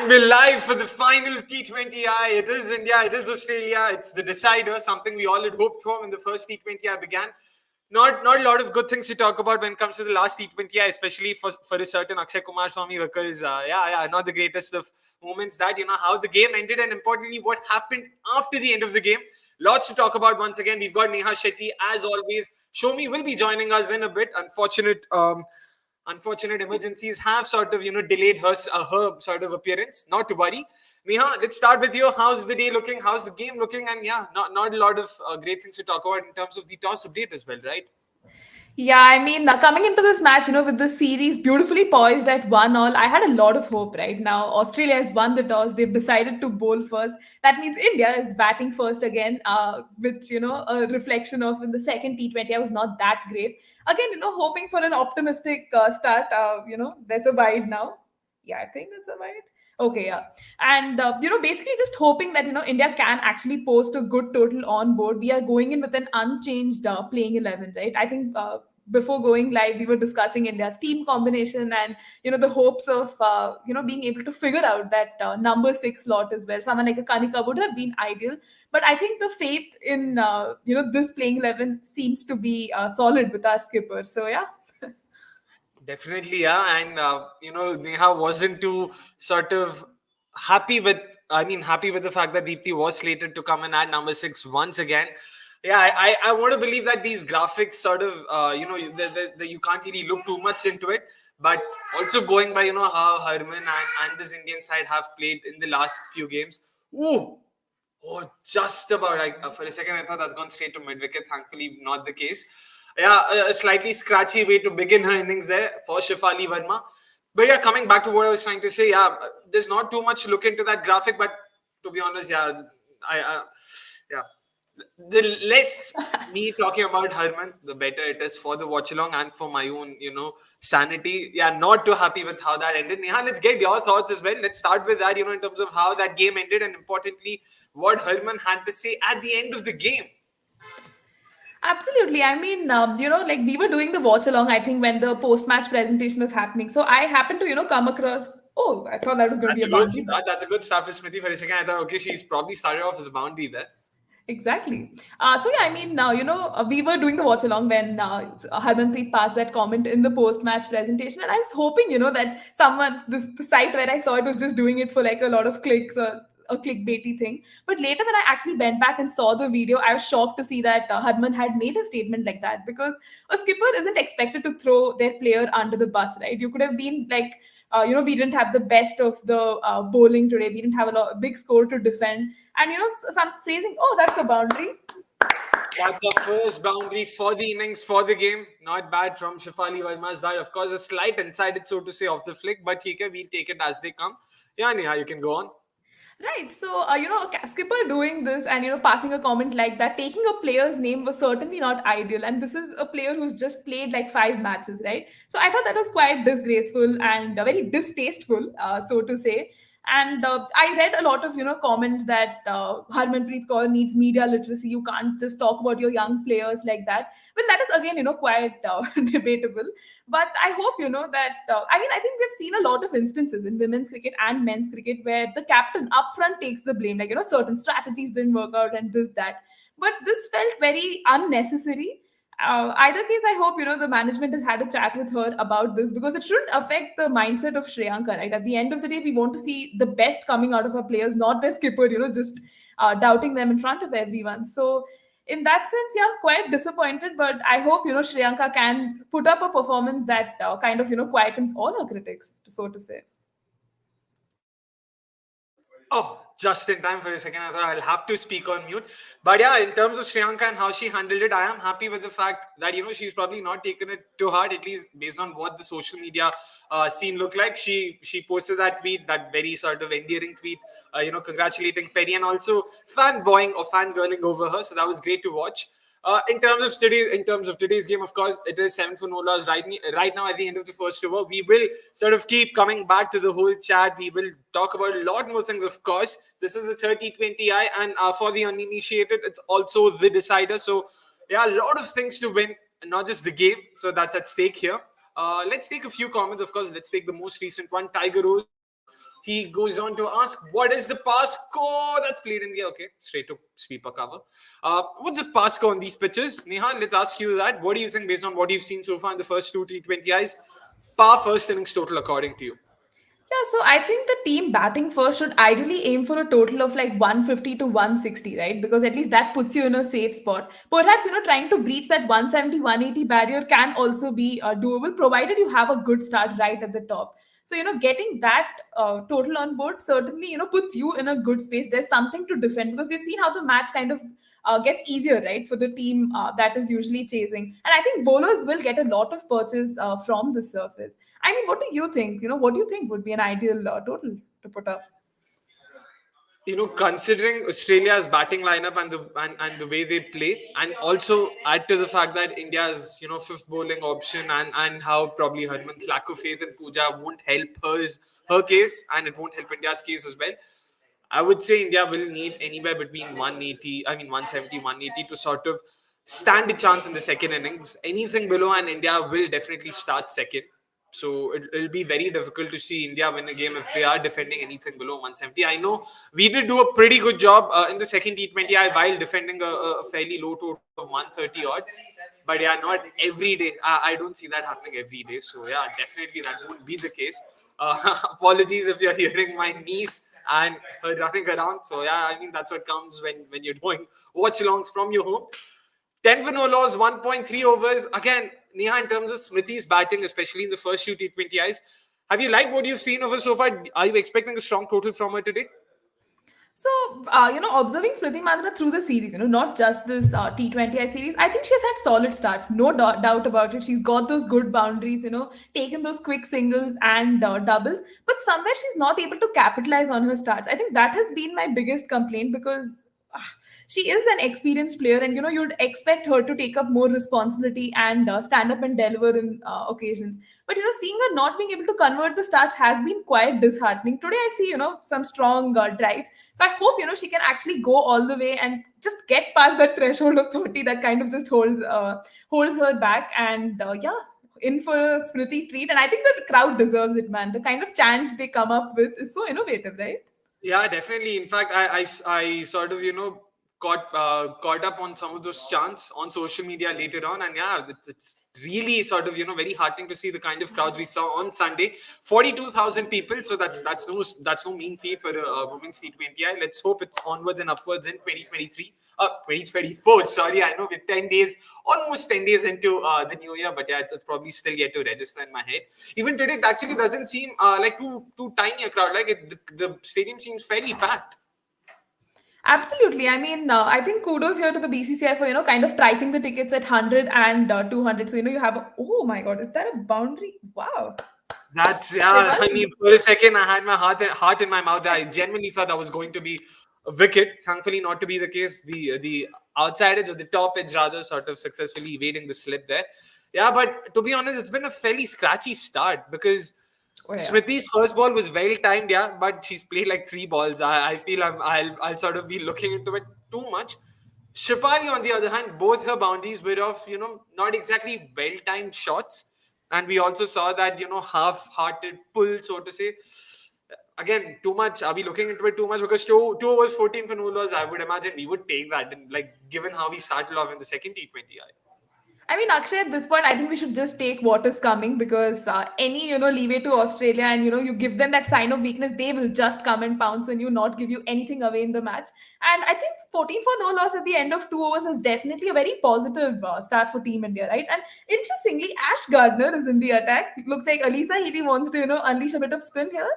And we're live for the final T20I. It is India, it is Australia, it's the decider, something we all had hoped for when the first T20I began. Not a lot of good things to talk about when it comes to the last T20I, especially for a certain Akshay Kumar Swamy, because not the greatest of moments. That how the game ended, and importantly what happened after the end of the game. Lots to talk about. Once again, we've got Neha Shetty as always. Shomi will be joining us in a bit. Unfortunate emergencies have sort of delayed her sort of appearance. Not to worry. Neha, let's start with you. How's the day looking? How's the game looking? And not a lot of great things to talk about in terms of the toss update as well, right? Yeah, I mean, coming into this match, with the series beautifully poised at 1-all, I had a lot of hope right now. Australia has won the toss. They've decided to bowl first. That means India is batting first again, which, a reflection of in the second T20, I was not that great. Again, hoping for an optimistic start. There's a wide now. Yeah, I think that's a wide. Okay, yeah. And, basically just hoping that, India can actually post a good total on board. We are going in with an unchanged playing 11, right? I think before going live, we were discussing India's team combination and, the hopes of, being able to figure out that number 6 slot as well. Someone like a Kanika would have been ideal. But I think the faith in, this playing 11 seems to be solid with our skipper. So, yeah. Definitely, yeah. And, Neha wasn't too sort of happy with, happy with the fact that Deepthi was slated to come in at number 6 once again. Yeah, I want to believe that these graphics sort of, you can't really look too much into it. But also going by, how Harman and this Indian side have played in the last few games. Ooh, oh, just about. For a second, I thought that's gone straight to mid-wicket. Thankfully, not the case. Yeah, a slightly scratchy way to begin her innings there for Shefali Verma. But yeah, coming back to what I was trying to say, yeah, there's not too much to look into that graphic. But to be honest, yeah, the less me talking about Harman, the better it is for the watch-along and for my own, sanity. Yeah, not too happy with how that ended. Neha, let's get your thoughts as well. Let's start with that, in terms of how that game ended and importantly, what Harman had to say at the end of the game. Absolutely. I mean, like we were doing the watch along, I think, when the post match presentation was happening. So I happened to, come across. Oh, I thought that was going to be That's a a good boundary. start. That's a good start for Smriti. For a second, I thought, okay, she's probably started off with a boundary there. Exactly. So yeah, I mean, we were doing the watch along when Harmanpreet passed that comment in the post match presentation, and I was hoping, that someone, the site where I saw it was just doing it for like a lot of clicks or a clickbaity thing. But later, when I actually went back and saw the video, I was shocked to see that Harman had made a statement like that, because a skipper isn't expected to throw their player under the bus, right? You could have been like, we didn't have the best of the bowling today. We didn't have big score to defend. And, some phrasing, oh, that's a boundary. That's a first boundary for the innings, for the game. Not bad from Shefali Verma's bat. Of course, a slight inside it, so to say, off the flick, but we'll take it as they come. Yeah, Neha, you can go on. Right. So, a skipper doing this and, passing a comment like that, taking a player's name was certainly not ideal. And this is a player who's just played like 5 matches, right? So I thought that was quite disgraceful and very distasteful, so to say. And I read a lot of, comments that Harmanpreet Kaur needs media literacy. You can't just talk about your young players like that. Well, that is again, quite debatable. But I hope, that, I think we've seen a lot of instances in women's cricket and men's cricket where the captain upfront takes the blame, like, certain strategies didn't work out and this, that. But this felt very unnecessary. Either case, I hope, the management has had a chat with her about this, because it shouldn't affect the mindset of Shreyanka, right? At the end of the day, we want to see the best coming out of our players, not their skipper, just doubting them in front of everyone. So, in that sense, yeah, quite disappointed. But I hope, Shreyanka can put up a performance that kind of, quietens all her critics, so to say. Oh, just in time for a second. I thought I'll have to speak on mute. But yeah, in terms of Shreyanka and how she handled it, I am happy with the fact that, she's probably not taken it too hard, at least based on what the social media scene looked like. She posted that tweet, that very sort of endearing tweet, congratulating Perry and also fanboying or fangirling over her. So that was great to watch. In terms of today's game, of course, it is 7 for no loss right now at the end of the first over. We will sort of keep coming back to the whole chat. We will talk about a lot more things, of course. This is the 30-20I, and for the uninitiated, it's also the decider. So, yeah, a lot of things to win, not just the game. So that's at stake here. Let's take a few comments, of course. Let's take the most recent one. Tiger Rose. He goes on to ask, what is the pass score that's played in the air? Okay, straight to sweeper cover. What's the pass score on these pitches? Neha, let's ask you that. What do you think based on what you've seen so far in the first two T20Is? Par first innings total according to you. Yeah, so I think the team batting first should ideally aim for a total of like 150 to 160, right? Because at least that puts you in a safe spot. Perhaps, trying to breach that 170, 180 barrier can also be doable, provided you have a good start right at the top. So, getting that total on board certainly, puts you in a good space. There's something to defend because we've seen how the match kind of gets easier, right, for the team that is usually chasing. And I think bowlers will get a lot of purchase from the surface. I mean, what do you think? What do you think would be an ideal total to put up? Considering Australia's batting lineup and the way they play, and also add to the fact that India's fifth bowling option and how probably Harman's lack of faith in Pooja won't help her case, and it won't help India's case as well. I would say India will need anywhere between 180, I mean 170, 180 to sort of stand a chance in the second innings. Anything below, and India will definitely start second. So it'll be very difficult to see India win a game if they are defending anything below 170. I know we did do a pretty good job in the second T20I while defending a fairly low total of 130 odd. But yeah, not every day. I don't see that happening every day. So yeah, definitely that won't be the case. Apologies if you're hearing my niece and her running around. So yeah, I mean that's what comes when you're doing watch-alongs from your home. 10 for no loss, 1.3 overs. Again, Neha, in terms of Smriti's batting, especially in the first few T20Is, have you liked what you've seen of her so far? Are you expecting a strong total from her today? So, observing Smriti Mandhana through the series, not just this T20I series, I think she's had solid starts, no doubt about it. She's got those good boundaries, taken those quick singles and doubles, but somewhere she's not able to capitalize on her starts. I think that has been my biggest complaint because she is an experienced player, and you'd expect her to take up more responsibility and stand up and deliver in occasions. But seeing her not being able to convert the starts has been quite disheartening. Today, I see some strong drives, so I hope she can actually go all the way and just get past that threshold of 30 that kind of just holds her back. And yeah, in for a Smriti treat. And I think the crowd deserves it, man. The kind of chants they come up with is so innovative, right? Yeah, definitely. In fact, I sort of caught up on some of those chants on social media later on, and yeah, it's really sort of very heartening to see the kind of crowds we saw on Sunday. 42,000 people, so that's no mean feat for the women's T20I. Let's hope it's onwards and upwards in 2023, 2024. Sorry, I know we're 10 days, almost 10 days into the new year, but yeah, it's probably still yet to register in my head. Even today, it actually doesn't seem like too tiny a crowd. Like the stadium seems fairly packed. Absolutely. I mean, I think kudos here to the BCCI for, kind of pricing the tickets at 100 and 200. So, you have oh my God, is that a boundary? Wow. That's yeah. I Shivani. mean, for a second, I had my heart in my mouth. I genuinely thought that was going to be a wicket. Thankfully, not to be the case. The outside edge or the top edge rather, sort of successfully evading the slip there. Yeah, but to be honest, it's been a fairly scratchy start because Oh, yeah. Smriti's first ball was well timed, yeah, but she's played like three balls. I feel I'll sort of be looking into it too much. Shifali, on the other hand, both her boundaries were of not exactly well timed shots, and we also saw that half-hearted pull, so to say. Again, too much. Are we looking into it too much? Because two overs, 14 for no loss. I would imagine we would take that, and like given how we started off in the second T20I. I mean, Akshay, at this point, I think we should just take what is coming because any, leeway to Australia and, you give them that sign of weakness, they will just come and pounce on you, not give you anything away in the match. And I think 14 for no loss at the end of 2 overs is definitely a very positive start for Team India, right? And interestingly, Ash Gardner is in the attack. Looks like Alisa Healy wants to, unleash a bit of spin here.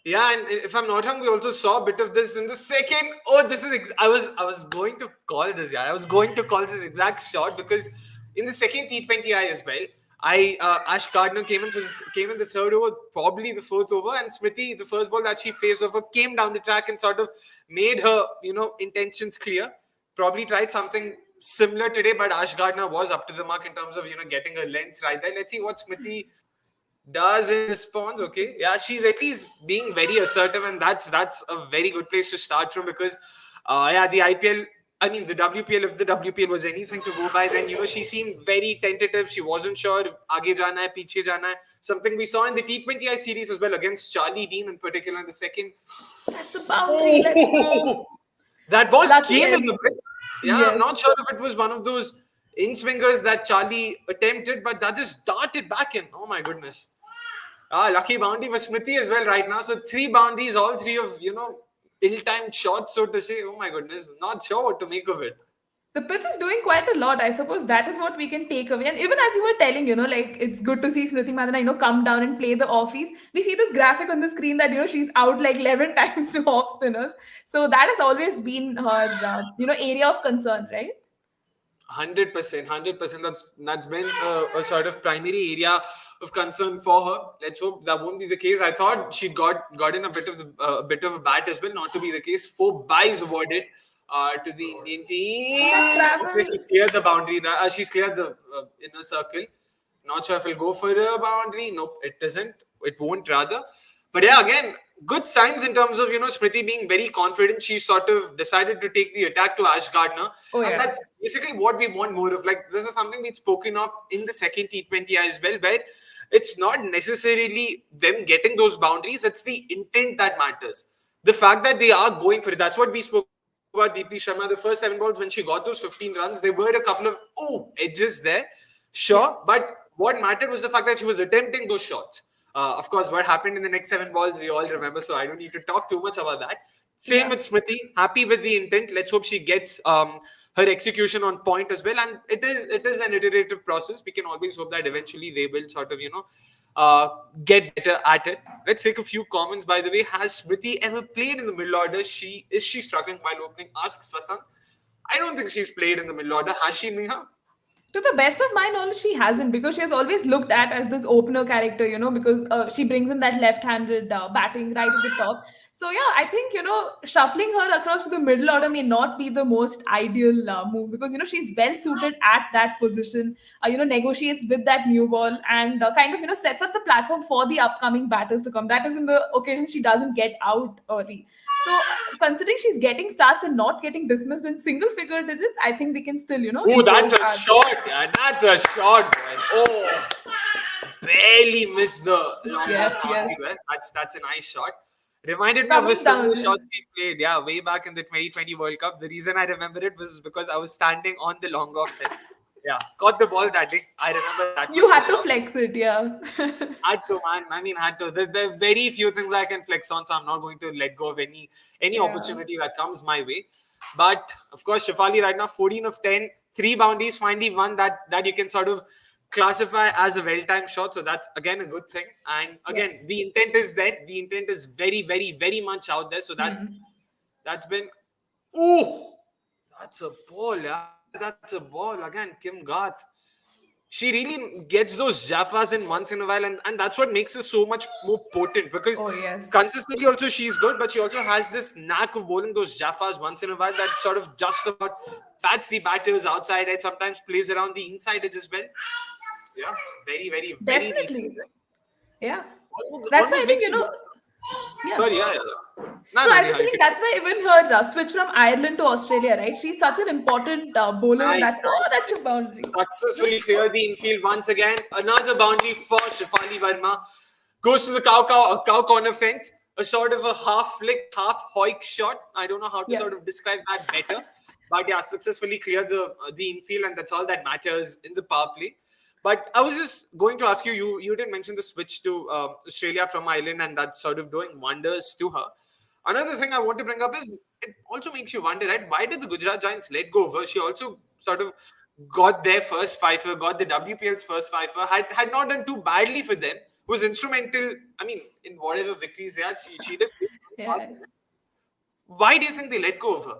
Yeah, and if I'm not wrong, we also saw a bit of this in the second. Oh, this is I was going to call this. Yeah, I was going to call this exact shot because in the second T20I as well, Ash Gardner came in the third over, probably the fourth over, and Smriti, the first ball that she faced over, came down the track and sort of made her intentions clear. Probably tried something similar today, but Ash Gardner was up to the mark in terms of getting her lengths right there. Let's see what Smriti does in response. Okay, yeah, she's at least being very assertive, and that's a very good place to start from because yeah, the IPL I mean, the WPL, if the WPL was anything to go by, then, she seemed very tentative. She wasn't sure if aage jana hai, piche jana hai. Something we saw in the T20I series as well against Charlie Dean in particular in the second. That's a boundary. Let's go. That ball Lucky came in edge. the bit. Yeah, I'm not Yes. sure if it was one of those in-swingers that Charlie attempted, but that just darted back in. Oh my goodness. Lucky boundary for Smriti as well right now. So 3 boundaries, all 3 of, ill-timed shots, so to say. Oh my goodness. Not sure what to make of it. The pitch is doing quite a lot. I suppose that is what we can take away. And even as you were telling, like it's good to see Smriti Mandhana, come down and play the offies. We see this graphic on the screen that, she's out like 11 times to off spinners. So that has always been her, area of concern, right? 100%, 100%. That's been a sort of primary area of concern for her. Let's hope that won't be the case. I thought she got in a bit of a bat as well. Not to be the case. 4 byes awarded to the Indian team. Okay, she's cleared the boundary. She's cleared the inner circle. Not sure if it'll go for a boundary. Nope, it doesn't. It won't rather. But yeah, again, good signs in terms of, Smriti being very confident. She sort of decided to take the attack to Ash Gardner. And that's basically what we want more of. Like, this is something we'd spoken of in the second T20I as well, where it's not necessarily them getting those boundaries. It's the intent that matters. The fact that they are going for it. That's what we spoke about Deepti Sharma. The first 7 balls, when she got those 15 runs, there were a couple of edges there. Sure. Yes. But what mattered was the fact that she was attempting those shots. Of course, what happened in the next 7 balls, we all remember. So I don't need to talk too much about that. Same with Smriti. Happy with the intent. Let's hope she gets her execution on point as well. And it is an iterative process. We can always hope that eventually they will sort of, get better at it. Let's take a few comments, by the way. Has Smriti ever played in the middle order? Is she struggling while opening? Asks Vasant. I don't think she's played in the middle order. Has she, Neha? To the best of my knowledge, she hasn't, because she has always looked at as this opener character, because she brings in that left-handed batting right at the top. So yeah, I think, shuffling her across to the middle order may not be the most ideal move, because, she's well suited at that position, negotiates with that new ball and kind of, sets up the platform for the upcoming batters to come. That is in the occasion she doesn't get out early. So considering she's getting starts and not getting dismissed in single figure digits, I think we can still, Oh, that's a shot. Yeah, that's a shot, man. Oh, barely missed the long yes. That's a nice shot. Reminded me of a similar shot we played, way back in the 2020 World Cup. The reason I remember it was because I was standing on the long off fence. Yeah, caught the ball that day. I remember that. You had to flex it, yeah. Had to, man. I mean, had to. There's very few things I can flex on, so I'm not going to let go of any opportunity that comes my way. But of course, Shefali right now 14 of 10, 3 boundaries, finally one that you can sort of classify as a well-timed shot. So that's again a good thing. And again, the intent is there. The intent is very, very, very much out there. So that's been. Oh, that's a ball, yeah. That's a ball again. Kim Garth. She really gets those jaffas in once in a while, and that's what makes her so much more potent, because consistently also she's good, but she also has this knack of bowling those jaffas once in a while that sort of just about bats the batters outside and sometimes plays around the inside edge as well. Yeah, very, very, very definitely. Yeah. That's why I think, Yeah. Sorry, yeah. No, I was just saying that's why even her switch from Ireland to Australia, right? She's such an important bowler. Nice, that's a boundary. Successfully clear the infield once again. Another boundary for Shefali Verma. Goes to the cow corner fence. A sort of a half flick, half hoik shot. I don't know how to sort of describe that better. But yeah, successfully clear the infield, and that's all that matters in the power play. But I was just going to ask you, you did mention the switch to Australia from Ireland, and that's sort of doing wonders to her. Another thing I want to bring up is it also makes you wonder, right? Why did the Gujarat Giants let go of her? She also sort of got their first fifer, got the WPL's first fifer, had not done too badly for them, was instrumental, I mean, in whatever victories they had, she did. Yeah. Why do you think they let go of her?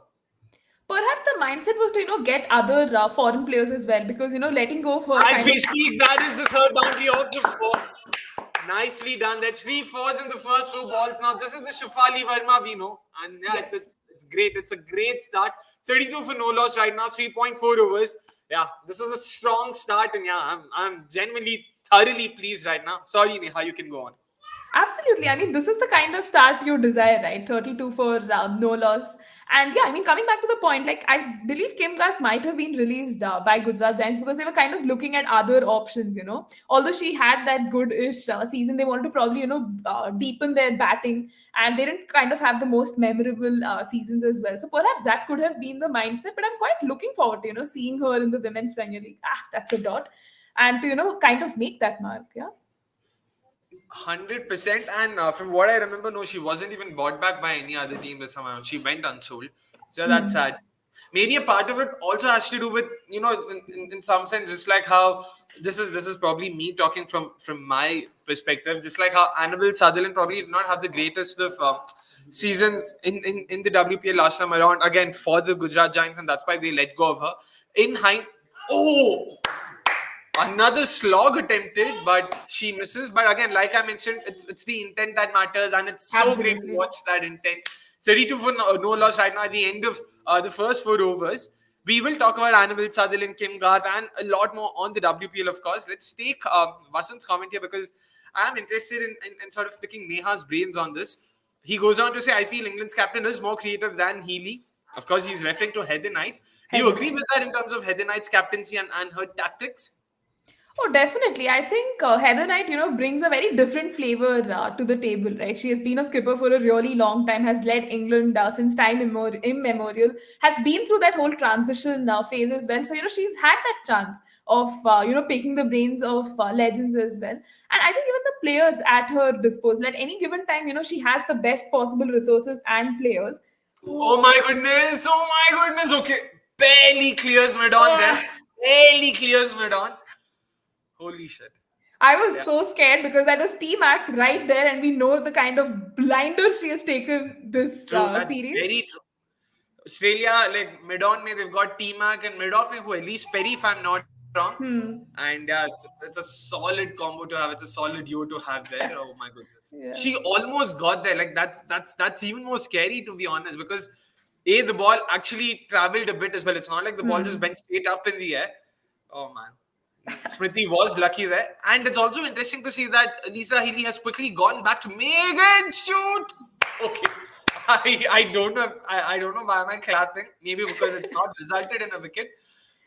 Perhaps the mindset was to, get other foreign players as well, because, letting go of her... As we speak, that is the third boundary of the 4. Nicely done. That's 3 fours in the first 2 balls. Now, this is the Shefali Verma we know. And yeah, it's great. It's a great start. 32 for no loss right now, 3.4 overs. Yeah, this is a strong start. And yeah, I'm genuinely, thoroughly pleased right now. Sorry, Neha, you can go on. Absolutely. I mean, this is the kind of start you desire, right? 32 for no loss. And yeah, I mean, coming back to the point, like, I believe Kim Garth might have been released by Gujarat Giants because they were kind of looking at other options, you know. Although she had that good-ish season, they wanted to probably, deepen their batting, and they didn't kind of have the most memorable seasons as well. So perhaps that could have been the mindset, but I'm quite looking forward to, seeing her in the Women's Premier League. Ah, that's a dot. And to, kind of make that mark. Yeah. 100%. And from what I remember, no, she wasn't even bought back by any other team this time around. She went unsold. So that's Hmm. sad. Maybe a part of it also has to do with, in some sense, just like how this is probably me talking from my perspective, just like how Annabelle Sutherland probably did not have the greatest of seasons in the WPL last time around, again for the Gujarat Giants, and that's why they let go of her. In hind, oh, another slog attempted, but she misses. But again, like I mentioned, it's the intent that matters, and it's so great to Absolutely. watch that intent. 32 for no loss right now at the end of the first 4 overs. We will talk about Annabelle Sutherland, Kim Garth, and a lot more on the WPL, of course. Let's take Vasant's comment here because I'm interested in sort of picking Neha's brains on this. He goes on to say, I feel England's captain is more creative than Healy. Of course, he's referring to Heather Knight. Do you Heather agree Knight. with that in terms of Heather Knight's captaincy and her tactics? Oh, definitely. I think Heather Knight, brings a very different flavor to the table, right? She has been a skipper for a really long time, has led England since time immemorial, has been through that whole transition phase as well. So, she's had that chance of, picking the brains of legends as well. And I think even the players at her disposal at any given time, she has the best possible resources and players Oh who. my goodness. Oh my goodness. Okay. Barely clears mid on there. Ah, Barely clears mid on. Holy shit. I was Yeah. so scared because that was Team Act right there, and we know the kind of blinders she has taken this True. That's series. very true. Australia, like mid on me, they've got T Mac and mid off me, who at least Perry, if I'm not wrong. Hmm. And yeah, it's a solid combo to have. It's a solid duo to have there. Oh my goodness. She Yeah. almost got there. Like that's even more scary, to be honest, because the ball actually traveled a bit as well. It's not like the ball just Hmm. went straight up in the air. Oh man. Smriti was lucky there. And it's also interesting to see that Lisa Healy has quickly gone back to Megan shoot. Okay. I don't know. I don't know why am I clapping. Maybe because it's not resulted in a wicket.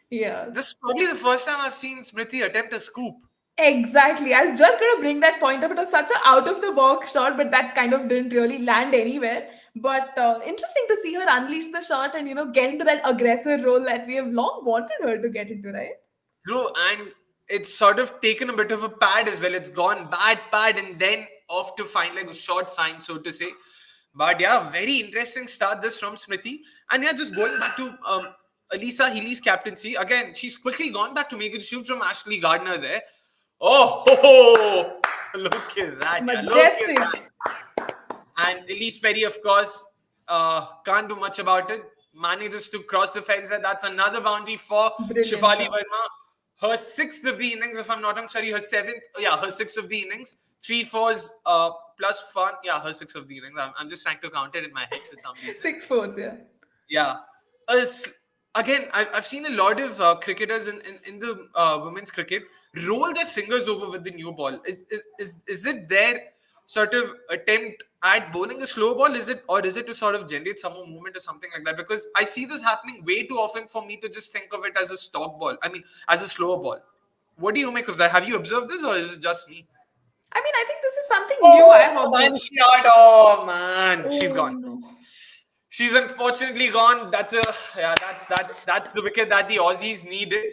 Yeah. This is probably the first time I've seen Smriti attempt a scoop. Exactly. I was just going to bring that point up. It was such a out of the box shot, but that kind of didn't really land anywhere. But interesting to see her unleash the shot and get into that aggressor role that we have long wanted her to get into, right? True, and it's sort of taken a bit of a pad as well. It's gone bad pad and then off to find like a short find, so to say. But yeah, very interesting start this from Smriti. And yeah, just going back to Elisa Healy's captaincy again, she's quickly gone back to make a shoot from Ashley Gardner there. Oh, ho, ho. Look at that! Yeah, look at Majestic. that. And Elise Perry, of course, can't do much about it. Manages to cross the fence, and that's another boundary for Brilliant Shefali stuff. Verma. Her sixth of the innings, if I'm not wrong. Sorry, her seventh. Yeah, her sixth of the innings. Three fours plus fun. Yeah, her sixth of the innings. I'm just trying to count it in my head for some reason. 6 fours, yeah. Yeah. Again, I've seen a lot of cricketers in the women's cricket roll their fingers over with the new ball. Is it their sort of attempt at bowling a slow ball? Is it to sort of generate some more movement or something like that? Because I see this happening way too often for me to just think of it as a stock ball. I mean, as a slower ball. What do you make of that? Have you observed this, or is it just me? I mean, I think this is something new I have Oh, observed. man, she out. Oh man, she's Oh, gone. no. She's unfortunately gone. That's the wicket that the Aussies needed.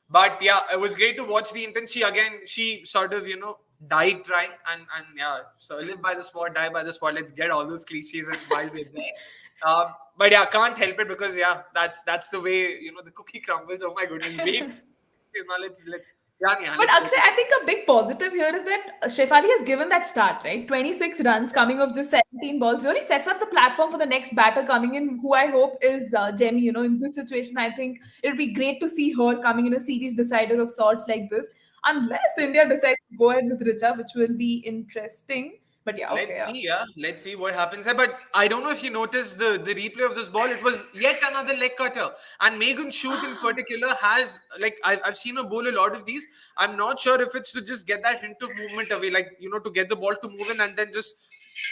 But yeah, it was great to watch the intent. She sort of died trying, and yeah, so live by the spot, die by the spot. Let's get all those cliches and while we're there. But yeah, can't help it because yeah, that's the way the cookie crumbles. Oh my goodness, wait. Now let's yeah, But let's Akshay, focus. I think a big positive here is that Shefali has given that start, right? 26 runs coming off just 17 balls really sets up the platform for the next batter coming in, who I hope is Jemmy. In this situation, I think it would be great to see her coming in a series decider of sorts like this, unless India decides to go ahead with Richa, which will be interesting. But yeah, okay, yeah. Let's see what happens there. But I don't know if you noticed the replay of this ball. It was yet another leg cutter. And Megan Shoot in particular has, like, I've seen her bowl a lot of these. I'm not sure if it's to just get that hint of movement away, like, to get the ball to move in and then just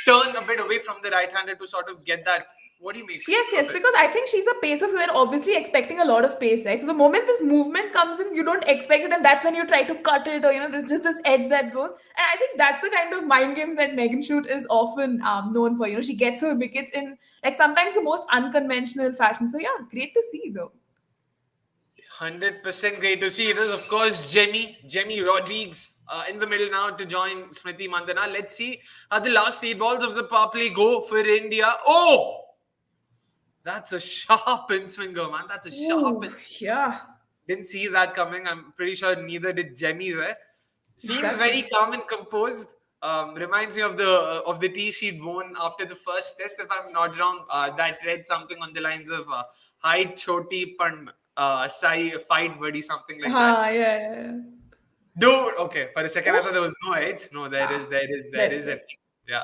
turn a bit away from the right-hander to sort of get that. What do you make Yes, of it? because I think she's a pacer, so they're obviously expecting a lot of pace, right? So the moment this movement comes in, you don't expect it, and that's when you try to cut it, or there's just this edge that goes. And I think that's the kind of mind games that Megan Shoot is often known for. She gets her wickets in like sometimes the most unconventional fashion. So yeah, great to see though. 100% great to see. It is, of course, Jemmy Rodriguez in the middle now to join Smriti Mandhana. Let's see how the last 8 balls of the power play go for India. Oh! That's a sharp in swinger, man. That's a sharp in. Yeah. Didn't see that coming. I'm pretty sure neither did Jemmy there. Seems Exactly. very calm and composed. Reminds me of the tee she'd worn after the first test, if I'm not wrong. That read something on the lines of "Hi Choti Pan Sai Fight Buddy," something like that. Yeah. Dude, okay. For a second, I thought there was no edge. No, there is an. Yeah.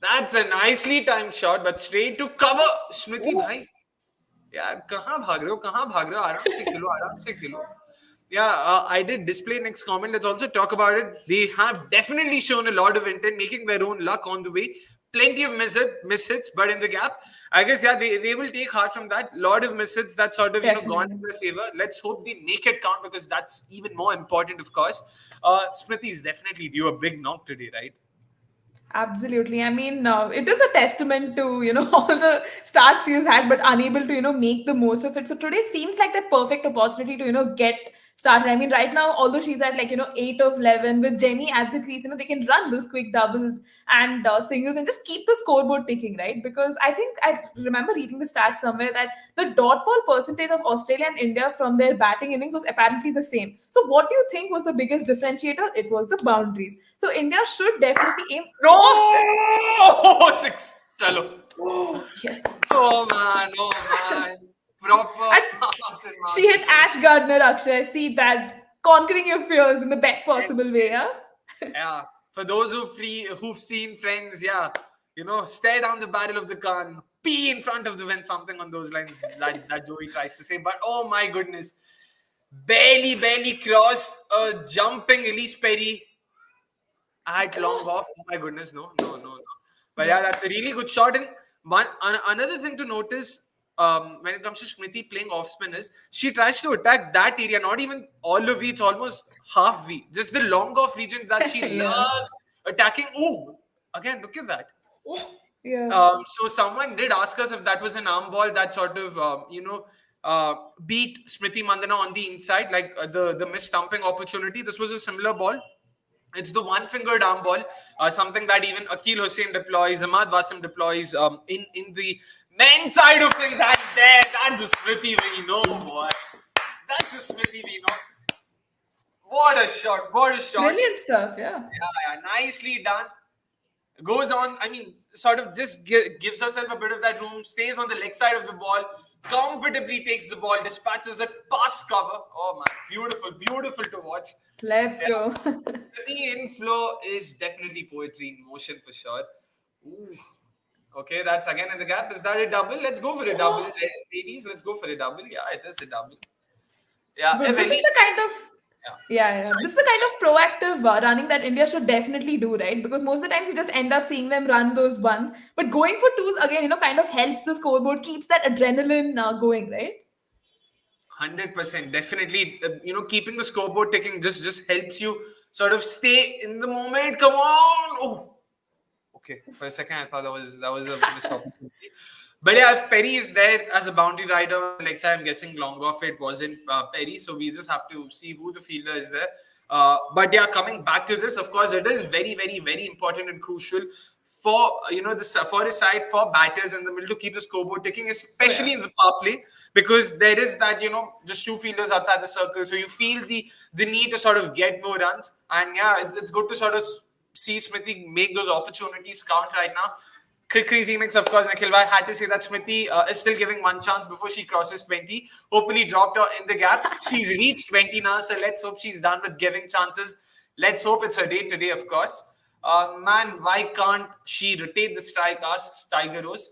That's a nicely timed shot, but straight to cover. Smriti bhai. Yeah, कहाँ भाग रहे हो आराम से खेलो Yeah, I did display next comment. Let's also talk about it. They have definitely shown a lot of intent, making their own luck on the way. Plenty of mishits, but in the gap, I guess, yeah, they will take heart from that. Lot of mishits that sort of, gone in their favor. Let's hope they make it count, because that's even more important, of course. Smriti is definitely due a big knock today, right? Absolutely. I mean, it is a testament to, all the starts she has had, but unable to, make the most of it. So today seems like the perfect opportunity to, get started. I mean, right now, although she's at 8 of 11 with Jenny at the crease, they can run those quick doubles and singles and just keep the scoreboard ticking, right? Because I think I remember reading the stats somewhere that the dot ball percentage of Australia and India from their batting innings was apparently the same. So what do you think was the biggest differentiator? It was the boundaries. So India should definitely aim. No! 6. Chalo. Yes. Oh man. Proper. She hit Ash Gardner, Akshay. See that, conquering your fears in the best possible way. Yeah. Yeah. For those who've seen Friends, yeah, stare down the barrel of the gun, pee in front of the wind, something on those lines that Joey tries to say. But oh my goodness, barely crossed a jumping Elise Perry at long off. Oh my goodness, no. But yeah, that's a really good shot. And another thing to notice when it comes to Smriti playing off spin is she tries to attack that area, not even all of V, it's almost half V. Just the long off region that she loves attacking. Oh, again, look at that. Oh. Yeah. So someone did ask us if that was an arm ball that sort of, beat Smriti Mandhana on the inside, like the missed stumping opportunity. This was a similar ball. It's the one-fingered arm ball, something that even Akil Hussain deploys, Ahmad Wasim deploys in the men's side of things. And there, that's a Smriti we know, boy. That's a Smriti we know. What a shot. Brilliant stuff, yeah. Yeah, nicely done. Goes on, I mean, sort of just gives herself a bit of that room, stays on the leg side of the ball, comfortably takes the ball, dispatches it past cover. Oh man, beautiful to watch. Let's go. The inflow is definitely poetry in motion for sure. Ooh. Okay, that's again in the gap. Is that a double? Let's go for a double, ladies. Let's go for a double. Yeah, it is a double. Yeah, this is the kind of This is the kind of proactive running that India should definitely do, right? Because most of the times you just end up seeing them run those ones. But going for twos again, kind of helps the scoreboard, keeps that adrenaline going, right? 100%. Definitely, keeping the scoreboard ticking just helps you sort of stay in the moment. Come on. Oh, okay. For a second, I thought that was a missed opportunity. But yeah, if Perry is there as a boundary rider on the leg side, I'm guessing long off it wasn't Perry. So we just have to see who the fielder is there. But yeah, coming back to this, of course, it is very, very, very important and crucial for for his side, for batters in the middle to keep the scoreboard ticking, especially in the power play, because there is that just two fielders outside the circle, so you feel the need to sort of get more runs. And yeah, it's good to sort of see Smriti make those opportunities count right now. Crazy mix, of course. Nikhil bhai had to say that Smriti is still giving one chance before she crosses 20. Hopefully dropped her in the gap. She's reached 20 now, so let's hope she's done with giving chances. Let's hope it's her day today, of course. Man, why can't she rotate the strike? Asks Tiger Rose.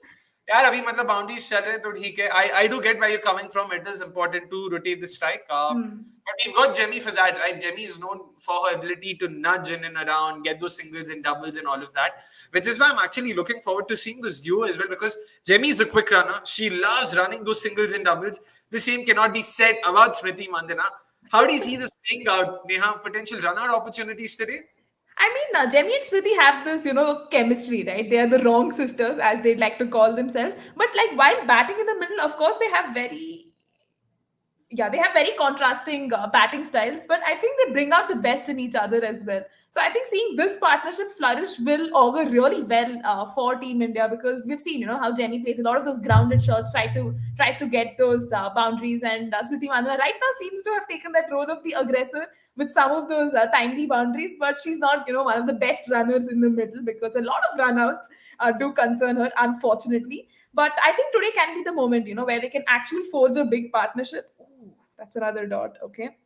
यार अभी मतलब boundaries चल रहे हैं तो ठीक है. I do get where you're coming from. It is important to rotate the strike. Hmm. But we've got Jemmy for that, right? Jemmy is known for her ability to nudge in and around, get those singles and doubles and all of that, which is why I'm actually looking forward to seeing this duo as well, because Jemmy is a quick runner. She loves running those singles and doubles. The same cannot be said about Smriti Mandhana. How do you see this playing out, Neha? Potential run-out opportunities today? I mean, Jemmy and Smriti have this, chemistry, right? They are the wrong sisters, as they'd like to call themselves. But like while batting in the middle, of course, they have very contrasting batting styles, but I think they bring out the best in each other as well. So I think seeing this partnership flourish will augur really well for Team India, because we've seen, how Jenny plays a lot of those grounded shots, tries to get those boundaries, and Smriti Mandhana right now seems to have taken that role of the aggressor with some of those timely boundaries, but she's not, one of the best runners in the middle, because a lot of runouts do concern her, unfortunately. But I think today can be the moment, where they can actually forge a big partnership. Ooh, that's another dot. Okay.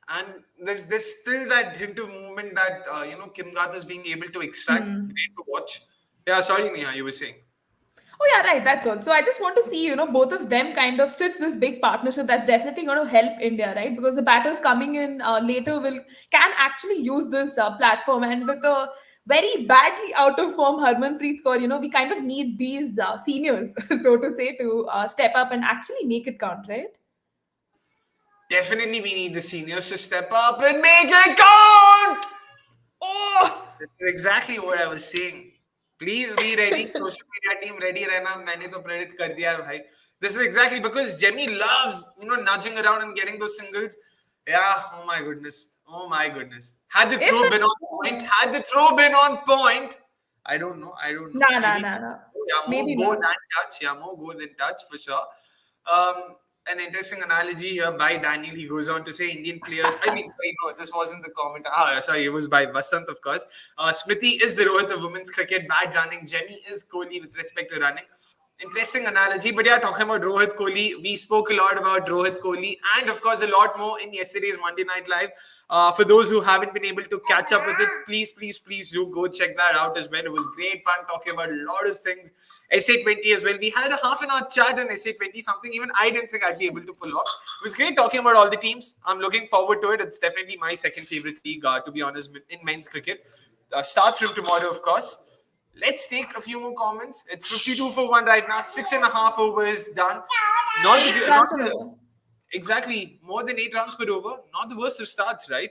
And there's still that hint of movement that Kim Garth is being able to extract. Great to watch. Yeah, sorry, Neha, you were saying. Oh yeah, right. That's all. So I just want to see, both of them kind of stitch this big partnership that's definitely going to help India, right? Because the batters coming in later can actually use this platform, and with a very badly out of form Harmanpreet Kaur, we kind of need these seniors, so to say, to step up and actually make it count, right? Definitely, we need the seniors to step up and make it count. Oh, This is exactly what I was saying. Please be ready, social media team. Ready, रहना. मैंने तो predict कर दिया है भाई. This is exactly because Jemmy loves, nudging around and getting those singles. Yeah. Oh my goodness. Oh my goodness. Had the throw been on point. Had the throw been on point. I don't know. nah, nah, Maybe. nah, nah. Yeah, more Maybe go not. than touch. Yeah, more go than touch for sure. An interesting analogy here by Daniel. He goes on to say Indian players. I mean, sorry, no, this wasn't the comment. Sorry, it was by Vasant, of course. Smriti is the Rohit of women's cricket. Bad running. Jemmy is Kohli with respect to running. Interesting analogy. But yeah, talking about Rohit Kohli, we spoke a lot about Rohit Kohli and, of course, a lot more in yesterday's Monday Night Live. For those who haven't been able to catch up with it, please do go check that out as well. It was great fun talking about a lot of things. SA20 as well. We had a half an hour chat on SA20, something even I didn't think I'd be able to pull off. It was great talking about all the teams. I'm looking forward to it. It's definitely my second favorite league, to be honest, in men's cricket. Starts from tomorrow, of course. Let's take a few more comments. It's 52 for 1 right now. 6.5 overs done. Exactly. More than 8 runs per over. Not the worst of starts, right?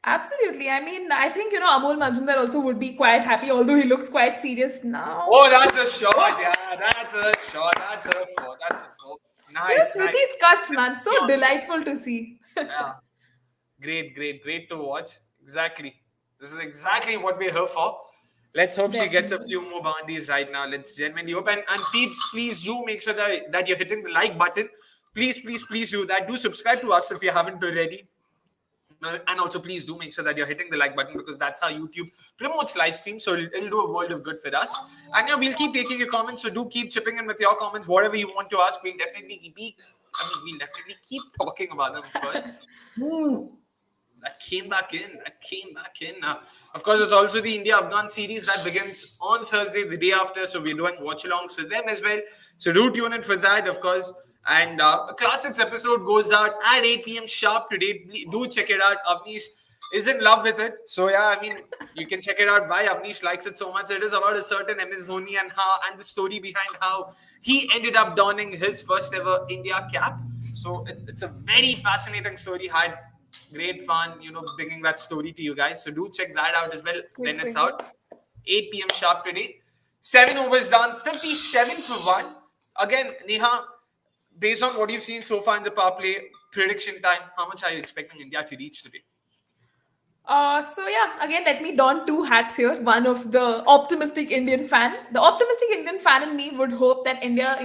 Absolutely. I mean, I think, Amol Majumdar also would be quite happy, although he looks quite serious now. Oh, that's a shot. Yeah, that's a shot. That's a four. Nice. Smriti's cuts, man. So delightful to see. Yeah. Great to watch. Exactly. This is exactly what we're here for. Let's hope she gets a few more bounties right now. Let's genuinely hope. And peeps, please do make sure that you're hitting the like button. Please do that. Do subscribe to us if you haven't already. And also, please do make sure that you're hitting the like button, because that's how YouTube promotes live streams. So it'll do a world of good for us. And yeah, we'll keep taking your comments. So do keep chipping in with your comments. Whatever you want to ask, we'll definitely keep talking about them, of course. Ooh. That came back in. Of course, it's also the India-Afghan series that begins on Thursday, the day after. So we're doing watchalongs for them as well. So do tune in for that, of course. And a Classics episode goes out at 8 p.m. sharp today. Do check it out. Avnish is in love with it. So yeah, I mean, you can check it out. Why Avnish likes it so much. It is about a certain MS Dhoni and the story behind how he ended up donning his first ever India cap. So it's a very fascinating story. Had great fun, bringing that story to you guys. So do check that out as well when it's out. 8 p.m. sharp today. 7 overs done. 57 for 1. Again, Neha, based on what you've seen so far in the power play, prediction time, how much are you expecting India to reach today? So yeah, again, let me don two hats here. One of the optimistic Indian fan. The optimistic Indian fan in me would hope that India,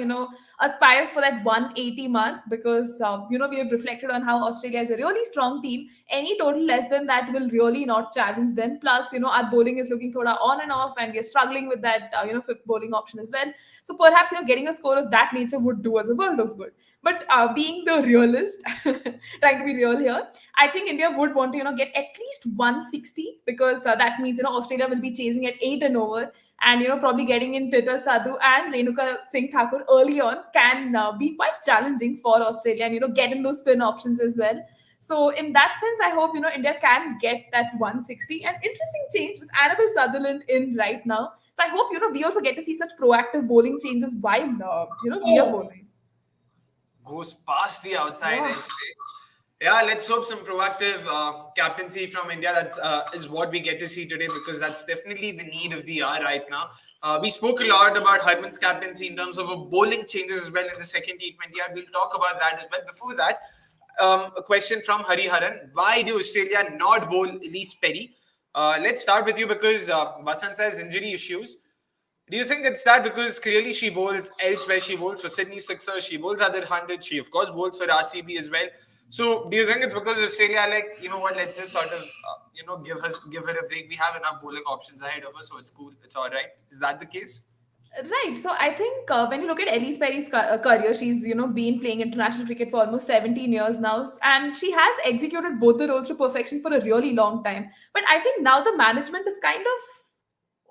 aspires for that 180 mark, because, we have reflected on how Australia is a really strong team. Any total less than that will really not challenge them. Plus, our bowling is looking thoda on and off, and we're struggling with that, fifth bowling option as well. So perhaps, getting a score of that nature would do us a world of good. But being the realist, trying to be real here, I think India would want to, get at least 160, because that means, Australia will be chasing at 8 and over. And, probably getting in Twitter Sadhu and Renuka Singh Thakur early on can be quite challenging for Australia, and, get in those spin options as well. So in that sense, I hope, India can get that 160. And interesting change with Annabelle Sutherland in right now. So I hope, we also get to see such proactive bowling changes while, we are Oh, bowling. goes past the outside Wow. edge. Yeah, let's hope some proactive captaincy from India. That is what we get to see today, because that's definitely the need of the hour right now. We spoke a lot about Harman's captaincy in terms of a bowling changes as well in the second T20. We'll talk about that as well. Before that, a question from Hariharan. Why do Australia not bowl Elise Perry? Let's start with you, because Vasant says injury issues. Do you think it's that because clearly she bowls elsewhere? She bowls for Sydney Sixers, she bowls other 100, she of course bowls for RCB as well. So do you think it's because Australia are like, you know what, let's just sort of, give her a break. We have enough bowling options ahead of us, so it's cool, it's all right. Is that the case? Right. So I think when you look at Elise Perry's career, she's been playing international cricket for almost 17 years now, and she has executed both the roles to perfection for a really long time. But I think now the management is kind of,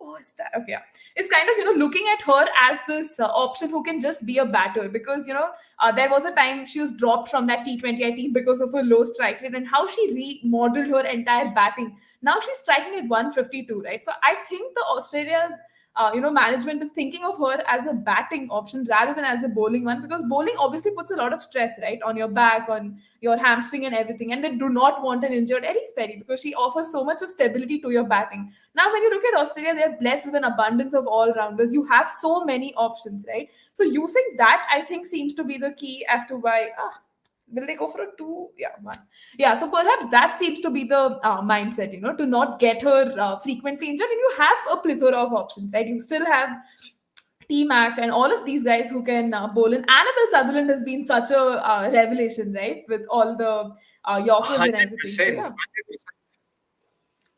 oh, is that okay? Yeah. It's kind of looking at her as this option who can just be a batter, because there was a time she was dropped from that T20I team because of her low strike rate, and how she remodeled her entire batting. Now she's striking at 152, right? So I think the Australia's management is thinking of her as a batting option rather than as a bowling one, because bowling obviously puts a lot of stress, right, on your back, on your hamstring and everything, and they do not want an injured Elise Perry because she offers so much of stability to your batting. Now, when you look at Australia, they're blessed with an abundance of all rounders. You have so many options, right? So using that, I think, seems to be the key as to why. Will they go for a two? Yeah, one. Yeah, so perhaps that seems to be the mindset, to not get her frequently injured. And you have a plethora of options, right? You still have T Mac and all of these guys who can bowl. And Annabelle Sutherland has been such a revelation, right? With all the Yorkers and everything. So, 100%. yeah. 100%.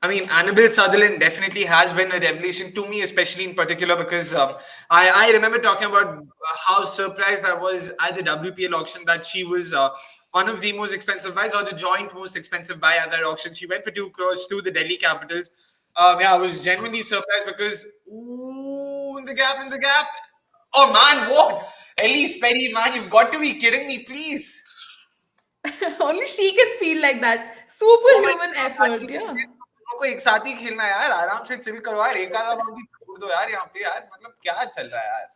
I mean, Annabelle Sutherland definitely has been a revelation to me, especially in particular, because I remember talking about how surprised I was at the WPL auction that she was one of the most expensive buys, or the joint most expensive buy at that auction. She went for 2 crores to the Delhi Capitals. Yeah, I was genuinely surprised because, ooh, in the gap. Oh man, what? Elise Perry, man, you've got to be kidding me, please. Only she can feel like that. Oh my Superhuman God, effort. RCB Yeah. दोनों को एक साथ ही खेलना है यार, आराम से chill करो यार, एक आधा बाउंड्री छोड़ दो यार यहाँ पे यार, मतलब क्या चल रहा है यार.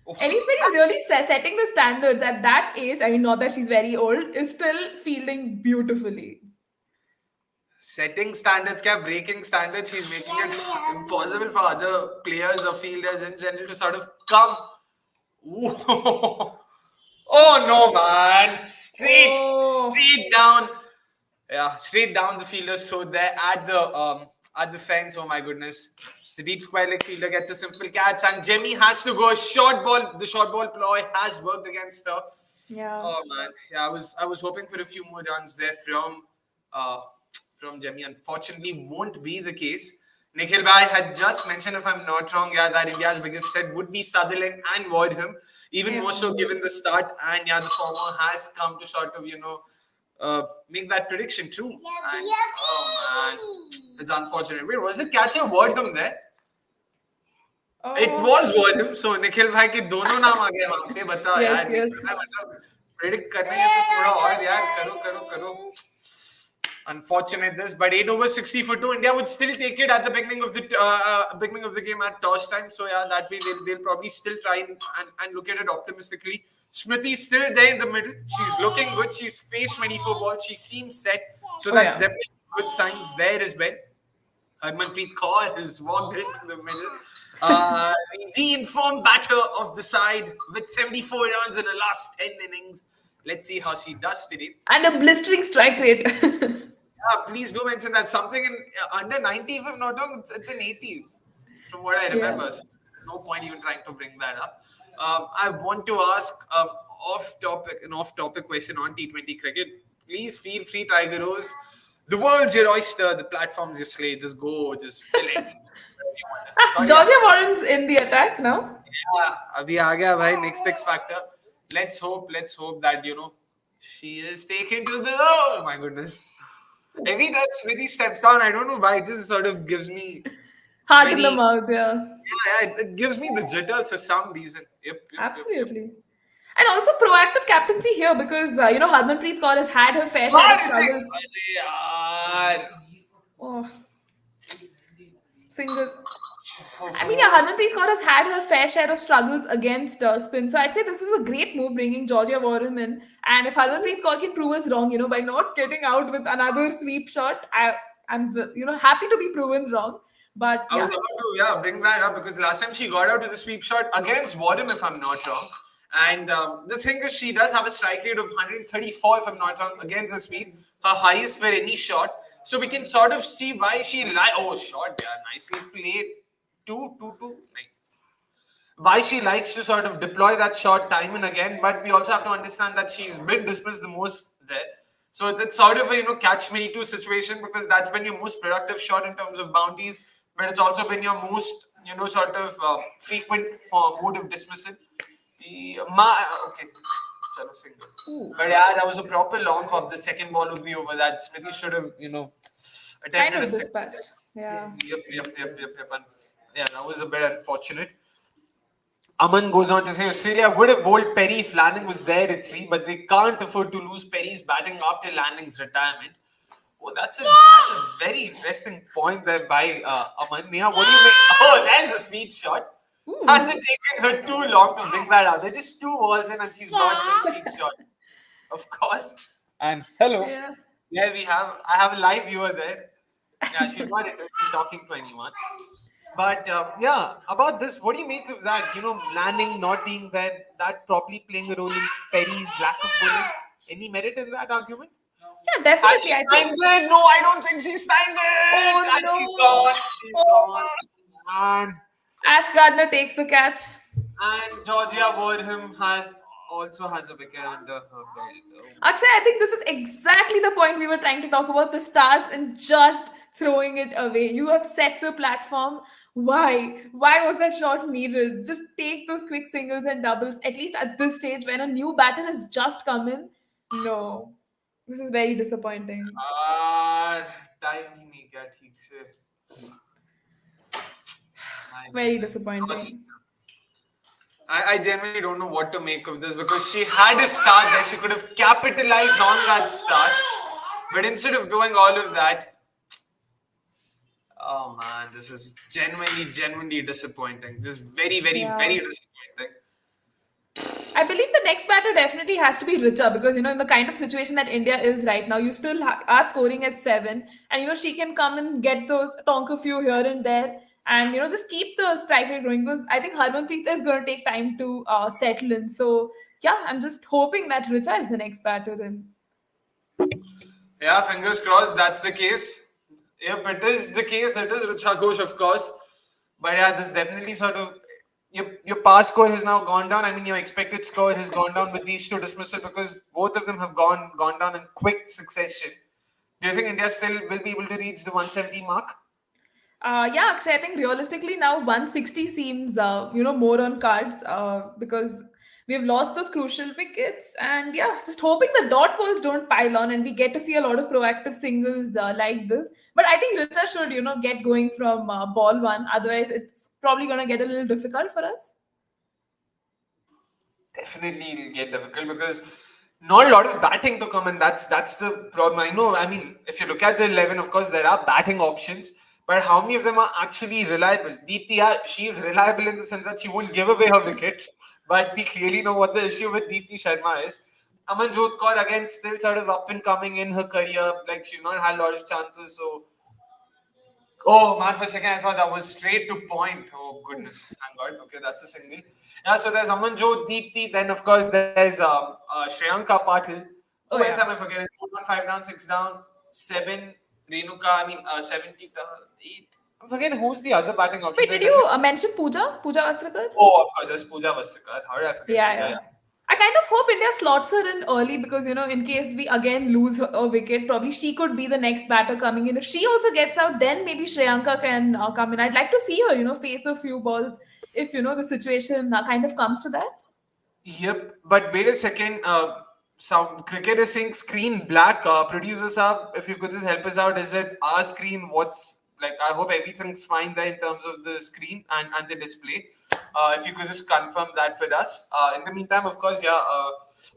उफ. Elise Perry is really setting the standards at that age. I mean, not that she's very old, is still fielding beautifully. Setting standards, क्या breaking standards, he's making it impossible for other players or fielders in general to sort of come. Ooh. Oh no man, Oh, straight down. Yeah, straight down the fielder's throat there at the fence. Oh my goodness. The deep square leg fielder gets a simple catch, and Jemmy has to go short ball. The short ball ploy has worked against her. yeah. Oh man, yeah, I was hoping for a few more runs there uh from Jemmy. Unfortunately, won't be the case. Nikhil Bhai had just mentioned, if I'm not wrong, yeah, that India's biggest threat would be Sutherland and Wardham, even Yeah. more so given the start. And yeah, the former has come to sort of make that prediction true. And, oh man, it's unfortunate. Wait, was the catcher Wardham there? It Oh, was Wardham. So Nikhil भाई के दोनों नाम आ गए वहां पे. बताओ yes, यार, yes. Nikhil भाई मतलब predict करने हैं तो थोड़ा और यार करो. Unfortunate this, but 8 over 60 for 2. India would still take it at the beginning of the game at toss time. So yeah, that way they'll probably still try and look at it optimistically. Smriti is still there in the middle. She's looking good. She's faced 24 balls. She seems set. So Oh, that's yeah. definitely good signs there as well. Harmanpreet Kaur has walked into the middle. The informed batter of the side with 74 runs in the last 10 innings. Let's see how she does today. And a blistering strike rate. Please do mention that something in under 90, if I'm not wrong, it's in 80s, from what I remember. Yeah. So there's no point even trying to bring that up. I want to ask an off-topic question on T20 cricket. Please feel free, Tigeros. The world's your oyster. The platform's your slate. Just go, just fill it. Whatever you want to say. Sorry, Georgia Warren's in the attack now. yeah, अभी आ गया भाई next X factor. Let's hope that she is taken to the. Oh my goodness! Every time Smriti steps down, I don't know why. It just sort of gives me Heart in the very. mouth, yeah. Yeah, it gives me the jitters for some reason. Yep. Absolutely. And also proactive captaincy here because, Harmanpreet Kaur has had her fair share of Embarrassing! struggles. अरे यार. Oh, single. I mean, yeah, Harmanpreet Kaur has had her fair share of struggles against spin. So I'd say this is a great move bringing Georgia Warren in. And if Harmanpreet Kaur can prove us wrong, by not getting out with another sweep shot, I'm, happy to be proven wrong. But I was yeah, about to bring that up because last time she got out with a sweep shot against Wadham, if I'm not wrong. And the thing is, she does have a strike rate of 134, if I'm not wrong, against the sweep, her highest for any shot. So we can sort of see why she shot, yeah, nicely played. Two. Why she likes to sort of deploy that shot time and again, but we also have to understand that she's been dismissed the most there. So it's sort of a catch-22 situation because that's been your most productive shot in terms of bounties, but it's also been your most sort of frequent mode of dismissal. Okay, chalo single. But yeah, that was a proper long hop. The second ball of the over that Smriti should have kind attempted a of single. dispatched. Yeah. Yep. Yeah, that was a bit unfortunate. Aman goes on to say Australia would have bowled Perry if Lanning was there at 3, but they can't afford to lose Perry's batting after Lanning's retirement. Oh, that's a very interesting point there by Aman. Mia, what do you make? Oh, there's a sweep shot. Ooh. Has it taken her too long to bring that out? There's just 2 balls in and she's got the sweep shot. Of course. And hello. Yeah. There I have a live viewer there. Yeah, she's not interested in talking to anyone. But about this, what do you make of that? Lanning not being there, that probably playing a role in Perry's lack of bowling. Any merit in that argument? Yeah, definitely. I think. It? No, I don't think she's timed it. Oh, And no. she's gone. She's gone. Ash Gardner takes the catch. And Georgia Warham also has a wicket under her belt. Actually, I think this is exactly the point we were trying to talk about, the starts and just throwing it away. You have set the platform. Why? Why was that shot needed? Just take those quick singles and doubles, at least at this stage when a new batter has just come in. No. This is very disappointing. Time ही नहीं क्या ठीक से. Very disappointing. I genuinely don't know what to make of this because she had a start there. She could have capitalized on that start. But instead of doing all of that, oh man, this is genuinely disappointing. Just very disappointing. I believe the next batter definitely has to be Richa because, in the kind of situation that India is right now, you still are scoring at 7. And, she can come and get those, tonk a few here and there. And, just keep the strike rate going because I think Harmanpreet is going to take time to settle in. So, yeah, I'm just hoping that Richa is the next batter in. Yeah, fingers crossed that's the case. Yep, it is the case. It is Richa Ghosh, of course. But yeah, this definitely sort of... Your pass score has now gone down. I mean, your expected score has gone down with these 2 dismissals because both of them have gone down in quick succession. Do you think India still will be able to reach the 170 mark? Yeah, actually, I think realistically now 160 seems, more on cards because we've lost those crucial wickets. And yeah, just hoping the dot balls don't pile on and we get to see a lot of proactive singles like this. But I think Richa should, get going from ball 1. Otherwise, it's probably going to get a little difficult for us. Definitely it'll get difficult because not a lot of batting to come in. That's the problem. I know. I mean, if you look at the 11, of course, there are batting options. But how many of them are actually reliable? Deepti, she is reliable in the sense that she won't give away her wicket. But we clearly know what the issue with Deepti Sharma is. Amanjot Kaur, again, still sort of up and coming in her career. Like, she's not had a lot of chances. So, oh, man, for a second, I thought that was straight to point. Oh, goodness. Thank God. Okay, that's a single. Yeah, so there's Amanjot, Deepti. Then, of course, there's Shriyanka Patil. Oh, yeah. Am I forgetting? 4-5 down, 6 down, 7... Renuka, 70 down, 8. I'm forgetting who's the other batting option. Wait, did you mention Pooja? Pooja Vastrakar? Oh, of course, there's Pooja Vastrakar. How did I forget? Yeah. I kind of hope India slots her in early because, in case we again lose a wicket, probably she could be the next batter coming in. If she also gets out, then maybe Shriyanka can come in. I'd like to see her, face a few balls if, the situation kind of comes to that. Yep, but wait a second. Some cricket is saying screen black. Producers up. If you could just help us out, is it our screen? What's like? I hope everything's fine there in terms of the screen and the display. If you could just confirm that for us. In the meantime, of course, yeah.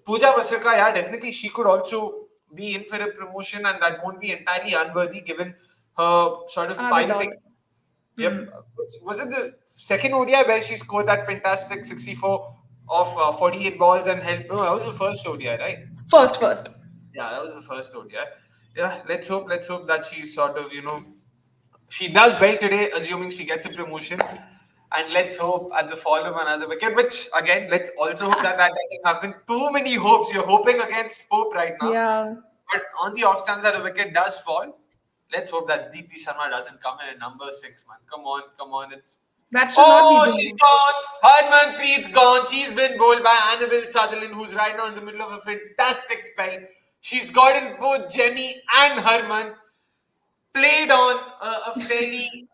Pooja Vasrika, yeah, definitely she could also be in for a promotion, and that won't be entirely unworthy given her sort of Our dog. piloting. Yep. Was it the second ODI where she scored that fantastic 64 of 48 balls and held? No, that was the first ODI, right? First. Yeah, that was the first ODI. Yeah, let's hope. Let's hope that she sort of, she does well today, assuming she gets a promotion. And let's hope at the fall of another wicket, which again, let's also hope that that doesn't happen. Too many hopes. You're hoping against hope right now. Yeah. But on the off chance that a wicket does fall, let's hope that Deepti Sharma doesn't come in at number 6, man. Come on, come on. It's That should not be Oh, the she's move. gone. Harmanpreet's gone. She's been bowled by Annabelle Sutherland, who's right now in the middle of a fantastic spell. She's gotten both Jemmy and Harman. Played on a fairly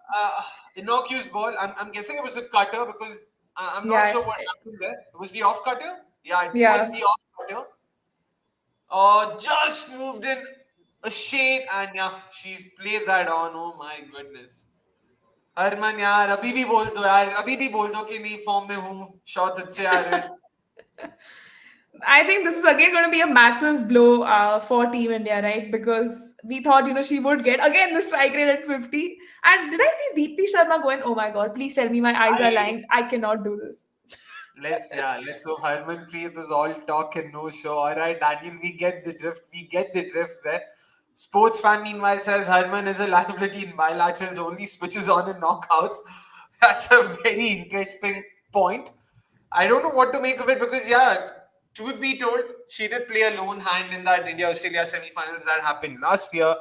innocuous ball. I'm guessing it was a cutter because I'm not Yeah. sure what happened there. It was the off cutter? Yeah, it was Yeah. the off cutter. Just moved in a shade and yeah, she's played that on. Oh my goodness. Harman यार अभी भी बोल दो यार अभी भी बोल दो कि नहीं फॉर्म में हूँ शॉट्स अच्छे आ रहे हैं I think this is again going to be a massive blow for Team India, right? Because we thought, she would get again the strike rate at 50. And did I see Deepti Sharma going, oh my God, please tell me my eyes are I lying. I cannot do this. let's hope Harmanpreet is all talk and no show. All right, Daniel, we get the drift. We get the drift there. Sports fan meanwhile says Harman is a liability in bilaterals, only switches on in knockouts. That's a very interesting point. I don't know what to make of it because yeah, truth be told, she did play a lone hand in that India-Australia semi-finals that happened last year.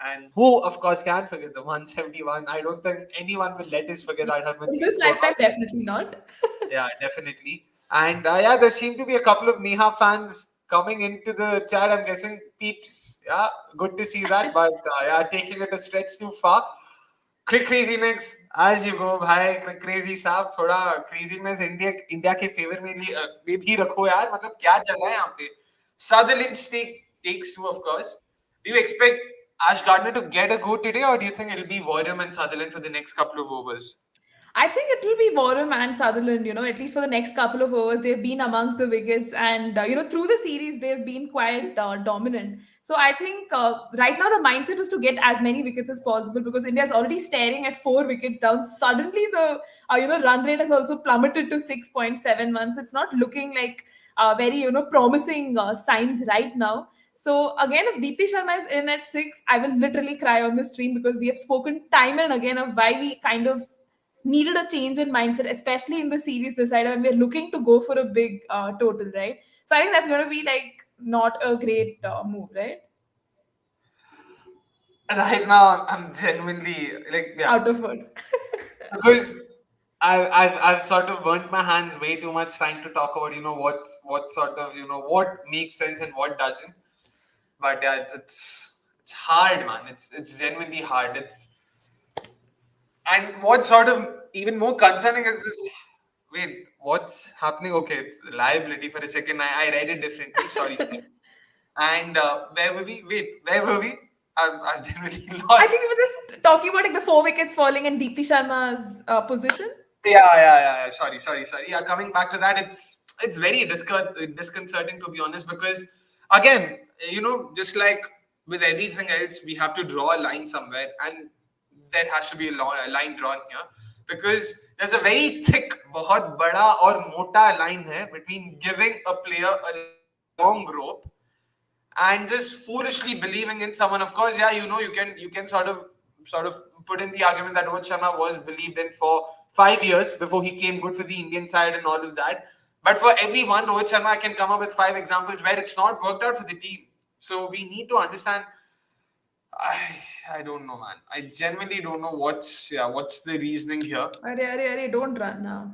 And who, of course, can forget the 171? I don't think anyone will let us forget that In Harmanpreet this scored lifetime, definitely not. yeah, definitely. And yeah, there seem to be a couple of Neha fans coming into the chat. I'm guessing peeps. Yeah, good to see that. But yeah, taking it a stretch too far. Crick craziness as you go, भाई crick crazy साहब थोड़ा craziness India के favour में भी रखो यार मतलब क्या चल रहा है यहाँ पे Sutherland takes two of course. Do you expect Ash Gardner to get a go today, or do you think it'll be Warren and Sutherland for the next couple of overs? I think it will be Warren and Sutherland, at least for the next couple of overs. They've been amongst the wickets, and, through the series, they've been quite dominant. So I think right now the mindset is to get as many wickets as possible because India is already staring at 4 wickets down. Suddenly, the run rate has also plummeted to 6.71. So it's not looking like very promising signs right now. So again, if Deepti Sharma is in at 6, I will literally cry on the stream because we have spoken time and again of why we kind of needed a change in mindset, especially in the series decided when we're looking to go for a big total, right? So I think that's going to be like not a great move, right? Right now, I'm genuinely like, yeah, Out of words. because I've sort of burnt my hands way too much trying to talk about what sort of what makes sense and what doesn't. But yeah, it's hard, man. It's genuinely hard. And what sort of even more concerning is this. Wait, what's happening? Okay, it's liability for a second. I read it differently. Sorry. And where were we? Wait, where were we? I've generally I lost. think we were just talking about like the 4 wickets falling and Deepti Sharma's position. Yeah. Sorry. Yeah, coming back to that, it's very disconcerting to be honest because again, just like with everything else, we have to draw a line somewhere, and there has to be a line drawn here because there's a very thick, बहुत बड़ा और मोटा line है between giving a player a long rope and just foolishly believing in someone. Of course, yeah, you can sort of put in the argument that Rohit Sharma was believed in for 5 years before he came good for the Indian side and all of that. But for everyone, Rohit Sharma, I can come up with 5 examples where it's not worked out for the team. So we need to understand. I don't know, man. I genuinely don't know what's the reasoning here. Arey, don't run now.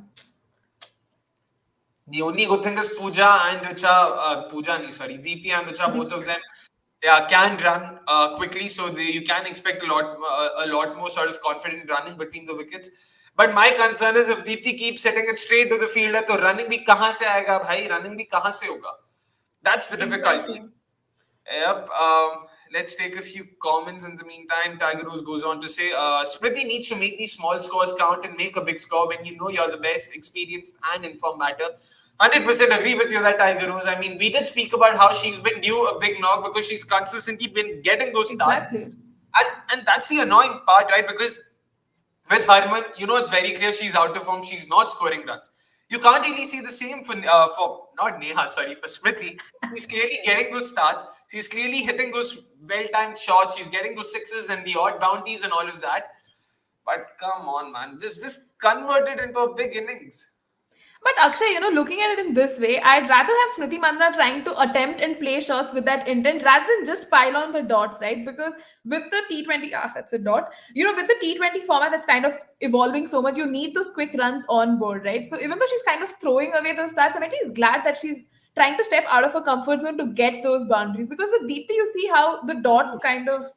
The only good thing is Pooja and Richa, Deepti and Richa, both of them, yeah, can run quickly, so you can expect a lot more sort of confident running between the wickets. But my concern is if Deepti keeps setting it straight to the fielder, तो running भी कहाँ से आएगा भाई? Running भी कहाँ से होगा? That's the difficulty. Exactly. Yep. Let's take a few comments in the meantime. Tiger Rose goes on to say, Smriti needs to make these small scores count and make a big score when you know you're the best, experienced and informed batter. 100% agree with you that Tiger Rose. I mean, we did speak about how she's been due a big knock because she's consistently been getting those starts. Exactly. And that's the annoying part, right? Because with Harman, you know, it's very clear she's out of form. She's not scoring runs. You can't really see the same for not Neha, sorry, for Smriti. She's clearly getting those starts. She's clearly hitting those well-timed shots. She's getting those sixes and the odd bounties and all of that. But come on, man, just convert it into a big innings. But Akshay, you know, looking at it in this way, I'd rather have Smriti Mandhana trying to attempt and play shots with that intent rather than just pile on the dots, right? Because with the T20, that's a dot. You know, with the T20 format that's kind of evolving so much, you need those quick runs on board, right? So even though she's kind of throwing away those starts, I'm at least glad that she's trying to step out of her comfort zone to get those boundaries. Because with Deepti, you see how the dots kind of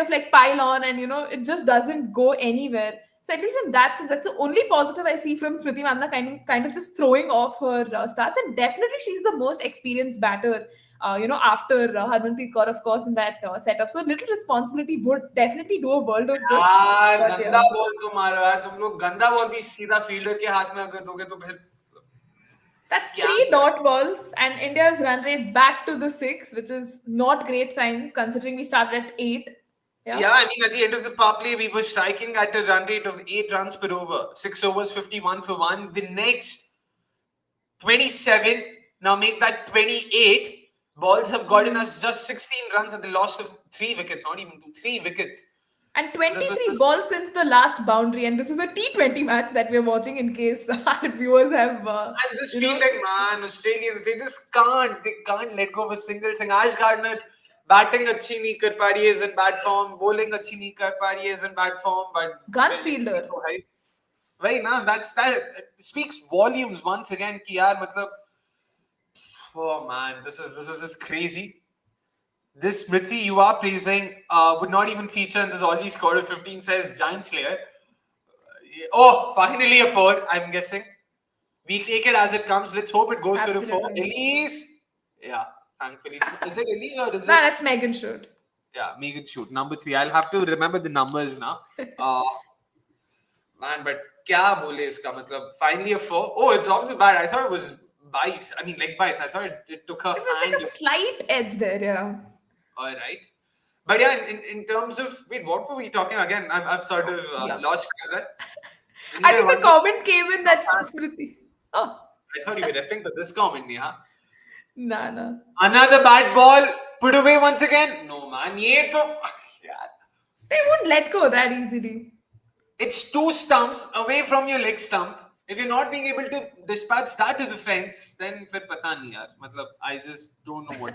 like pile on, and you know, it just doesn't go anywhere. So at least in that sense, that's the only positive I see from Smriti Mandhana kind of just throwing off her starts. And definitely she's the most experienced batter, after Harmanpreet Kaur, of course, in that setup. So little responsibility would definitely do a world of good. But, गंदा ball तो मारो यार तुम लोग गंदा ball भी सीधा fielder के हाथ में अगर दोगे तो फिर That's 3 dot balls, and India's run rate back to the 6, which is not great signs considering we started at 8. Yeah, I mean, at the end of the power play, we were striking at a run rate of 8 runs per over. 6 overs, 51 for 1. The next 27, now make that 28. Balls have gotten us just 16 runs at the loss of 3 wickets, not even 2, 3 wickets. And 23 balls since the last boundary. And this is a T20 match that we're watching in case our viewers have... and this fielding, man, Australians, they just can't let go of a single thing. Ash Gardner... batting अच्छी नहीं कर पा रही है is in bad form bowling अच्छी नहीं कर पा रही है is in bad form but gun fielder वही ना that speaks volumes once again कि यार मतलब oh man this is just crazy. This Smriti you are praising would not even feature in this Aussie score of 15, says Giant Slayer. Oh, finally a 4, I'm guessing. We'll take it as it comes. Let's hope it goes for a 4. Elise, yeah. Thankfully, is it Elise or is it? No, that's Megan Shoot. Yeah, Megan Shoot. Number 3. I'll have to remember the numbers now. Man, but kya bole iska matlab? Finally a 4. Oh, it's off the bat. I thought it was bice. I mean, leg bice. I thought it took her hand. It was like a slight edge there, yeah. All right. But yeah, in terms of... Wait, what were we talking again? I've sort of lost that. I think the comment came in that Smriti. Oh. I thought you were referring to this comment, Neha. No. Another bad ball put away once again. No man, ye to they won't let go that easily. It's 2 stumps away from your leg stump. If you're not being able to dispatch that to the fence, then fir pata nahi yaar. Matlab, I just don't know what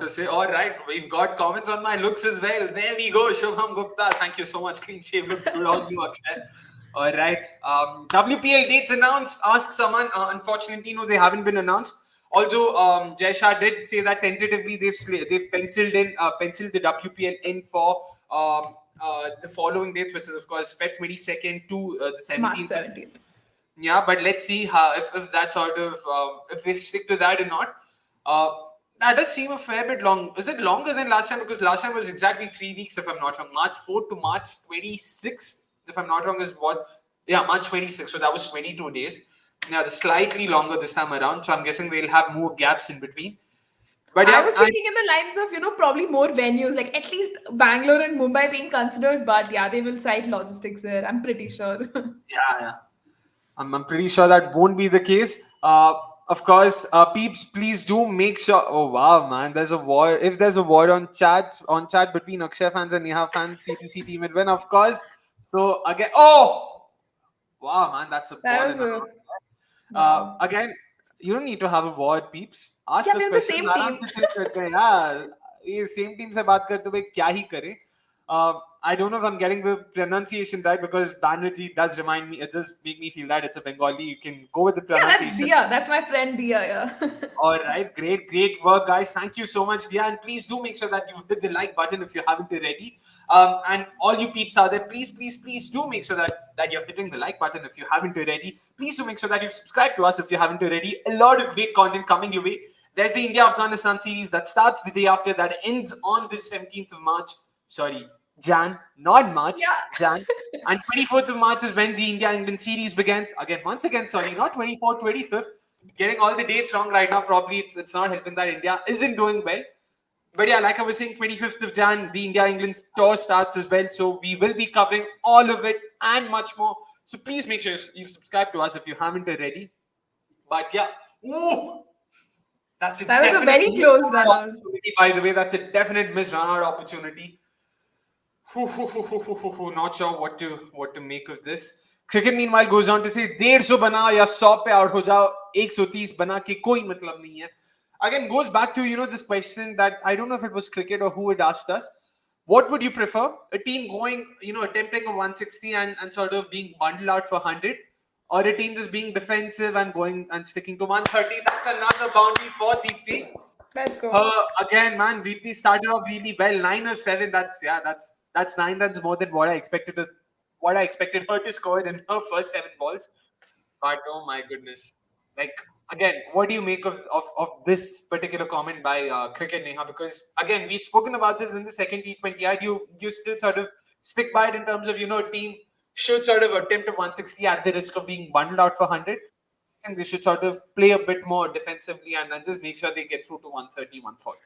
to say. All right, we've got comments on my looks as well. There we go. Shubham Gupta, thank you so much. Clean shave looks good on you, Akshay. All right. WPL dates announced. Ask someone. Unfortunately, no, they haven't been announced. Although Jay Shah did say that tentatively they've penciled the WPL in for the following dates, which is of course Feb 22nd to the 17th. March 17th. Yeah, but let's see if that sort of if they stick to that or not. That does seem a fair bit long. Is it longer than last time? Because last time was exactly 3 weeks, if I'm not wrong. March 4th to March 26th. If I'm not wrong, is what? Yeah, March 26th. So that was 22 days. Yeah, the slightly longer this time around. So I'm guessing they'll have more gaps in between. But yeah, I was thinking in the lines of, probably more venues, like at least Bangalore and Mumbai being considered. But yeah, they will cite logistics there. I'm pretty sure. Yeah. I'm pretty sure that won't be the case. Of course, peeps, please do make sure. Oh wow, man! There's a war. If there's a war on chat between Akshay fans and Neha fans, CPC team would win, of course. So again, wow, man, that's a ball. Again, you don't need to have a war, peeps. Ask us questions. Same team. Yeah, ये same team से बात करते हुए क्या ही करें. I don't know if I'm getting the pronunciation right, because Banerjee does remind me, it does make me feel that it's a Bengali. You can go with the Yeah, that's pronunciation. Dia. That's my friend Dia. Yeah. All right, great work, guys. Thank you so much, Dia. And please do make sure that you've hit the like button if you haven't already. And all you peeps out there, please do make sure that you're hitting the like button if you haven't already. Please do make sure that you've subscribed to us if you haven't already. A lot of great content coming your way. There's the India-Afghanistan series that starts the day after, that ends on the 17th of March. Sorry, Jan, not March, Yeah. Jan. And 24th of March is when the India-England series begins. Once again, sorry, not 24th, 25th. Getting all the dates wrong right now. Probably it's not helping that India isn't doing well. But yeah, like I was saying, 25th of Jan, the India-England tour starts as well. So we will be covering all of it and much more. So please make sure you've subscribed to us if you haven't already. But yeah, ooh, that's a That was a definite very missed close run out. opportunity, by the way. That's a definite missed run out opportunity. Not sure what to make of this. Cricket meanwhile goes on to say 150 बना या 100 पे out हो जाओ 130 बना के कोई मतलब नहीं है. Again, goes back to this question that I don't know if it was cricket or who had asked us. What would you prefer? A team going, attempting a 160 and sort of being bundled out for 100, or a team just being defensive and going and sticking to 130? That's another boundary for Deepthi. Let's go. Again, man, Deepthi started off really well. 9 or 7. That's 9 runs more than what I expected her to score in her first 7 balls. But oh my goodness. Like, again, what do you make of this particular comment by Cricket Neha? Because again, we've spoken about this in the second T20I. You still sort of stick by it in terms of, a team should sort of attempt a 160 at the risk of being bundled out for 100. I think they should sort of play a bit more defensively and then just make sure they get through to 130, 140.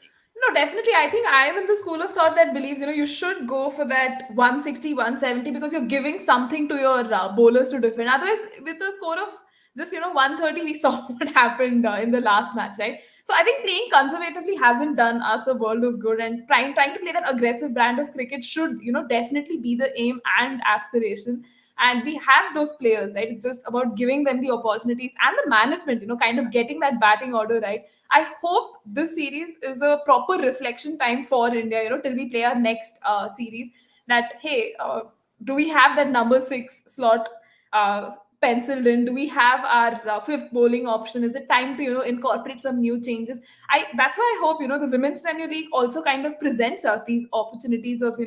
No, definitely. I think I am in the school of thought that believes, you should go for that 160, 170 because you're giving something to your bowlers to defend. Otherwise, with the score of just, 130, we saw what happened in the last match, right? So I think playing conservatively hasn't done us a world of good, and trying to play that aggressive brand of cricket should, definitely be the aim and aspiration. And we have those players, right? It's just about giving them the opportunities and the management, kind of getting that batting order right. I hope this series is a proper reflection time for India, till we play our next series. That, hey, do we have that number 6 slot penciled in? Do we have our fifth bowling option? Is it time to incorporate some new changes? That's why I hope the Women's Premier League also kind of presents us these opportunities of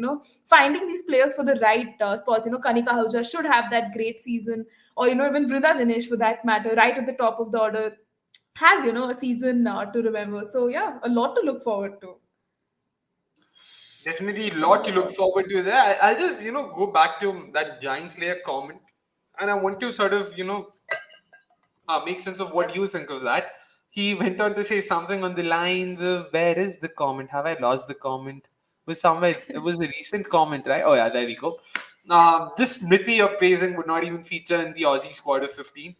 finding these players for the right spots. Kanika Ahuja should have that great season, or even Vrida Dinesh for that matter, right at the top of the order, has a season to remember. So yeah, a lot to look forward to. Definitely a lot to look forward to there. I'll just go back to that Giant Slayer comment, and I want to sort of make sense of what you think of that. He went on to say something on the lines of, where is the comment? Have I lost the comment? It was somewhere. It was a recent comment, right? Oh yeah, there we go. This Smriti you're praising would not even feature in the Aussie squad of 15.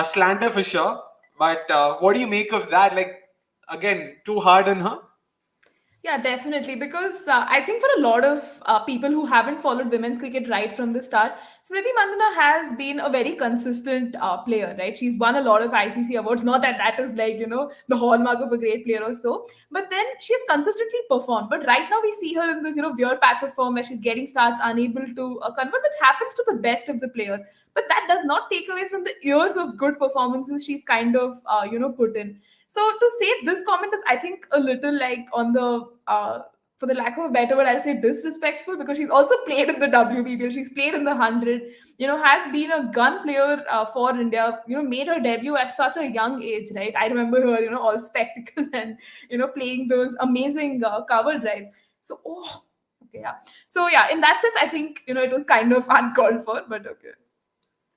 Slander for sure. But what do you make of that? Like, again, too hard on her? Yeah, definitely. Because I think for a lot of people who haven't followed women's cricket right from the start, Smriti Mandhana has been a very consistent player, right? She's won a lot of ICC awards. Not that that is like, the hallmark of a great player or so. But then she has consistently performed. But right now we see her in this, weird patch of form where she's getting starts, unable to convert, which happens to the best of the players. But that does not take away from the years of good performances she's kind of, put in. So to say this comment is, I think, a little like on the, for the lack of a better word, I'll say disrespectful, because she's also played in the WBBL. She's played in the 100, has been a gun player for India, made her debut at such a young age, right? I remember her, all spectacle and, playing those amazing cover drives. So, okay, yeah. So, yeah, in that sense, I think, it was kind of uncalled for, but okay.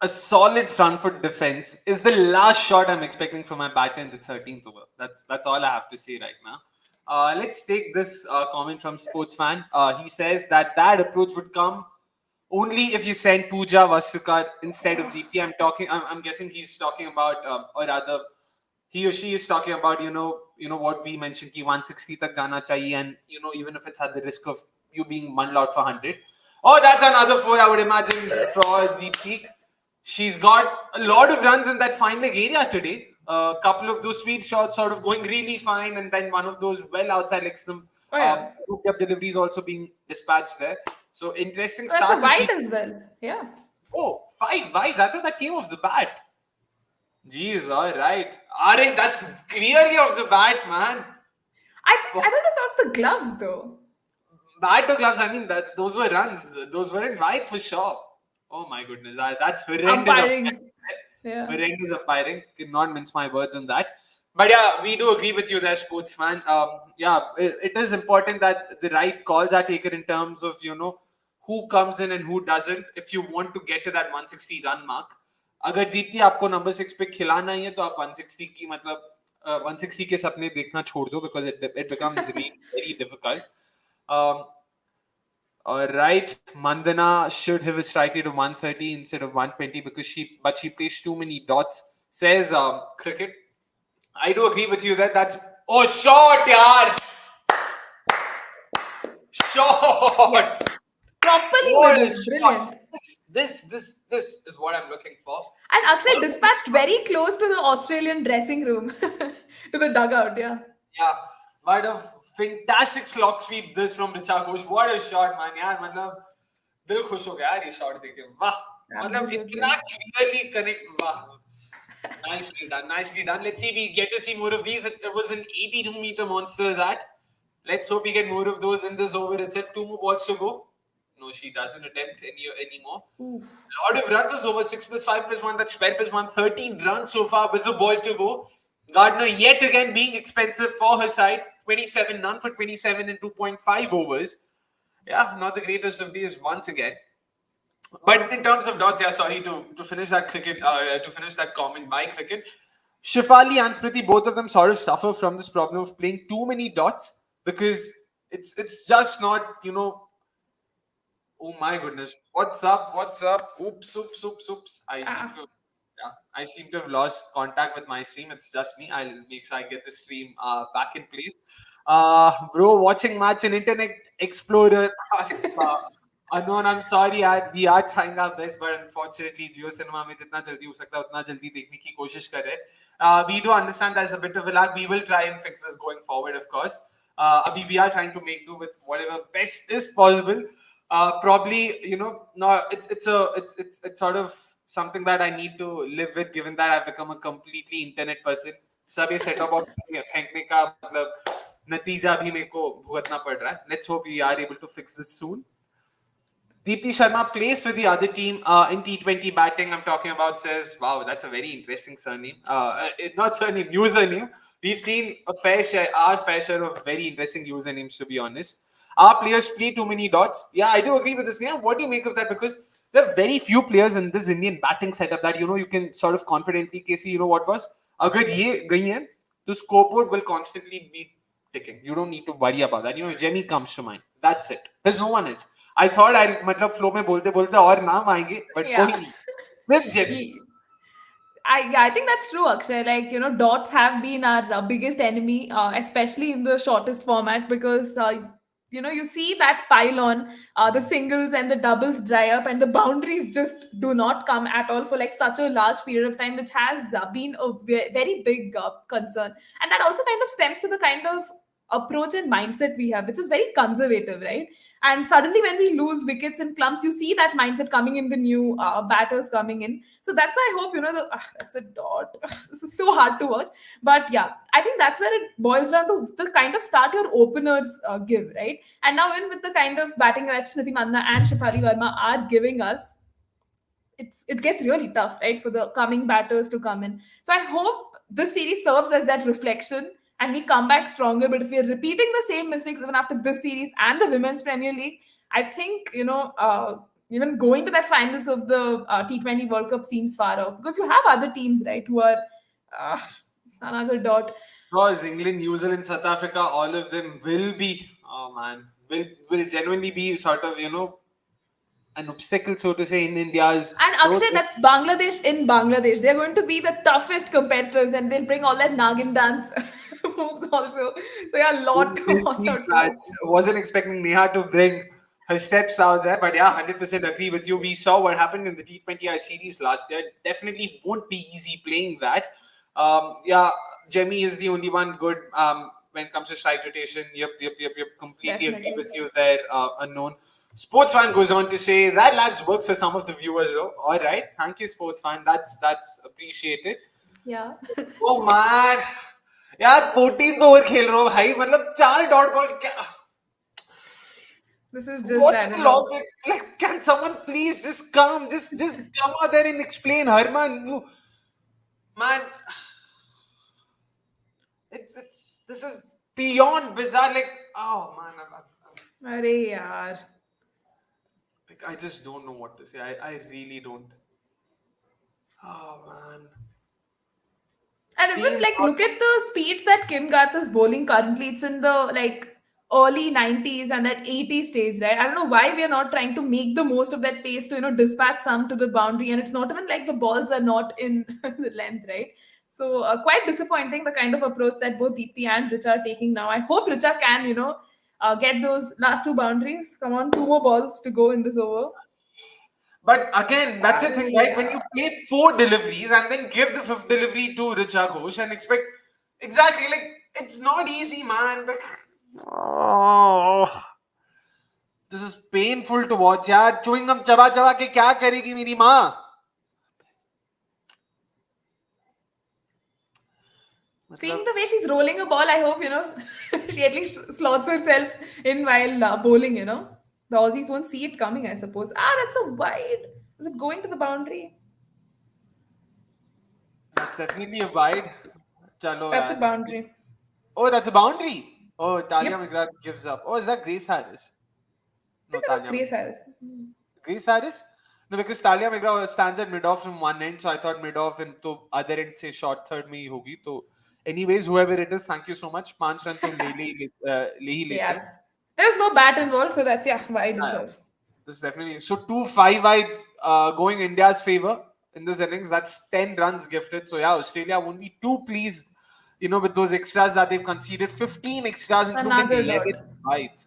A solid front foot defense is the last shot I'm expecting from my batter in the 13th over. That's all I have to say right now. Let's take this comment from Sports Fan. He says that approach would come only if you send Pooja Vastukar instead of Deepthi. I'm guessing he's talking about, or rather, he or she is talking about, what we mentioned, ki 160 tak jana chahiye, and even if it's at the risk of you being bundled out for 100. Oh, that's another 4, I would imagine, for Deepthi. She's got a lot of runs in that fine leg area today. A couple of those sweet shots sort of going really fine, and then one of those well outside leg stump. Depth deliveries also being dispatched there. So interesting That's a start. wide as well. Yeah. Oh, 5 wides. I thought that came off the bat. Jeez, all right. Are that's clearly off the bat, man. I thought it was off the gloves though. Bat to gloves. I mean, that those were runs. Those weren't wides for sure. Oh my goodness, that's horrendous. Umpiring. Yeah. Horrendous umpiring. Cannot mince my words on that. But yeah, we do agree with you there, sports fan. Yeah, it is important that the right calls are taken in terms of who comes in and who doesn't. If you want to get to that 160 run mark, अगर दीप्ति आपको number 6 पे खिलाना ही है तो आप 160 की मतलब 160 के सपने देखना छोड़ दो because it becomes really very difficult. All right, Mandhana should have a strike rate of 130 instead of 120 because she plays too many dots. Says cricket. I do agree with you that that's shot, yaar. Shot. Properly What with a it. Brilliant. shot. This is what I'm looking for. And Akshay dispatched very close to the Australian dressing room, to the dugout. Yeah. Yeah, what a fantastic slog sweep this from Richa Ghosh. What a shot, man. यार मतलब दिल खुश हो गया यार ये shot देख के. वाह, मतलब इतना clearly connect. वाह. Nicely done, nicely done. Let's see, we get to see more of these. It was an 82-meter monster that. Let's hope we get more of those in this over itself. 2 more balls to go. No, she doesn't attempt anymore. Lot of runs is over. 6 plus 5 plus 1. That's 12 plus 1. 13 runs so far with the ball to go. Gardner yet again being expensive for her side. 27 none for 27 in 2.5 overs. Yeah, not the greatest of these once again. But in terms of dots, yeah, sorry to finish that cricket, to finish that comment by cricket. Shefali and Smriti, both of them sort of suffer from this problem of playing too many dots because it's just not, oh my goodness. What's up? Oops. I seem to have lost contact with my stream. It's just me. I'll make sure I get the stream back in place. Bro, watching match in Internet Explorer. Unknown, I'm sorry, we are trying our best, but unfortunately, Jio Cinema में जितना जल्दी हो सकता है उतना जल्दी देखने की कोशिश कर रहे हैं. We do understand there's a bit of a lag. We will try and fix this going forward, of course. Abhi, we are trying to make do with whatever best is possible. Probably, no, it's sort of something that I need to live with, given that I've become a completely internet person. सब ये set-top box फेंकने का मतलब नतीजा भी मेरे को भुगतना पड़ रहा है. Let's hope we are able to fix this soon. Deepti Sharma plays with the other team in T20 batting. I'm talking about says, wow, that's a very interesting surname. Not surname, username. We've seen our fair share of very interesting usernames, to be honest. Our players play too many dots. Yeah, I do agree with this. Yeah, what do you make of that? Because there are very few players in this Indian batting setup that, you can sort of confidently say, what was? Agar ye gayi hai, the scoreboard will constantly be ticking. You don't need to worry about that. Jemmy comes to mind. That's it. There's no one else. I thought मतलब flow में बोलते और नाम आएंगे, but कोई नहीं, सिर्फ Jemmy. I think that's true, Akshay. Like, dots have been our biggest enemy, especially in the shortest format, because you see that pylon, the singles and the doubles dry up, and the boundaries just do not come at all for like such a large period of time, which has been a very big concern. And that also kind of stems to the kind of approach and mindset we have, which is very conservative, right? And suddenly, when we lose wickets and clumps, you see that mindset coming in the new batters coming in. So that's why I hope, that's a dot. This is so hard to watch. But yeah, I think that's where it boils down to the kind of start your openers give, right? And now, with the kind of batting that Smriti Mandhana and Shefali Verma are giving us, it gets really tough, right, for the coming batters to come in. So I hope this series serves as that reflection and we come back stronger. But if we're repeating the same mistakes even after this series and the Women's Premier League, I think, even going to that finals of the T20 World Cup seems far off, because you have other teams, right, who are another dot. Because England, New Zealand, South Africa, all of them will be, will genuinely be sort of, an obstacle, so to say, in India's. And Akshay, that's Bangladesh in Bangladesh. They're going to be the toughest competitors, and they'll bring all that Nagin dance moves also. So yeah, a lot to watch out for. Wasn't expecting Neha to bring her steps out there, but yeah, 100% agree with you. We saw what happened in the T20I series last year. Definitely won't be easy playing that. Yeah, Jemmy is the only one good when it comes to strike rotation. Yep. Completely agree with you there, Unknown. Sports fan goes on to say that lags works for some of the viewers though. All right, thank you, sports fan. That's appreciated. Yeah. Oh man, यार 14th over खेल रहा हूँ भाई, मतलब 4 dot ball क्या? This is just, What's I don't the know. logic? Like, can someone please just come, just come out there and explain, Harman? You, man, it's this is beyond bizarre. Like, oh man, Arey yaar. like, I just don't know what to say. I really don't. Oh man, And even team like not. look at the speeds that Kim Garth is bowling currently. It's in the like early 90s and that 80 stage, right? I don't know why we are not trying to make the most of that pace to dispatch some to the boundary. And it's not even like the balls are not in the length, right? So quite disappointing the kind of approach that both Deepti and Richa are taking now. I hope Richa can get those last two boundaries. Come on, two more balls to go in this over. But again, that's the thing, right? When Yeah. you play 4 deliveries and then give the fifth delivery to Richa Ghosh and expect exactly like it's not easy, man. Like, oh, this is painful to watch, यार. Chewing gum चबा चबा के क्या करेगी मेरी माँ? Seeing मतलब the way she's rolling a ball, I hope, she at least slots herself in while bowling. The Aussies won't see it coming, I suppose. That's a wide. Is it going to the boundary? that's definitely a wide. Chalo, That's a yaar. boundary. Oh, that's a boundary. Oh, Talia Yep. McGrath gives up. Oh, is that Grace Harris? I No, think that was Talia. Grace Harris. Grace Harris? No, because Talia McGrath stands at mid off from one end, so I thought mid off and to other end say short third में ही होगी. So, anyways, whoever it is, thank you so much. 5 run तो ले ही लेते हैं. Yeah. There's no bat involved, so that's, yeah, wide Yeah, itself. this definitely. So 2 5 wides going India's favor in this innings. That's 10 runs gifted. So yeah, Australia won't be too pleased, with those extras that they've conceded. 15 extras, including Another 11 dot. wides.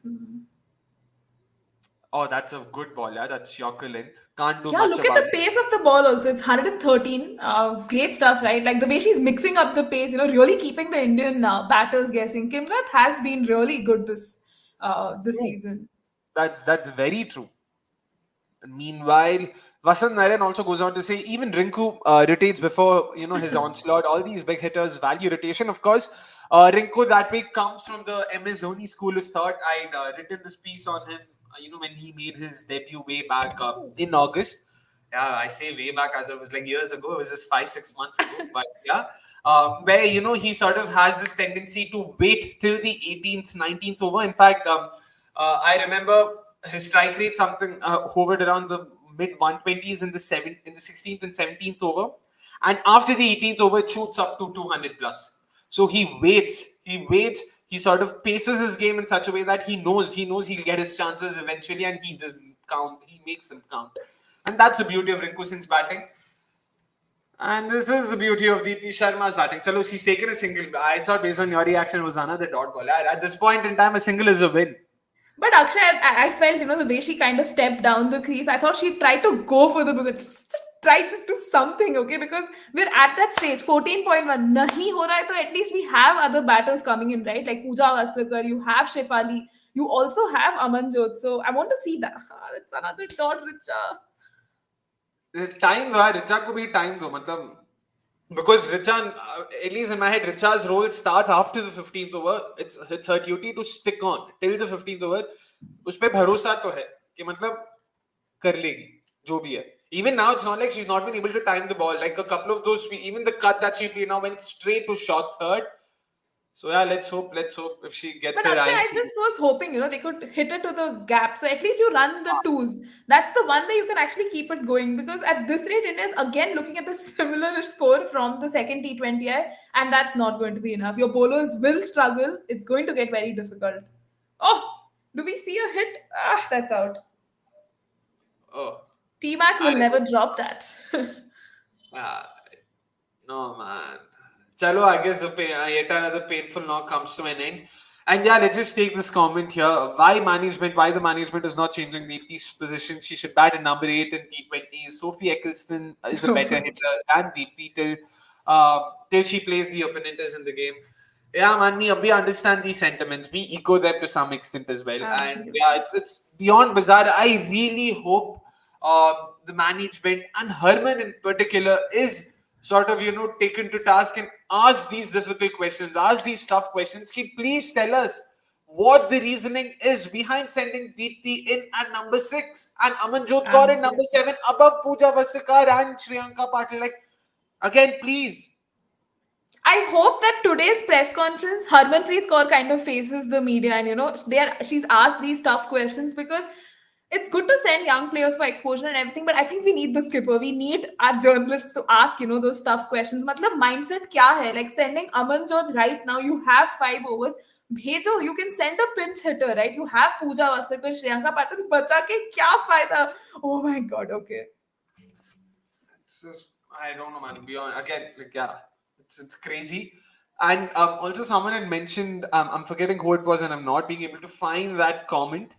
Oh, that's a good ball, yeah. That's Yorker length. Can't do Yeah, much look at about the it. pace of the ball also. It's 113. Great stuff, right? Like the way she's mixing up the pace, really keeping the Indian batters guessing. Kimrath has been really good this True. season. That's very true. Meanwhile, Vasant Narayan also goes on to say even Rinku rotates before his onslaught. All these big hitters value rotation, of course. Rinku that way comes from the MS Dhoni school of thought. I'd written this piece on him, when he made his debut way back in August. Yeah, I say way back as it was like years ago. It was just 5 6 months ago, but yeah. Where he sort of has this tendency to wait till the 18th, 19th over. In fact, I remember his strike rate something hovered around the mid 120s in the 16th and 17th over, and after the 18th over, it shoots up to 200 plus. So he sort of paces his game in such a way that he knows he'll get his chances eventually, and he makes them count, and that's the beauty of Rinku Singh's batting. And this is the beauty of Deepti Sharma's batting. Chalo, she's taken a single. I thought based on your reaction, it was another dot ball. At this point in time, a single is a win. But Akshay, I felt, the way she kind of stepped down the crease, I thought she'd try to go for the wicket. Just try, just do something, okay? Because we're at that stage, 14.1. Nahi ho raha hai, to at least we have other batters coming in, right? Like Pooja Vastrikar, you have Shefali, you also have Amanjot. So I want to see that. That's another dot, Richa. Time हुआ रिचा को भी time दो मतलब because Richa at least in my head Richa's role starts after the 15th over. It's her duty to stick on till the 15th over. उस पे भरोसा तो है कि मतलब कर लेगी जो भी है. Even now it's not like she's not been able to time the ball. Like a couple of those, even the cut that she played now went straight to short third. So yeah, let's hope if she gets But her Akshay, I INC. just was hoping, they could hit it to the gap. So at least you run the twos. That's the one way you can actually keep it going. Because at this rate, India is again looking at the similar score from the second T20I, and that's not going to be enough. Your bowlers will struggle. It's going to get very difficult. Oh, do we see a hit? That's out. Oh, T-Mac will never drop that. no man. Chalo, I guess yet another painful knock comes to an end. And yeah, let's just take this comment here. Why the management is not changing Deepti's position? She should bat at number 8 in T20. Sophie Eccleston is a better hitter than Deepti till she plays the opponent is in the game. Yeah, man, we understand these sentiments. We echo them to some extent as well. And Absolutely. yeah, it's beyond bizarre. I really hope the management and Herman in particular is sort of, taken to task and ask these difficult questions, ask these tough questions. Ki, please tell us what the reasoning is behind sending Deepti in at number 6 and Amanjot Kaur in number Absolutely. 7 above Pooja Vasakar and Shriyanka Patil. Like, again, please. I hope that today's press conference, Harmanpreet Kaur kind of faces the media, and she's asked these tough questions, because it's good to send young players for exposure and everything, but I think we need the skipper. We need our journalists to ask, those tough questions. Matlab, mindset kya hai? Like sending Amanjot right now, you have 5 overs. Bhejo, you can send a pinch hitter, right? You have Pooja Vastarkar, Shriyanka Patil, bacha ke kya fayda? Oh my god, okay. It's just, I don't know, man. Beyond again, like yeah, it's crazy. And also, someone had mentioned, I'm forgetting who it was, and I'm not being able to find that comment.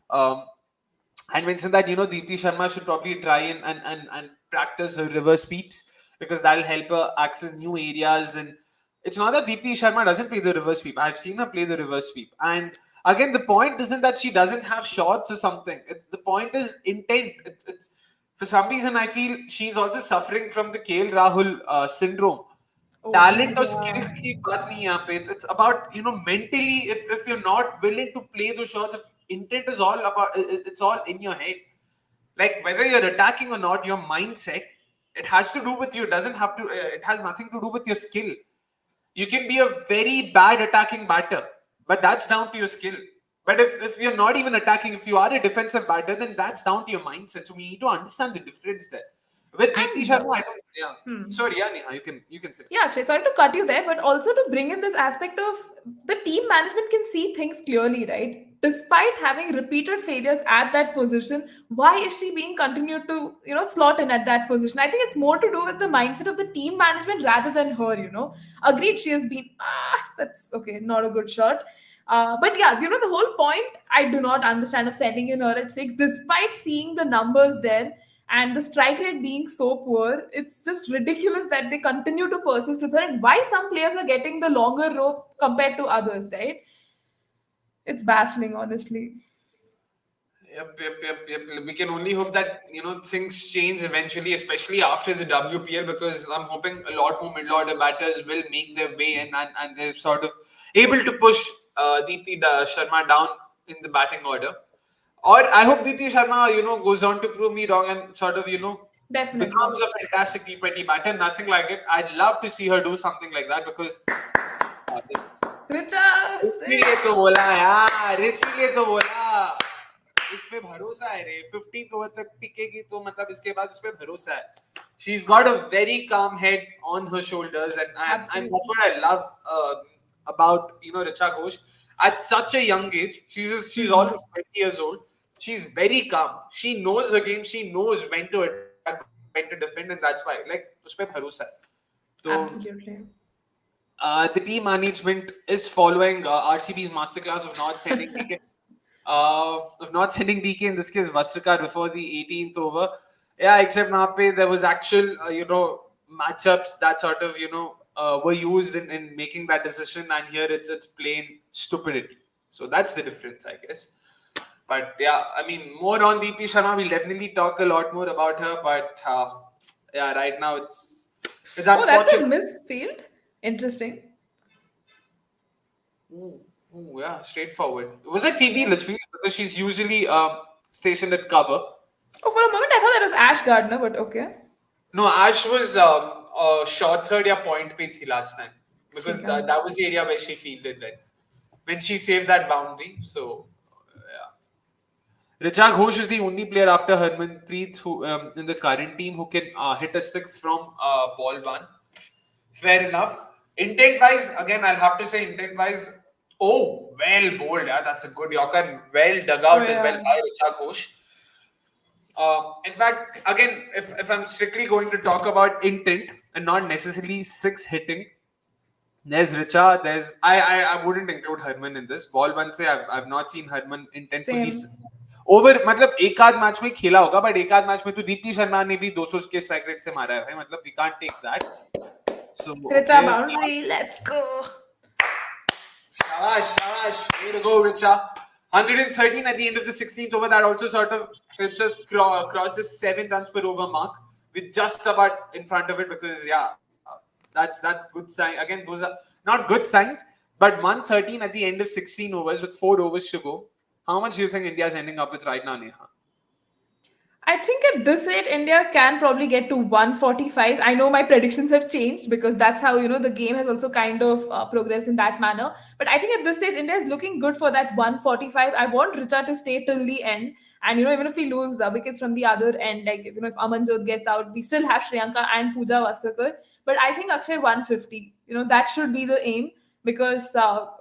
Had mentioned that Deepti Sharma should probably try and practice her reverse sweeps, because that'll help her access new areas. And it's not that Deepti Sharma doesn't play the reverse sweep. I've seen her play the reverse sweep. And again, the point isn't that she doesn't have shots or something. The point is intent. It's for some reason I feel she's also suffering from the KL Rahul syndrome. Oh, Talent or yeah. skill की बात नहीं यहाँ पे. It's about mentally, if you're not willing to play those shots, if intent is all about, it's all in your head. Like whether you're attacking or not, your mindset, it has to do with you. It doesn't have to. It has nothing to do with your skill. You can be a very bad attacking batter, but that's down to your skill. But if you're not even attacking, if you are a defensive batter, then that's down to your mindset. So we need to understand the difference there. With Deepti And Sharma, I don't. Yeah. Sorry, yeah, Neha, you can say. yeah, actually, sorry to cut you there, but also to bring in this aspect of the team management can see things clearly, right? Despite having repeated failures at that position, why is she being continued to, slot in at that position? I think it's more to do with the mindset of the team management rather than her. Agreed, she has been, that's okay, not a good shot. But yeah, the whole point I do not understand of sending in her at 6, despite seeing the numbers there and the strike rate being so poor, it's just ridiculous that they continue to persist with her, and why some players are getting the longer rope compared to others, right? It's baffling, honestly. Yep. We can only hope that things change eventually, especially after the WPL, because I'm hoping a lot more middle order batters will make their way in, and they're sort of able to push Deepti Sharma down in the batting order. Or I hope Deepti Sharma goes on to prove me wrong and sort of Definitely. becomes a fantastic T20 batter. Nothing like it. I'd love to see her do something like that, because Richa, इसीलिए तो बोला यार, इसीलिए तो बोला, इस पे भरोसा है रे. 15th ओवर तक टिकेगी तो मतलब इसके बाद इस पे भरोसा है. She's got a very calm head on her shoulders, and that's what I love about Richa Ghosh. At such a young age, she's almost 20 years old. She's very calm. She knows her game. She knows when to attack, when to defend, and that's why उस पे भरोसा है. तो absolutely. the team management is following RCB's masterclass of not sending DK, in this case Vastakar before the 18th over. Yeah, except now there was actual matchups that sort of were used in making that decision, and here it's plain stupidity. So that's the difference, I guess. But yeah, I mean, more on Deepti Sharma. We'll definitely talk a lot more about her. But yeah, right now it's Oh, that's a unfortunate. misfield. Interesting. Ooh, yeah, straightforward. Was it Phoebe Litchfield? Because she's usually stationed at cover. Oh, for a moment I thought that was Ash Gardner, but okay. No, Ash was short third या point पे थी last time, because that was the area where she fielded when she saved that boundary. So yeah, Richa Ghosh is the only player after Harmanpreet who in the current team who can hit a 6 from ball 1. Fair enough. Intent wise, again, I'll have to say intent wise. Oh, well bowled. Yeah, that's a good Yorker, and well dug out as well by Richa Ghosh. In fact, again, if I'm strictly going to talk about intent and not necessarily 6 hitting, there's Richa. There's I wouldn't include Harman in this. Ball 1 से I've not seen Harman intentfully. Over मतलब एक आध match में खेला होगा, but एक आध match में तो दीप्ति शर्मा ने भी 200 के स्ट्राइक रेट से मारा है. मतलब we can't take that. So Richa boundary, let's go. Shabash. Way to go, Richa. 113 at the end of the 16th over. That also sort of helps us cross the 7 runs per over mark. We're just about in front of it because, that's good sign. Again, those are not good signs, but 113 at the end of 16 overs with 4 overs to go. How much do you think India is ending up with right now, Neha? I think at this rate, India can probably get to 145. I know my predictions have changed because that's how, the game has also kind of progressed in that manner. But I think at this stage, India is looking good for that 145. I want Richa to stay till the end. And, even if we lose wickets from the other end, like, if Amanjot gets out, we still have Shriyanka and Pooja Vastrakar. But I think Akshay 150, that should be the aim because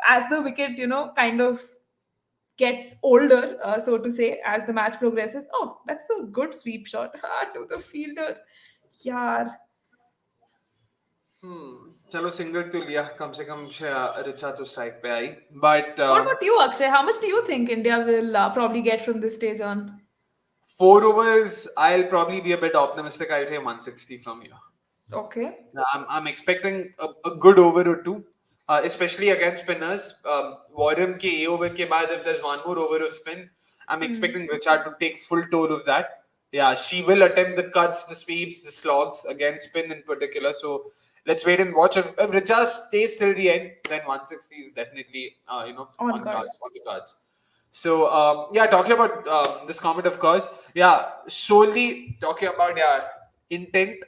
as the wicket, kind of gets older, so to say, as the match progresses. Oh, that's a good sweep shot to the fielder. Yeah. चलो singer तो लिया कम से कम रिचा तो strike पे आई but What about you, Akshay? How much do you think India will probably get from this stage on? 4 overs, I'll probably be a bit optimistic. I'll say 160 from here. Okay. I'm expecting a good over or two, especially against spinners. Warren ke A over ke baad, if there's one more over of spin, I'm expecting Richard to take full tour of that. Yeah, she will attempt the cuts, the sweeps, the slogs against spin in particular. So let's wait and watch. If Richard stays till the end, then 160 is definitely On card. on the cards. So talking about this comment, of course, solely talking about intent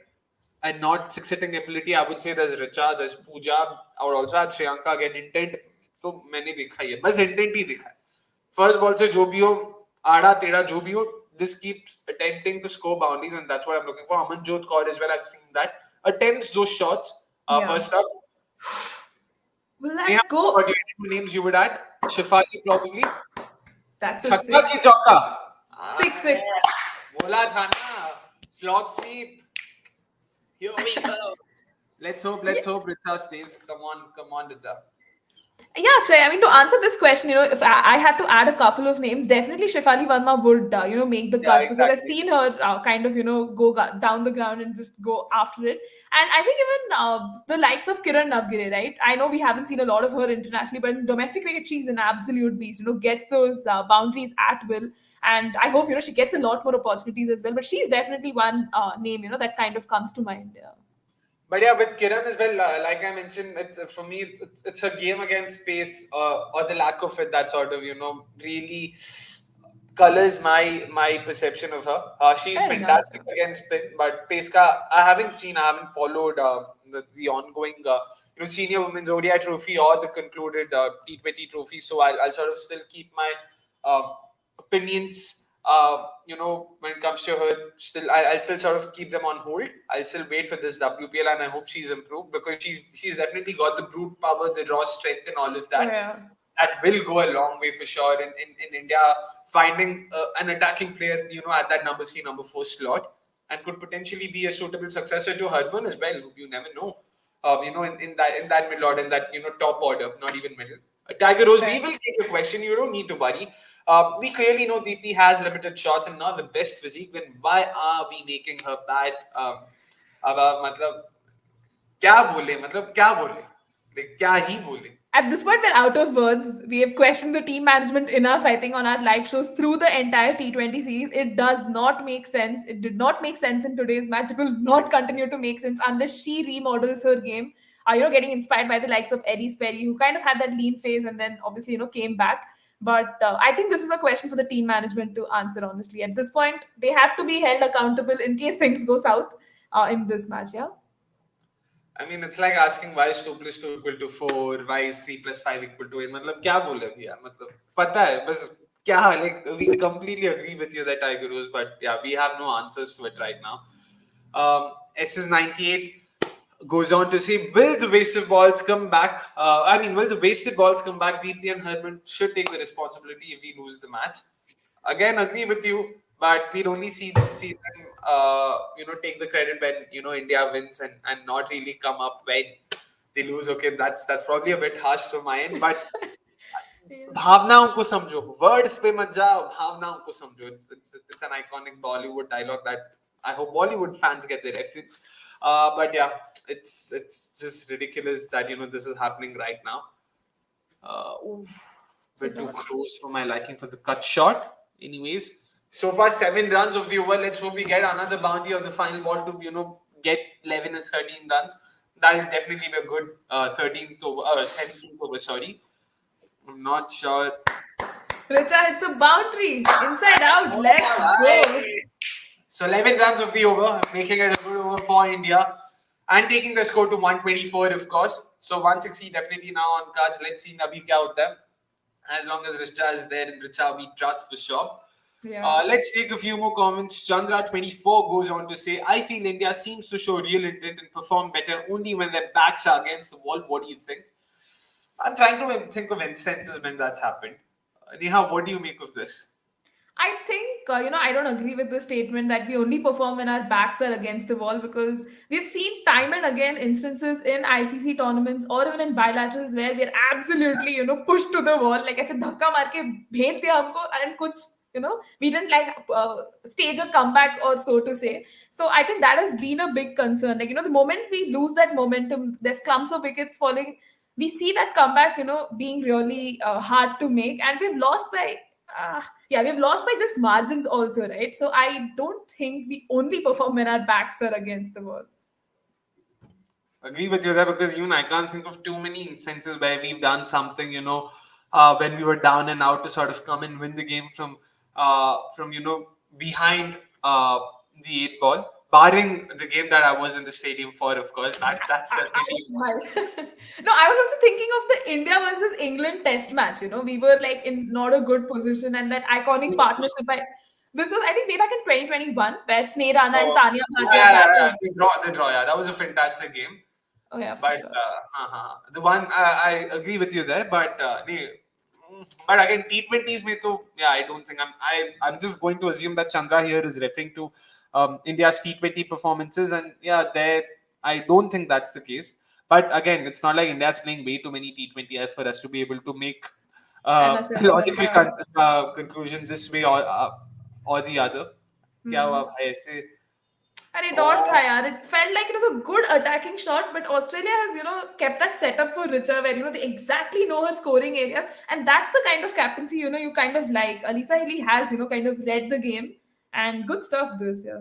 and not six hitting ability. I would say there's Richa, there's Pooja, I would also add Shriyanka. Again, intent तो मैंने देखा ही है, बस intent ही देखा है. First ball से जो भी हो, आड़ा टेढ़ा जो भी हो, just keeps attempting to score boundaries, and that's what I'm looking for. Amanjot Kaur as well, I've seen that. Attempts those shots. First up. Will Neha, that go? what do you names you would add? Shafali probably. That's a छक्का की six. चौका. 6-6. बोला था ना. Slog sweep. Here we go. Let's hope Richa stays. Come on, Richa. Yeah, actually, I mean, to answer this question, if I had to add a couple of names, definitely Shefali Verma would, make the Yeah, cut because I've exactly. seen her kind of, go down the ground and just go after it. And I think even the likes of Kiran Navgire, right? I know we haven't seen a lot of her internationally, but in domestic cricket, she's an absolute beast, gets those boundaries at will. And I hope, she gets a lot more opportunities as well. But she's definitely one name, that kind of comes to mind. Yeah. But yeah, with Kiran as well, like I mentioned, it's for me, it's her game against pace or the lack of it that sort of really colors my perception of her. She's Fair enough. fantastic against spin, but pace ka I haven't followed the ongoing senior women's ODI trophy or the concluded T20 trophy. So I'll sort of still keep my opinions. When it comes to her, I'll still sort of keep them on hold. I'll still wait for this WPL, and I hope she's improved because she's definitely got the brute power, the raw strength, and all of that. Yeah. That will go a long way for sure in India. Finding an attacking player, at that number 3, number 4 slot, and could potentially be a suitable successor to Harman as well. You never know. In that middle order, in that top order, not even middle. Tiger Rose, we will take a question. You don't need to worry. We clearly know Deepthi has limited shots and not the best physique. Then why are we making her bad? मतलब क्या बोले? Like क्या ही बोले? At this point, we're out of words. We have questioned the team management enough, I think, on our live shows through the entire T20 series. It does not make sense. It did not make sense in today's match. It will not continue to make sense unless she remodels her game. Getting inspired by the likes of Eddie Sperry, who kind of had that lean phase and then obviously, came back. But I think this is a question for the team management to answer, honestly. At this point, they have to be held accountable in case things go south in this match, yeah? I mean, it's like asking why is 2 plus 2 equal to 4, why is 3 plus 5 equal to 8. मतलब क्या बोले अभी यार, मतलब पता है बस क्या, like we completely agree with you that Tiger Rose, but yeah, we have no answers to it right now. SS98 goes on to say, will the wasted balls come back? Will the wasted balls come back? Deepthi and Herman should take the responsibility if we lose the match. Again, agree with you, but we'll only see them take the credit when India wins and not really come up when they lose. Okay, that's probably a bit harsh from my end, but भावनाओं को समझो, words पे मत जाओ, भावनाओं को समझो. It's an iconic Bollywood dialogue that I hope Bollywood fans get the reference. But yeah, it's just ridiculous that this is happening right now. Oof, It's a bit too lot. close for my liking for the cut shot. Anyways, so far 7 runs of the over. Let's hope we get another boundary of the final ball to get 11 and 13 runs. That'll definitely be a good 13th over, 17th over. Sorry, I'm not sure. Richa, it's a boundary. Inside out. Oh, Let's go. so 11 runs of the over, making it a good over for India. And taking the score to 124, of course. So 160 definitely now on cards. Let's see Navi kya hota hai. As long as Richa is there, and Richa we trust for sure. Yeah. Let's take a few more comments. Chandra24 goes on to say, I feel India seems to show real intent and perform better only when their backs are against the wall. What do you think? I'm trying to think of instances when that's happened. Neha, what do you make of this? I think, I don't agree with the statement that we only perform when our backs are against the wall, because we've seen time and again instances in ICC tournaments or even in bilaterals where we're absolutely, pushed to the wall. Like I said, dhakka maar ke bhej diya humko, and kuch, we didn't like stage a comeback or so to say. So I think that has been a big concern. Like, the moment we lose that momentum, there's clumps of wickets falling. We see that comeback, being really hard to make, and we've lost by we've lost by just margins also, right? So I don't think we only perform when our backs are against the wall. Agree with you there, because even I can't think of too many instances where we've done something, when we were down and out to sort of come and win the game from behind the 8 ball. Barring the game that I was in the stadium for, of course, that's definitely. No, I was also thinking of the India versus England test match. We were like in not a good position, and that iconic partnership. This was, I think, way back in 2021, where Sneh Rana and Oh, Tanya Bhatia yeah, battled. the draw, yeah, that was a fantastic game. Oh yeah, for But sure. the one I agree with you there, but but again, T20s में तो yeah, I don't think I'm just going to assume that Chandra here is referring to India's T20 performances, and yeah, there I don't think that's the case. But again, it's not like India's playing way too many T20s for us to be able to make An assessment, logical yeah. conclusion this way or the other. क्या हुआ Hmm. भाई ऐसे? अरे dot था Oh. यार. It felt like it was a good attacking shot, but Australia has, kept that setup for Richa where, they exactly know her scoring areas. And that's the kind of captaincy, you kind of like. Alisa Healy has, kind of read the game. And good stuff this, yeah.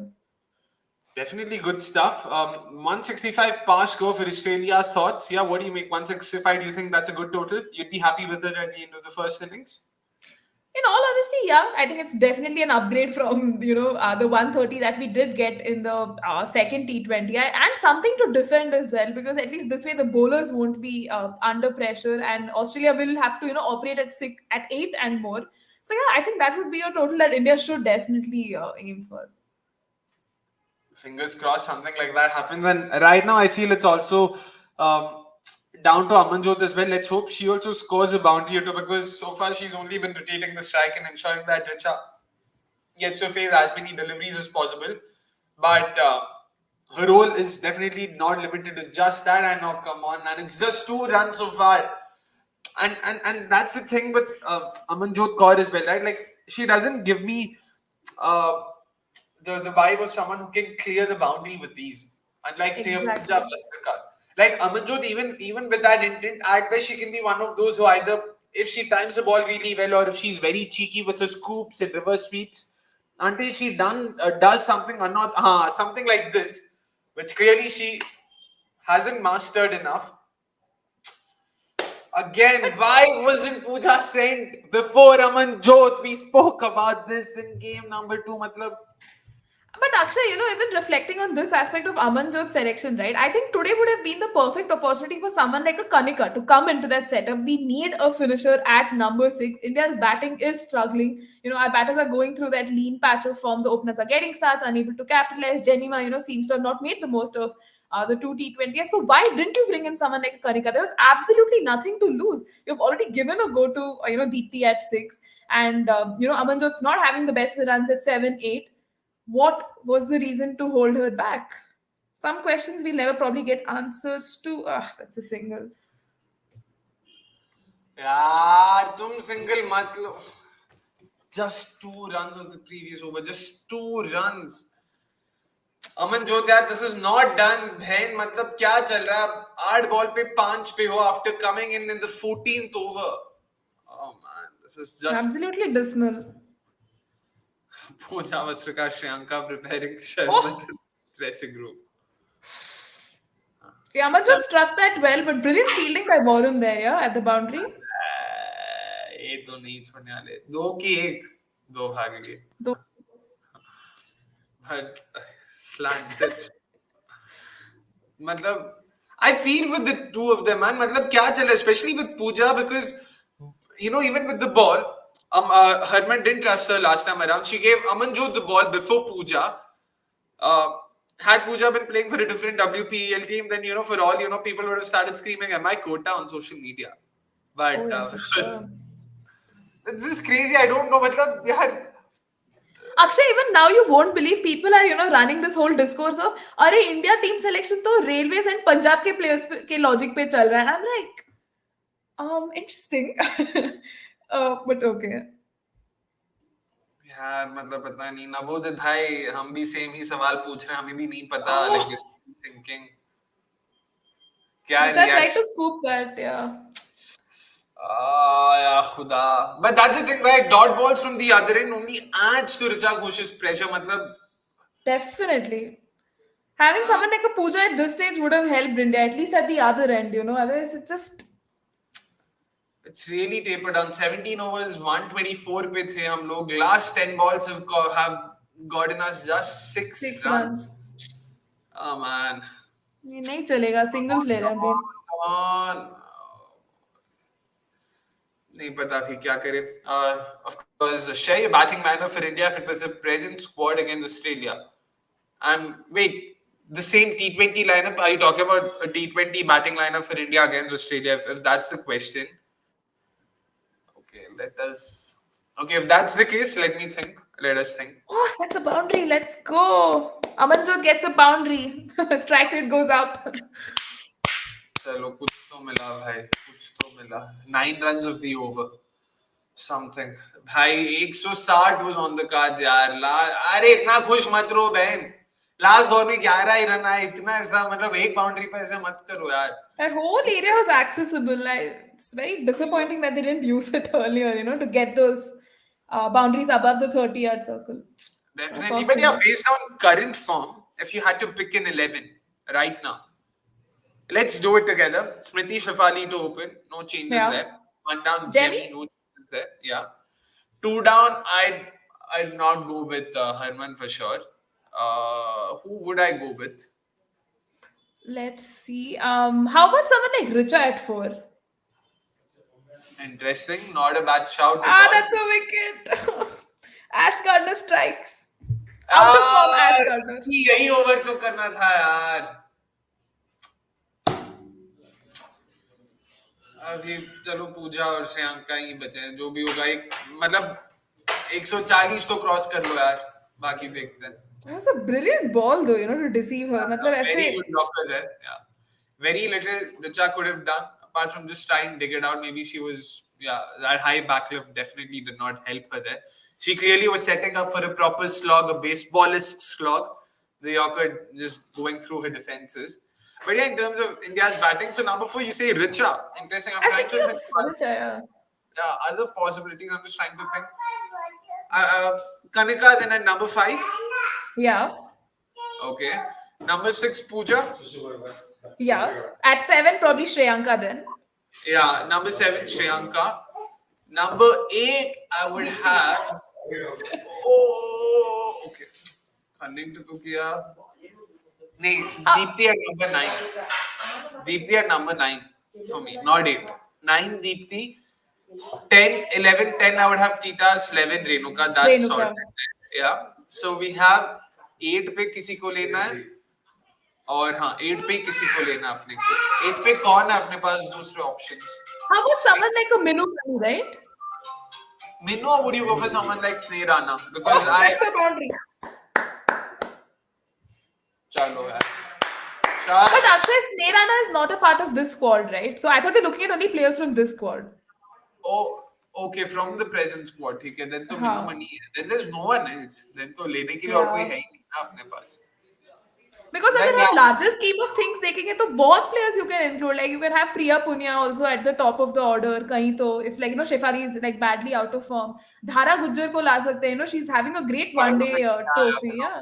Definitely good stuff. 165 pass score for Australia. Thoughts? Yeah, what do you make? 165, do you think that's a good total? You'd be happy with it at the end of the first innings? In all honesty, yeah, I think it's definitely an upgrade from the 130 that we did get in the second T20, and something to defend as well, because at least this way the bowlers won't be under pressure, and Australia will have to operate at 6, at 8 and more. So yeah, I think that would be a total that India should definitely aim for. Fingers crossed something like that happens. And right now, I feel it's also down to Amanjot as well. Let's hope she also scores a boundary or two, because so far she's only been rotating the strike and ensuring that Richa gets to face as many deliveries as possible. But her role is definitely not limited to just that. And now, come on, man, it's just 2 runs so far. And that's the thing with Amanjot Kaur as well, right? Like, she doesn't give me uh, the vibe of someone who can clear the boundary with ease. Unlike, say, a Pooja Exactly. Vastakar. Like Amanjot, even with that intent, at best she can be one of those who either, if she times the ball really well, or if she's very cheeky with her scoops and reverse sweeps, until she does something or not, something like this, which clearly she hasn't mastered enough. Again, why wasn't Pooja sent before Amanjot? We spoke about this in game number 2. Matlab, But Akshay, even reflecting on this aspect of Amanjot's selection, right? I think today would have been the perfect opportunity for someone like a Kanika to come into that setup. We need a finisher at number 6. India's batting is struggling. Our batters are going through that lean patch of form. The openers are getting starts, unable to capitalize. Jemima, seems to have not made the most of the two T20s. So why didn't you bring in someone like a Kanika? There was absolutely nothing to lose. You've already given a go to, Deepthi at 6. And, Amanjot's not having the best of the runs at 7, 8. What was the reason to hold her back? Some questions we'll never probably get answers to. That's a single. yaar, tum single mat lo. Just 2 runs of the previous over. Just 2 runs. Amanjot, yaar, this is not done. Bhain, matlab, kya chal raha? 8 ball पे 5 पे हो after coming in the 14th over. Oh man, this is just Absolutely dismal. Pooja Vasrika Shriyanka preparing Sharma Oh, dressing room. yeah, Amanjot struck that well, but brilliant fielding by Varun there, yeah, at the boundary. ये तो नहीं छोड़ने वाले. 2 की 1, 2 भाग गए. Though, But slanted. मतलब I feel with the two of them, man. मतलब क्या चला, especially with Pooja, because even with the ball, Harman didn't trust her last time around. She gave Amanjot the ball before Pooja. Uh, had Pooja been playing for a different WPEL team, then for all people would have started screaming, "Am I quota?" on social media. But oh yeah, for sure. this is crazy. I don't know. मतलब यार. Akshay, even now you won't believe people are, running this whole discourse of, "Arey, India team selection to Railways and Punjab ke players ke logic pe chal raha hai." And I'm like, interesting. But okay. यार मतलब पता नहीं नवोदित भाई, हम भी same ही सवाल पूछ रहे हैं, हमें भी नहीं पता. Oh, Like thinking क्या which I tried to reaction. scoop that, yeah. या खुदा. But that's the thing, right? Dot balls from the other end only adds to Richa Ghosh's pressure. मतलब Definitely. Having someone like a Pooja at this stage would have helped India, at least at the other end, Otherwise, it's just it's really tapered down. 17 overs, 124 पे थे हम लोग. Last 10 balls have gotten us just 6 6 runs. runs. Oh man. ये नहीं चलेगा, singles ले रहे हैं अभी. Come on. नहीं पता कि क्या करे. Of course, share your batting lineup for India if it was a present squad against Australia. Wait, the same T20 lineup? Are you talking about a T20 batting lineup for India against Australia? If that's the question. Okay, Okay, if that's the case, let me think. Let us think. Oh, that's a boundary. Let's go. Amanjot gets a boundary. Strike rate goes up. चलो कुछ तो मिला भाई, कुछ तो मिला. 9 runs of the over. Something. भाई 160 was on the cards यार. अरे इतना खुश मत रहो बहन. लास्ट ओवर में 11 ही रन आए. इतना ऐसा मतलब एक बाउंड्री पे ऐसे मत करो यार. That whole area was accessible. It's very disappointing that they didn't use it earlier, to get those boundaries above the 30-yard circle. Definitely. But yeah, based on current form, if you had to pick an 11 right now, let's do it together. Smriti Shafali to open. No changes there. 1 down, Jemmy. No changes there. Yeah. 2 down, I'd not go with Harman for sure. Who would I go with? Let's see. How about someone like Richa at 4? Interesting. Not a bad shout at all. That's a wicket. Ash Gardner strikes. Out of form, Ash Gardner. यही over तो करना था यार. अभी चलो पूजा और श्रेयांका ही बचे हैं. जो भी होगा एक मतलब 140 तो क्रॉस कर लो यार. बाकी देखते हैं. It was a brilliant ball though, to deceive her. Very good blocker there. Yeah. Very little Richa could have done apart from just trying to dig it out. Maybe she was, that high backlift definitely did not help her there. She clearly was setting up for a proper slog, a baseballist slog. The Yorker just going through her defenses. But yeah, in terms of India's batting, so number 4, you say Richa. Interesting. I'm trying to think. Richa, other possibilities. I'm just trying to think. Kanika, then at number 5. Yeah. Okay. Number 6, Pooja. Yeah. At 7, probably Shreyanka then. Yeah. Number 7, Shreyanka. Number 8, I would have. Oh, okay. Cunning to kiya. Nee, Deepthi at number 9. Deepthi at number 9 for me, not 8. 9, Deepthi. 10, 11, 10, I would have Tita's 11, Renuka. That's sorted. Yeah. So we have 8 पे किसी को लेना है और हाँ 8 पे किसी को लेना अपने को. 8 पे कौन है अपने पास दूसरे options? How about someone like a Minu, right? Minu, or would you go for someone like Sneh Rana? Because that's a boundary. Chalo yaar. But Akshay, Sneh Rana is not a part of this squad, right? So I thought you're looking at only players from this squad. Oh, okay, from the present squad, ठीक है. Then तो Minu Mani है. Then there's no one else. Then तो लेने के लिए और कोई है ही नहीं ना अपने पास. Because Then अगर yeah, हम larger scheme of things देखेंगे तो बहुत players you can include. Like you can have Priya Punia also at the top of the order. कहीं तो if like Shefali is like badly out of form, Dhara Gujjar को ला सकते हैं. She's having a great one day trophy. Yeah. yeah.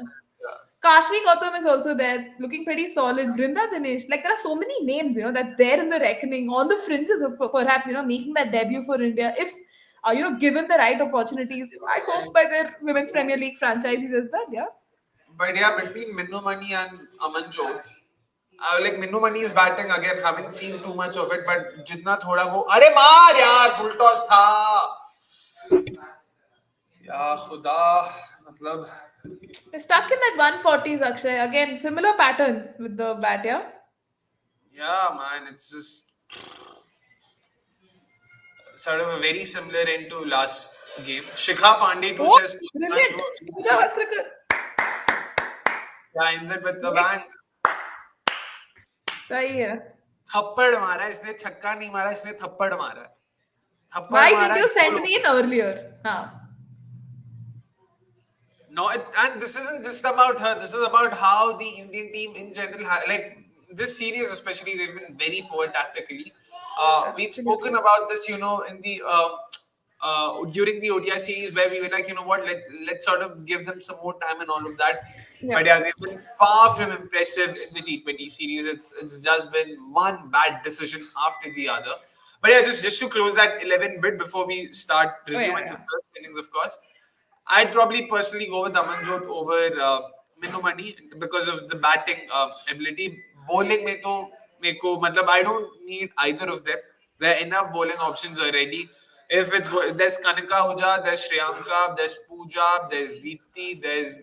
Kashmi Gautam is also there, looking pretty solid. Vrinda Dinesh, like there are so many names, that's there in the reckoning, on the fringes of perhaps, making that debut for India if, given the right opportunities. I hope by their Women's Premier League franchises as well, yeah. But yeah, between Minnu Mani and Amanjot, like Minnu Mani is batting again. Haven't seen too much of it, but जितना थोड़ा वो अरे मार यार full toss था या खुदा मतलब They're stuck in that 140s, Akshay. Again, similar pattern with the bat, yeah. yeah man, it's just sort of a very similar end to last game. Shikha Pandey too Oh, says brilliant. Pooja Vastrikar. yeah, ends it with the bang. सही है. थप्पड़ मारा इसने छक्का नहीं मारा इसने थप्पड़ मारा थप्पड़ Why मारा didn't you send me in earlier? Huh. No, and this isn't just about her. This is about how the Indian team in general, like this series especially, they've been very poor tactically. We've spoken about this, in the during the ODI series where we were like, you know what, let's sort of give them some more time and all of that. Yeah. But yeah, they've been far from impressive in the T20 series. It's just been one bad decision after the other. But yeah, just to close that 11 bit before we start reviewing the first innings, of course. I'd probably personally go with Amanjot over Minnu Mani because of the batting ability. Bowling में तो मेरे को मतलब I don't need either of them. There are enough bowling options already. If there's Kanika Huja, there's Shriyanka, there's Pooja, there's Deepti, there's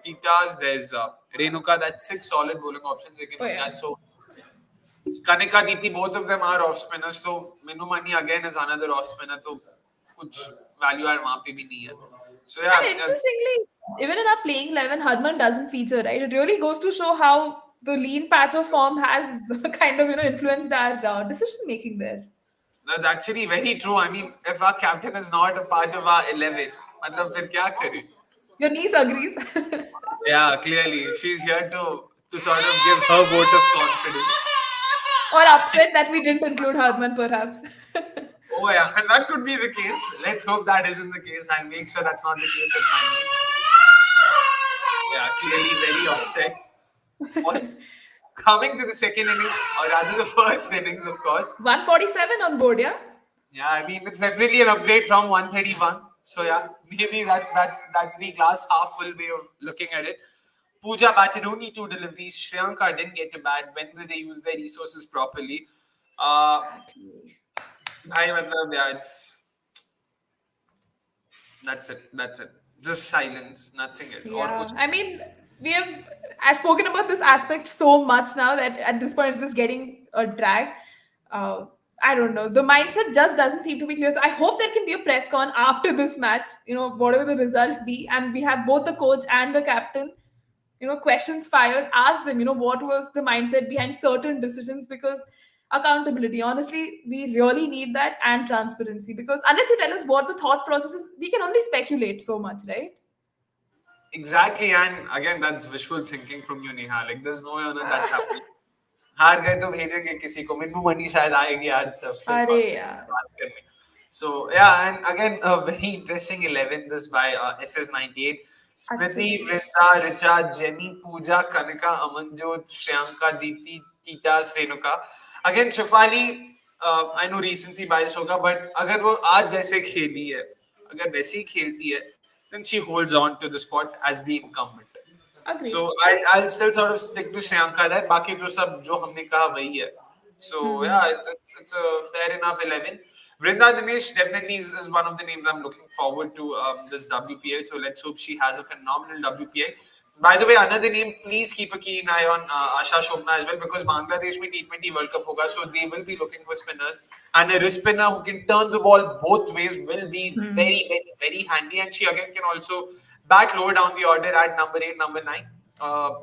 Titas, there's Renuka. That's 6 solid bowling options they can look at. So Kanika, Deepti, both of them are off spinners. So Minnu Mani again is another off spinner. तो कुछ value add वहाँ पे भी नहीं है. So yeah, And interestingly, even in our playing 11, Harman doesn't feature, right? It really goes to show how the lean patch of form has kind of, influenced our decision making there. that's actually very true. I mean, if our captain is not a part of our 11, मतलब फिर क्या करें? Your niece agrees. Yeah, clearly she's here to sort of give her vote of confidence. Or upset that we didn't include Harman, perhaps. Oh yeah, and that could be the case. Let's hope that isn't the case. I'll make sure that's not the case with my niece. Yeah, clearly very upset. Coming to the second innings, or rather the first innings, of course. 147 on board, yeah? Yeah, I mean it's definitely an upgrade from 131. So yeah, maybe that's the glass half full way of looking at it. Pooja batted only 2 deliveries. Shriyanka didn't get a bat. When will they use their resources properly? That's it. Just silence, nothing else. Yeah. I mean, I've spoken about this aspect so much now that at this point it's just getting a drag. I don't know. The mindset just doesn't seem to be clear. So I hope there can be a press con after this match, whatever the result be, and we have both the coach and the captain, questions fired. Ask them, what was the mindset behind certain decisions, because accountability, honestly, we really need that, and transparency, because unless you tell us what the thought process is, we can only speculate so much, right? Exactly, and again, that's visual thinking from you, Neha. Like, there's no way that's happening. हार गए तो भेजेंगे किसी को Minnu money शायद आएगी आज अरे यार. So yeah, and again a very interesting 11 this by SS98. Smriti, Vrinda, Richa, Jenny, Pooja, Kanika, Amanjot, Shriyanka, Deepti, Tita, Renuka. Again, Shefali, I know recency bias होगा, but अगर वो आज जैसे खेली है, अगर वैसे ही खेलती है, then she holds on to the spot as the incumbent. Agreed. So I'll still sort of stick to Shriyanka there. बाकी तो सब जो हमने कहा वही है. So yeah, it's a fair enough 11. Vrinda Dinesh definitely is one of the names I'm looking forward to this WPL. So let's hope she has a phenomenal WPL. By the way, another name, please keep a keen eye on Asha Shobna as well, because Bangladesh में T20 World Cup होगा, so they will be looking for spinners, and a wrist spinner who can turn the ball both ways will be very, very, very handy. And she again can also bat lower down the order at number 8, number 9.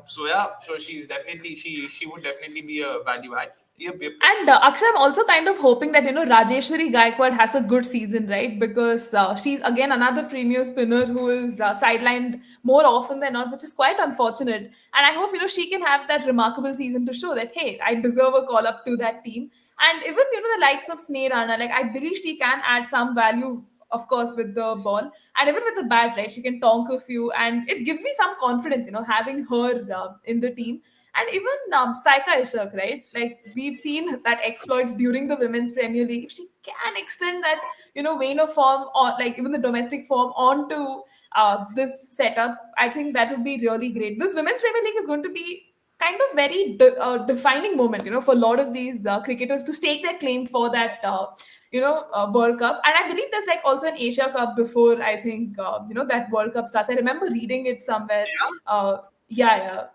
So yeah, so she's definitely she would definitely be a value add Yep. And Akshay, I'm also kind of hoping that Rajeshwari Gaikwad has a good season, right? Because she's again another premier spinner who is sidelined more often than not, which is quite unfortunate. And I hope she can have that remarkable season to show that hey, I deserve a call up to that team. And even the likes of Sneh Rana, like I believe she can add some value, of course, with the ball and even with the bat, right? She can tonk a few, and it gives me some confidence, having her in the team. And even Saika Ishak, right? Like we've seen that exploits during the Women's Premier League. If she can extend that, vein of form or like even the domestic form onto this setup, I think that would be really great. This Women's Premier League is going to be kind of very defining moment, for a lot of these cricketers to stake their claim for that, World Cup. And I believe there's like also an Asia Cup before I think, that World Cup starts. I remember reading it somewhere. Yeah. Yeah.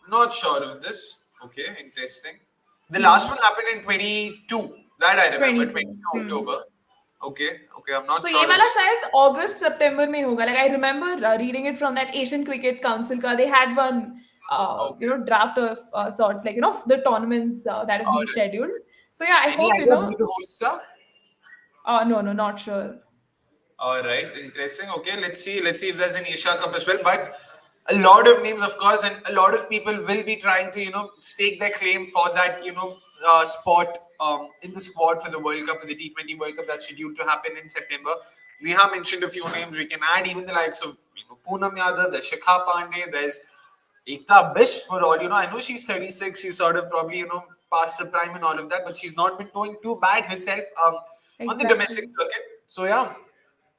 Not sure of this. Okay, interesting. The last Hmm. one happened in 22. That I remember, 22. 22 October. Okay, I'm not तो ये sure of वाला this. शायद अगस्त सितंबर में होगा. Like I remember reading it from that Asian Cricket Council का. They had one Okay, draft of sorts, like the tournaments that have been alright. scheduled. So yeah, I Any hope idea who the hosts are? no, not sure. All right, interesting. Okay, let's see if there's an Asia Cup as well. But a lot of names, of course, and a lot of people will be trying to, stake their claim for that, spot in the squad for the World Cup, for the T20 World Cup that's scheduled to happen in September. Neha mentioned a few names. We can add even the likes of Poonam Yadav, there's Shikha Pandey, there's Ekta Bish for all I know she's 36. She's sort of probably past the prime and all of that, but she's not been doing too bad herself on the domestic Exactly. circuit. So yeah,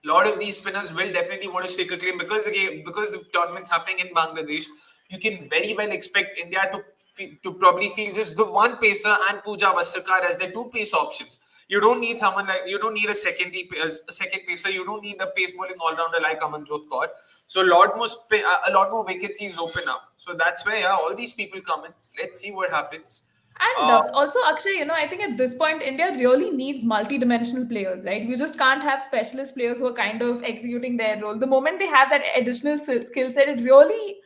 a lot of these spinners will definitely want to stake a claim because the tournament's happening in Bangladesh. You can very well expect India to probably feel just the one pacer and Pooja Vasakar as their two pace options. You don't need a second pacer. You don't need a pace bowling all rounder like Amanjot Kaur. So a lot more vacancies open up. So that's where all these people come in. Let's see what happens. And Uh, also, Akshay, I think at this point, India really needs multi-dimensional players, right? You just can't have specialist players who are kind of executing their role. The moment they have that additional skill set, it really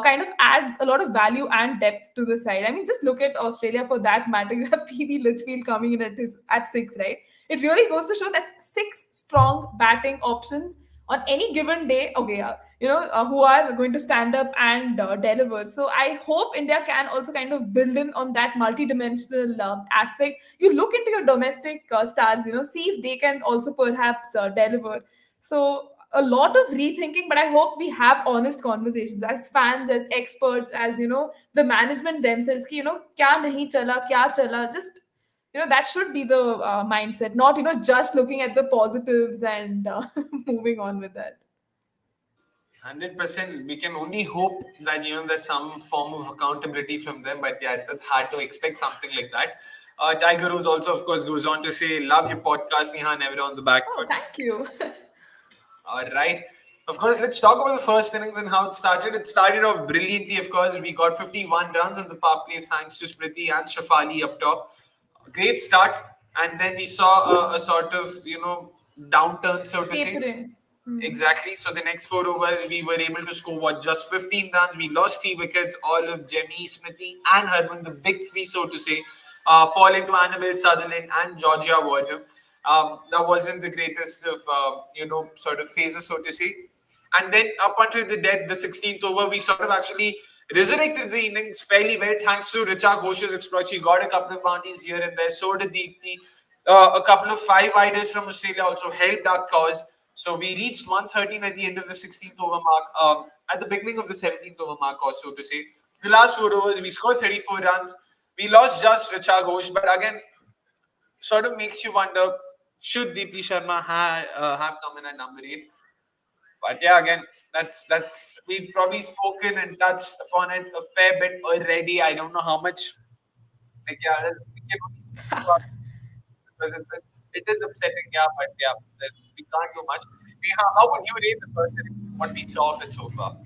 kind of adds a lot of value and depth to the side. I mean, just look at Australia for that matter. You have Phoebe Litchfield coming in at six, right? It really goes to show that six strong batting options on any given day. Okay, yeah, who are going to stand up and deliver. So I hope India can also kind of build in on that multi-dimensional aspect. You look into your domestic stars, see if they can also perhaps deliver. So a lot of rethinking, but I hope we have honest conversations as fans, as experts, as the management themselves. Ki, kya nahi chala, kya chala. Just that should be the mindset, not just looking at the positives and moving on with that. 100%. We can only hope that there's some form of accountability from them, but yeah, it's hard to expect something like that. Tiger Rose also, of course, goes on to say, "Love your podcast, Neha. Never on the back Oh, foot." thank you. All right. Of course, let's talk about the first innings and how it started. It started off brilliantly, of course. We got 51 runs on the power play thanks to Smriti and Shafali up top. Great start. And then we saw a sort of, downturn, so to say. Tapering. Hmm. Exactly. So the next 4 overs, we were able to score just 15 runs. We lost 3 wickets. All of Jemmy, Smriti, and Herman, the big three, so to say, fall into Annabelle Sutherland and Georgia Wardham. That wasn't the greatest of sort of phases, so to say. And then up until the 16th over, we sort of actually resurrected the innings fairly well thanks to Richa Ghosh's exploit. She got a couple of bounties here and there. So did Deepti. A couple of five-widers from Australia also helped our cause. So we reached 113 at the end of the 16th over mark, at the beginning of the 17th over mark, or so to say. The last 4 overs, we scored 34 runs. We lost just Richa Ghosh, but again, sort of makes you wonder, should Deepti Sharma have come in at number 8? But yeah, again, that's we've probably spoken and touched upon it a fair bit already. I don't know how much. Like yeah, we can only speak about it because it is upsetting. Yeah, but yeah, we can't do much. How would you rate the first inning? What we saw of it so far?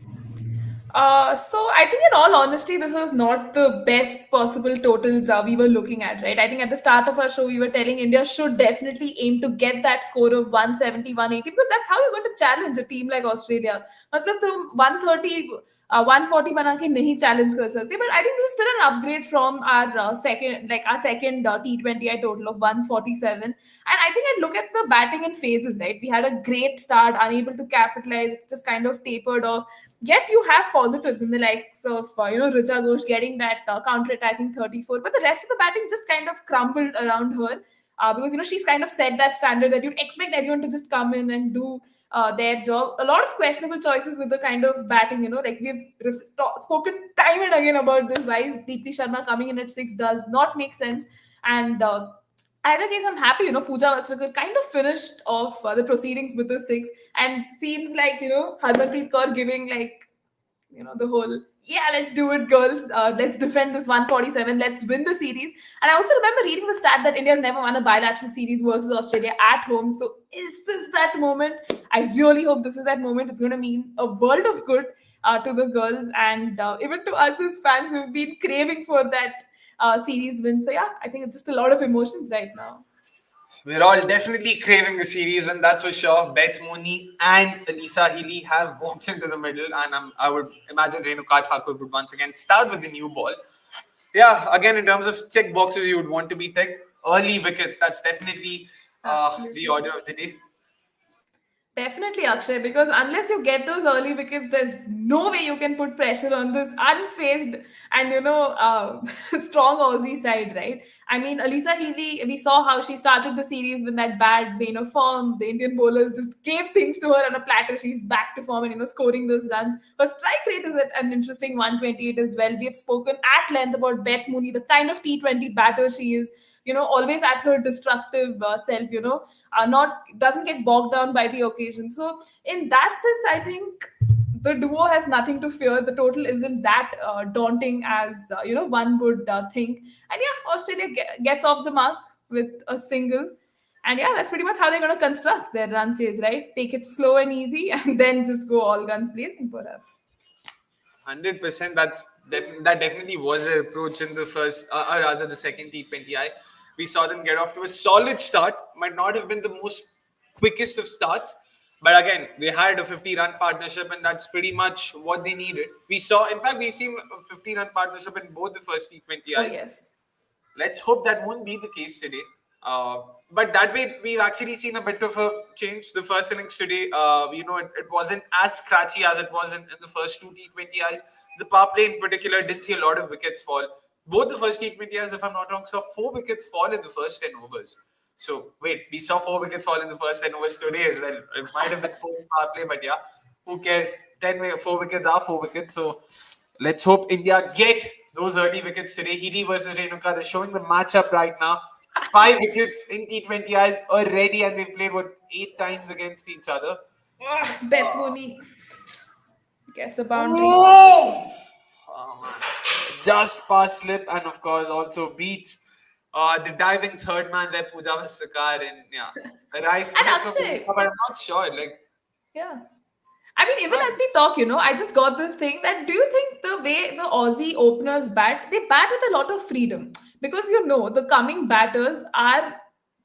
So I think, in all honesty, this was not the best possible totals we were looking at, right? I think at the start of our show, we were telling India should definitely aim to get that score of 170, 180, because that's how you're going to challenge a team like Australia. Matlab, to 130. 140 बना के नहीं challenge कर सकते. But I think this is still an upgrade from our second T20I total of 147. And I think I'd look at the batting in phases, right? We had a great start, unable to capitalize, just kind of tapered off. Yet you have positives in the likes of Richa Ghosh getting that counter-attacking 34, but the rest of the batting just kind of crumbled around her. Because she's kind of set that standard that you'd expect everyone to just come in and do their job. A lot of questionable choices with the kind of batting, like we've spoken time and again about this. Why is Deepti Sharma coming in at 6 does not make sense. And either case, I'm happy, Pooja Vastrakar kind of finished off the proceedings with the 6, and seems like, Harmanpreet Kaur giving like, the whole, yeah, let's do it, girls. Let's defend this 147. Let's win the series. And I also remember reading the stat that India's never won a bilateral series versus Australia at home. So is this that moment? I really hope this is that moment. It's going to mean a world of good to the girls, and even to us as fans who've been craving for that series win. So yeah, I think it's just a lot of emotions right now. We're all definitely craving a series win, that's for sure. Beth Mooney and Alisa Healy have walked into the middle, and I would imagine Renuka Thakur would once again start with the new ball. Yeah, again, in terms of check boxes you would want to be ticked, early wickets, that's definitely the order of the day. Definitely, Akshay, because unless you get those early wickets, there's no way you can put pressure on this unfazed and strong Aussie side, right? I mean, Alisa Healy, we saw how she started the series with that bad vein of form. The Indian bowlers just gave things to her on a platter. She's back to form and scoring those runs. Her strike rate is at an interesting 128 as well. We have spoken at length about Beth Mooney, the kind of T20 batter she is. Always at her destructive self. Not doesn't get bogged down by the occasion. So in that sense, I think the duo has nothing to fear. The total isn't that daunting as one would think. And yeah, Australia gets off the mark with a single. And yeah, that's pretty much how they're going to construct their run chase, right? Take it slow and easy, and then just go all guns blazing, perhaps. 100%. That definitely was an approach in the first, or rather the second T20I. We saw them get off to a solid start. Might not have been the most quickest of starts, but again, they had a 50-run partnership, and that's pretty much what they needed. We saw, in fact, we seen a 50-run partnership in both the first T20Is. Oh, yes. Let's hope that won't be the case today. But that way, we've actually seen a bit of a change. The first innings today, it wasn't as scratchy as it was in the first two T20Is. The power play in particular didn't see a lot of wickets fall. Both the first T20Is, if I'm not wrong, saw 4 wickets fall in the first 10 overs. So, wait, we saw 4 wickets fall in the first 10 overs today as well. It might have been 4 power play, but yeah, who cares? 4 wickets are 4 wickets. So, let's hope India get those early wickets today. Healy versus Renuka, they're showing the matchup right now. 5 wickets in T20Is already, and they've played 8 times against each other. Beth Mooney gets a boundary. Oh, man. Just past slip, and of course also beats the diving third man there, Pooja Vastrakar, and yeah, Rice. And Akshay, but I'm not sure. Yeah. I mean, even as we talk, I just got this thing that do you think the way the Aussie openers bat, they bat with a lot of freedom? Because the coming batters are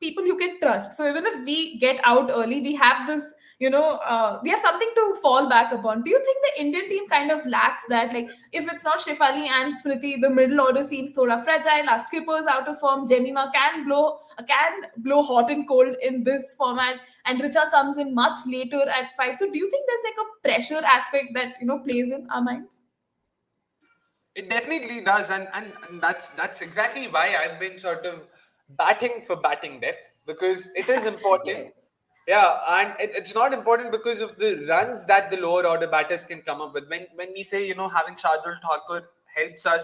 people you can trust. So even if we get out early, we have this, we have something to fall back upon. Do you think the Indian team kind of lacks that? Like, if it's not Shefali and Smriti, the middle order seems thoda fragile. Our skipper's out of form. Jemima can blow hot and cold in this format, and Richa comes in much later at 5. So do you think there's like a pressure aspect that plays in our minds? It definitely does, and that's exactly why I've been sort of batting for batting depth, because it is important. Yeah, and it's not important because of the runs that the lower order batters can come up with. When we say having Shardul Thakur helps our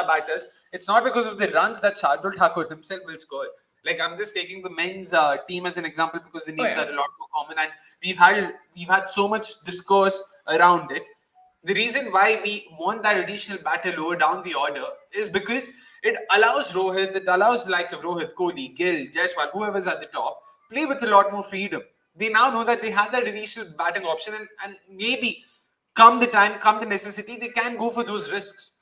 batters, it's not because of the runs that Shardul Thakur himself will score. Like, I'm just taking the men's team as an example because the names are a lot more common, and we've had so much discourse around it. The reason why we want that additional batter lower down the order is because it allows the likes of Rohit, Kohli, Gill, Jaiswal, whoever's at the top, play with a lot more freedom. They now know that they have that additional batting option, and maybe come the necessity, they can go for those risks.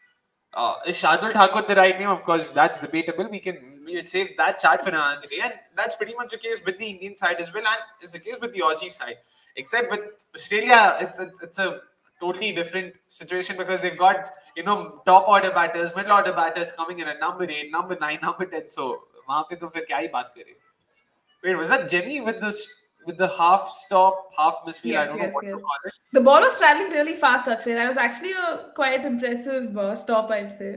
Is Shardul Thakur the right name? Of course, that's debatable. We'll save that chat for another day, and that's pretty much the case with the Indian side as well, and it's the case with the Aussie side. Except with Australia, it's a totally different situation because they've got, top order batters, middle order batters coming in at number 8, number 9, number 10. So वहाँ पे तो फिर क्या ही बात करें. Wait, was that Jemmy with the half stop, half misfield? I Yes, don't know yes, what to yes. call it. The ball was traveling really fast, Akshay. That was actually a quite impressive stop, I'd say.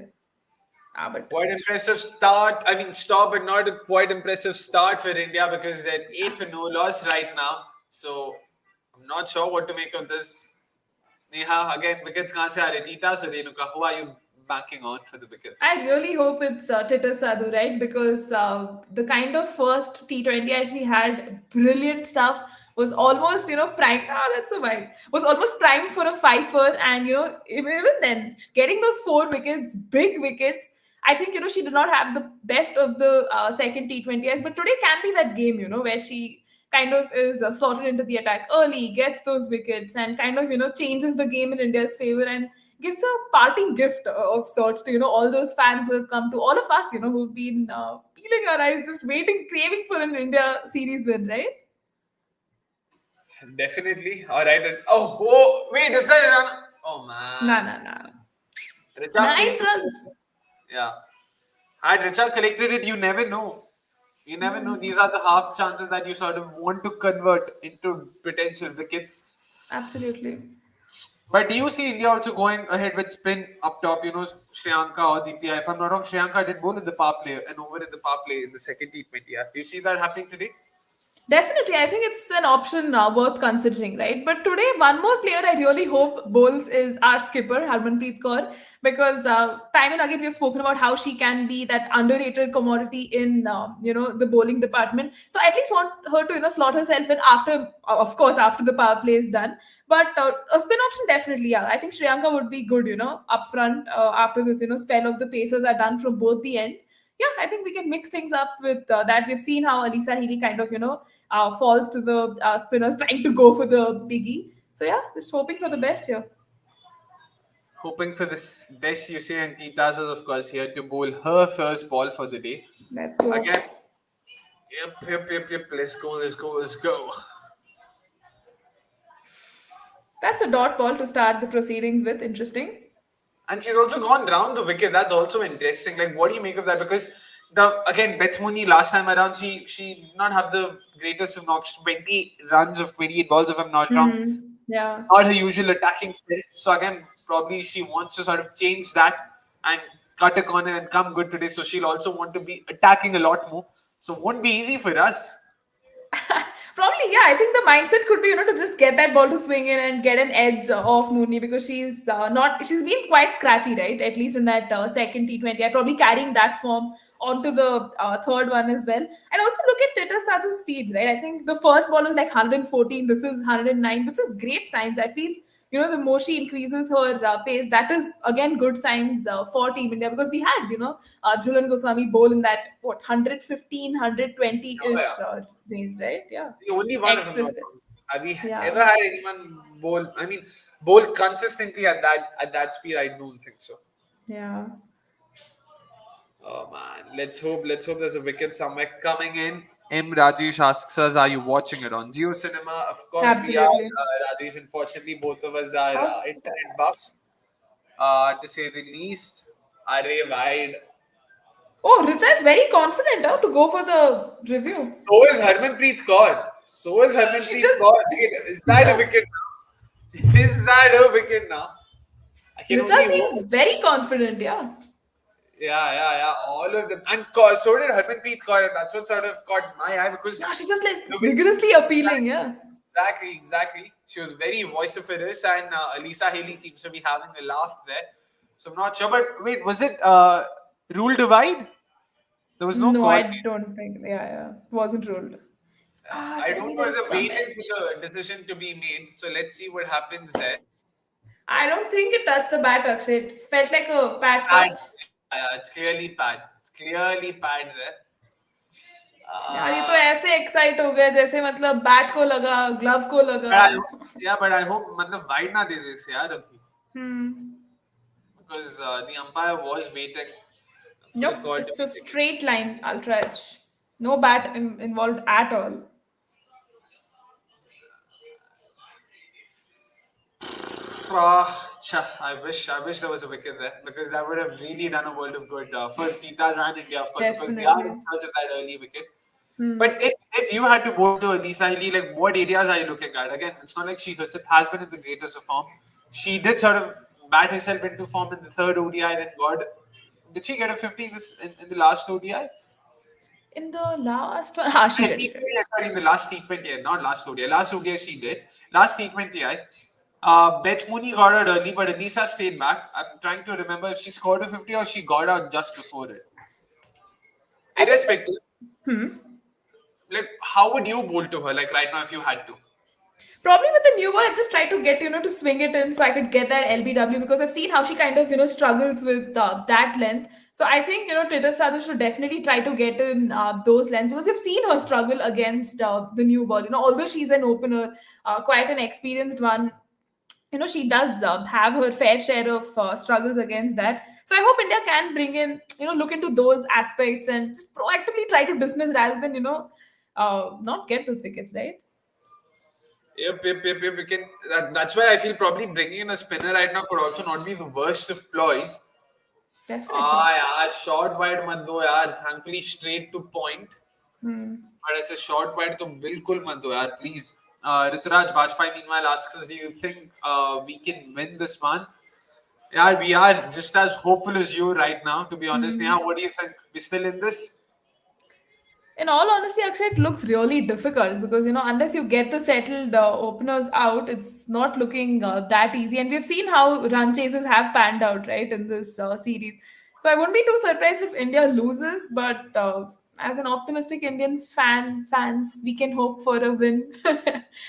But Quite impressive start. I mean, stop, but not a quite impressive start for India because they're 8 for no loss right now. So I'm not sure what to make of this. Neha, again, wickets kahan se aa rahe? Tita Surenuka, who are you banking on for the wickets? I really hope it's Tita Sadhu, right? Because the kind of first T20 I actually had, brilliant stuff, was almost, prime. Ah, that's a vibe. Was almost primed for a fifer. And, even then, getting those 4 wickets, big wickets, I think, she did not have the best of the second T20s. But today can be that game, where she kind of is slotted into the attack early, gets those wickets, and kind of, changes the game in India's favor. And gives a parting gift of sorts to all those fans who have come, to all of us who've been peeling our eyes, just waiting, craving for an India series win, right? Definitely. All right. Oh, wait, is that run? Oh, Nah, man. nah, nah. Richa failed 9 runs. to. Yeah. Had Richa collected it, you never know. You never know. These are the half chances that you sort of want to convert into potential wickets. Absolutely. But do you see India also going ahead with spin up top? Shriyanka or Ditya. If I'm not wrong, Shriyanka did bowl in the power play and over in the power play in the second T20. Yeah. Do you see that happening today? Definitely, I think it's an option worth considering, right? But today, one more player I really hope bowls is our skipper, Harmanpreet Kaur, because time and again we've spoken about how she can be that underrated commodity in the bowling department. So I at least want her to slot herself in after, of course, after the power play is done. But a spin option definitely, yeah. I think Shriyanka would be good, up front after this, spell of the paces are done from both the ends. Yeah, I think we can mix things up with that. We've seen how Alisa Healy kind of, falls to the spinners trying to go for the biggie. So yeah, just hoping for the best here. Hoping for this best you see, and Tita's is of course here to bowl her first ball for the day. Let's go. Again, yep. Let's go. That's a dot ball to start the proceedings with. Interesting. And she's also gone round the wicket. That's also interesting. Like, what do you make of that? Because Beth Mooney last time around, she did not have the greatest of knocks. 20 runs of 28 balls, if I'm not wrong. Yeah. Not her usual attacking style. So again, probably she wants to sort of change that and cut a corner and come good today. So she'll also want to be attacking a lot more. So it won't be easy for us. Probably, yeah. I think the mindset could be, to just get that ball to swing in and get an edge off Mooney, because she's been quite scratchy, right? At least in that second T20. I probably carrying that form onto the third one as well. And also look at Tita Sadhu's speeds, right? I think the first ball was like 114, this is 109, which is great signs. I feel, the more she increases her pace, that is again good signs for Team India, because we had, Jhulan Goswami bowl in that, what, 115, 120 Oh, ish yeah. range, right? Yeah. The only one, if I'm not Express pace. wrong. Have we Yeah. ever had anyone bowl? I mean, bowl consistently at that speed? I don't think so. Yeah. Oh man, let's hope there's a wicket somewhere coming in. M. Rajesh asks us, "Are you watching it on Geo Cinema?" Of course we are, Absolutely. Rajesh. Unfortunately, both of us are How's internet buffs, to say the least. Are wide. Oh, Richa is very confident to go for the review. So is Harmanpreet Kaur. She just Wait, is that a yeah. wicket now? Is that a wicket now? I can Richa only seems hope. very confident, yeah. Yeah. All of them. And so did Harmanpreet Kaur. And that's what sort of caught my eye because No, she just like the way- vigorously appealing, yeah. Exactly. She was very vociferous, and Alisa Haley seems to be having a laugh there. So I'm not sure. But wait, was it rule divide? There was no No, call. I don't think. Yeah. Wasn't ruled. I Tell don't me know there if is they're some waiting edge. for the decision to be made. So let's see what happens there. I don't think it touched the bat, Akshay. It felt like a pad Pad. touch. It's clearly pad. It's clearly pad there. यार ये तो Uh, ऐसे excite हो गए जैसे मतलब bat को लगा, ग्लव को but लगा. I hope मतलब wide ना दे दे इसे यार अभी Hmm. because the umpire was waiting for the Nope, call to it's be a taken. straight line ultra edge. No bat involved at all. I wish there was a wicket there because that would have really done a world of good for Tita's and India, of course, because they are in Definitely. search of that early wicket. Hmm. But if you had to bowl to Elisa Healy, like what areas are you looking at? Again, it's not like she herself has been in the greatest of form. She did sort of bat herself into form in the third ODI. Then God, did she get a 50 in the last ODI? In the last one, she did. She did. T20, sorry, in the last T20, not last ODI. Last ODI she did. Last T20I. Beth Mooney got out early, but Elisa stayed back. I'm trying to remember if she scored a 50 or she got out just before it. I think just. Irrespective, Hmm. like how would you bowl to her, like right now if you had to? Probably with the new ball, I just try to get, to swing it in so I could get that LBW because I've seen how she kind of, struggles with that length. So I think, Tita Sadhu should definitely try to get in those lengths because you've seen her struggle against the new ball. Although she's an opener, quite an experienced one, she does have her fair share of struggles against that. So I hope India can bring in, look into those aspects and just proactively try to dismiss rather than, not get those wickets, right? Yep. We can, that's why I feel probably bringing in a spinner right now could also not be the worst of ploys. Definitely. यार short wide मत दो यार thankfully straight to point. Hmm. But ऐसे short wide तो बिल्कुल मत दो यार please. Rituraj Bajpai meanwhile asks us, do you think we can win this one? Yeah, we are just as hopeful as you right now, to be honest. Hmm. Neha, what do you think? We still in this? In all honesty, Akshay, it looks really difficult because unless you get the settled openers out, it's not looking that easy. And we've seen how run chases have panned out, right, in this series. So I wouldn't be too surprised if India loses, but as an optimistic Indian fans, we can hope for a win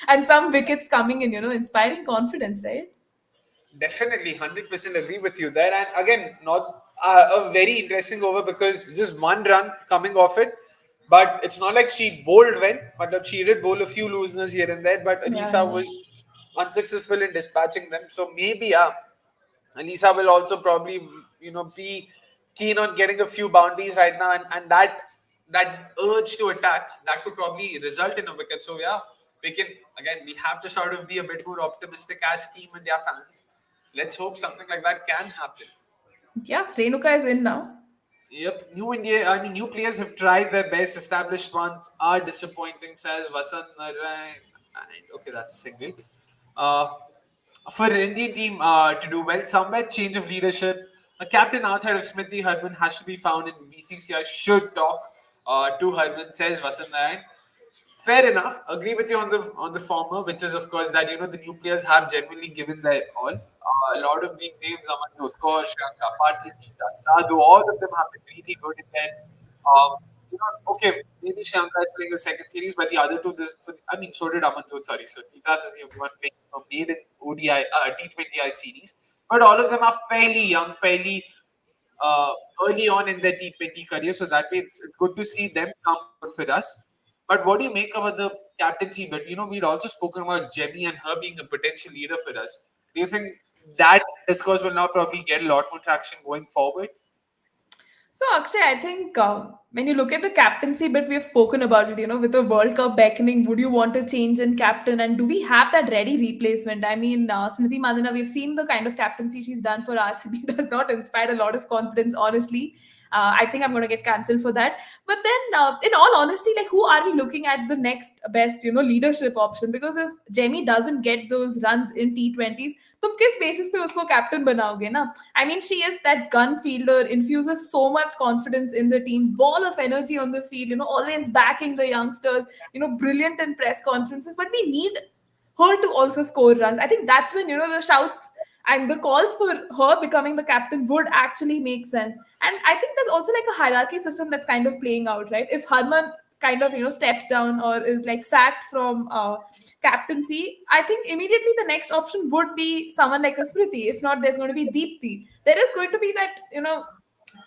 and some wickets coming in, inspiring confidence, right? Definitely, 100% agree with you there. And again, not a very interesting over because just one run coming off it. But it's not like she bowled well, but she did bowl a few looseners here and there. But Alisa Yeah. was unsuccessful in dispatching them. So maybe, Alisa will also probably, be keen on getting a few boundaries right now. And that urge to attack, that could probably result in a wicket. So, yeah, we have to sort of be a bit more optimistic as Team India fans. Let's hope something like that can happen. Yeah, Renuka is in now. Yep, new players have tried their best. Established ones are disappointing, says Vasant Narayan. Okay, that's a single. Uh, for an Indian team to do well, somewhere change of leadership. A captain outside of Smriti Harman has to be found, in BCCI should talk to Harman, says Vasant Narayan. Fair enough. Agree with you on the former, which is of course that the new players have genuinely given their all. A lot of these names, Amanjot Kaur, Shanka Patil, Sadhu, all of them have been really good in there. Okay, maybe Shanka is playing a second series, but the other two, so did Amanjot. Sorry, so Titas is the only one playing a maiden ODI T20I series. But all of them are fairly young, fairly uh, early on in their T20 career. So that way, it's good to see them come forward for us. But what do you make about the captaincy bit? We'd also spoken about Jemmy and her being a potential leader for us. Do you think that discourse will now probably get a lot more traction going forward? So, Akshay, I think when you look at the captaincy bit, we have spoken about it, with the World Cup beckoning, would you want to change in captain? And do we have that ready replacement? I mean, Smriti Mandhana, we've seen the kind of captaincy she's done for RCB, does not inspire a lot of confidence, honestly. I think I'm going to get cancelled for that. But then, in all honesty, like who are we looking at the next best, leadership option? Because if Jemmy doesn't get those runs in T20s, तुम किस basis पे उसको captain बनाओगे ना? I mean, she is that gun fielder, infuses so much confidence in the team, ball of energy on the field, always backing the youngsters, brilliant in press conferences. But we need her to also score runs. I think that's when, the shouts and the calls for her becoming the captain would actually make sense. And I think there's also like a hierarchy system that's kind of playing out, right? If Harman kind of, steps down or is like sacked from captaincy, I think immediately the next option would be someone like a Smriti. If not, there's going to be Deepthi. There is going to be that,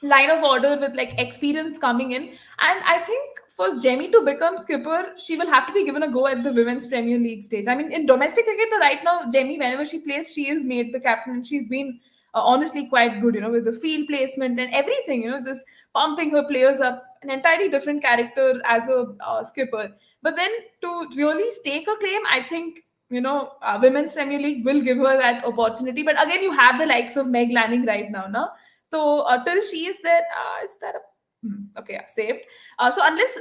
line of order with like experience coming in. And I think for Jemmy to become skipper, she will have to be given a go at the Women's Premier League stage. I mean, in domestic cricket, right now, Jemmy, whenever she plays, she is made the captain and she's been honestly quite good, with the field placement and everything, just pumping her players up, an entirely different character as a skipper. But then to really stake a claim, I think Women's Premier League will give her that opportunity. But again, you have the likes of Meg Lanning right now, no? So till she is there, is that okay, yeah, saved. So unless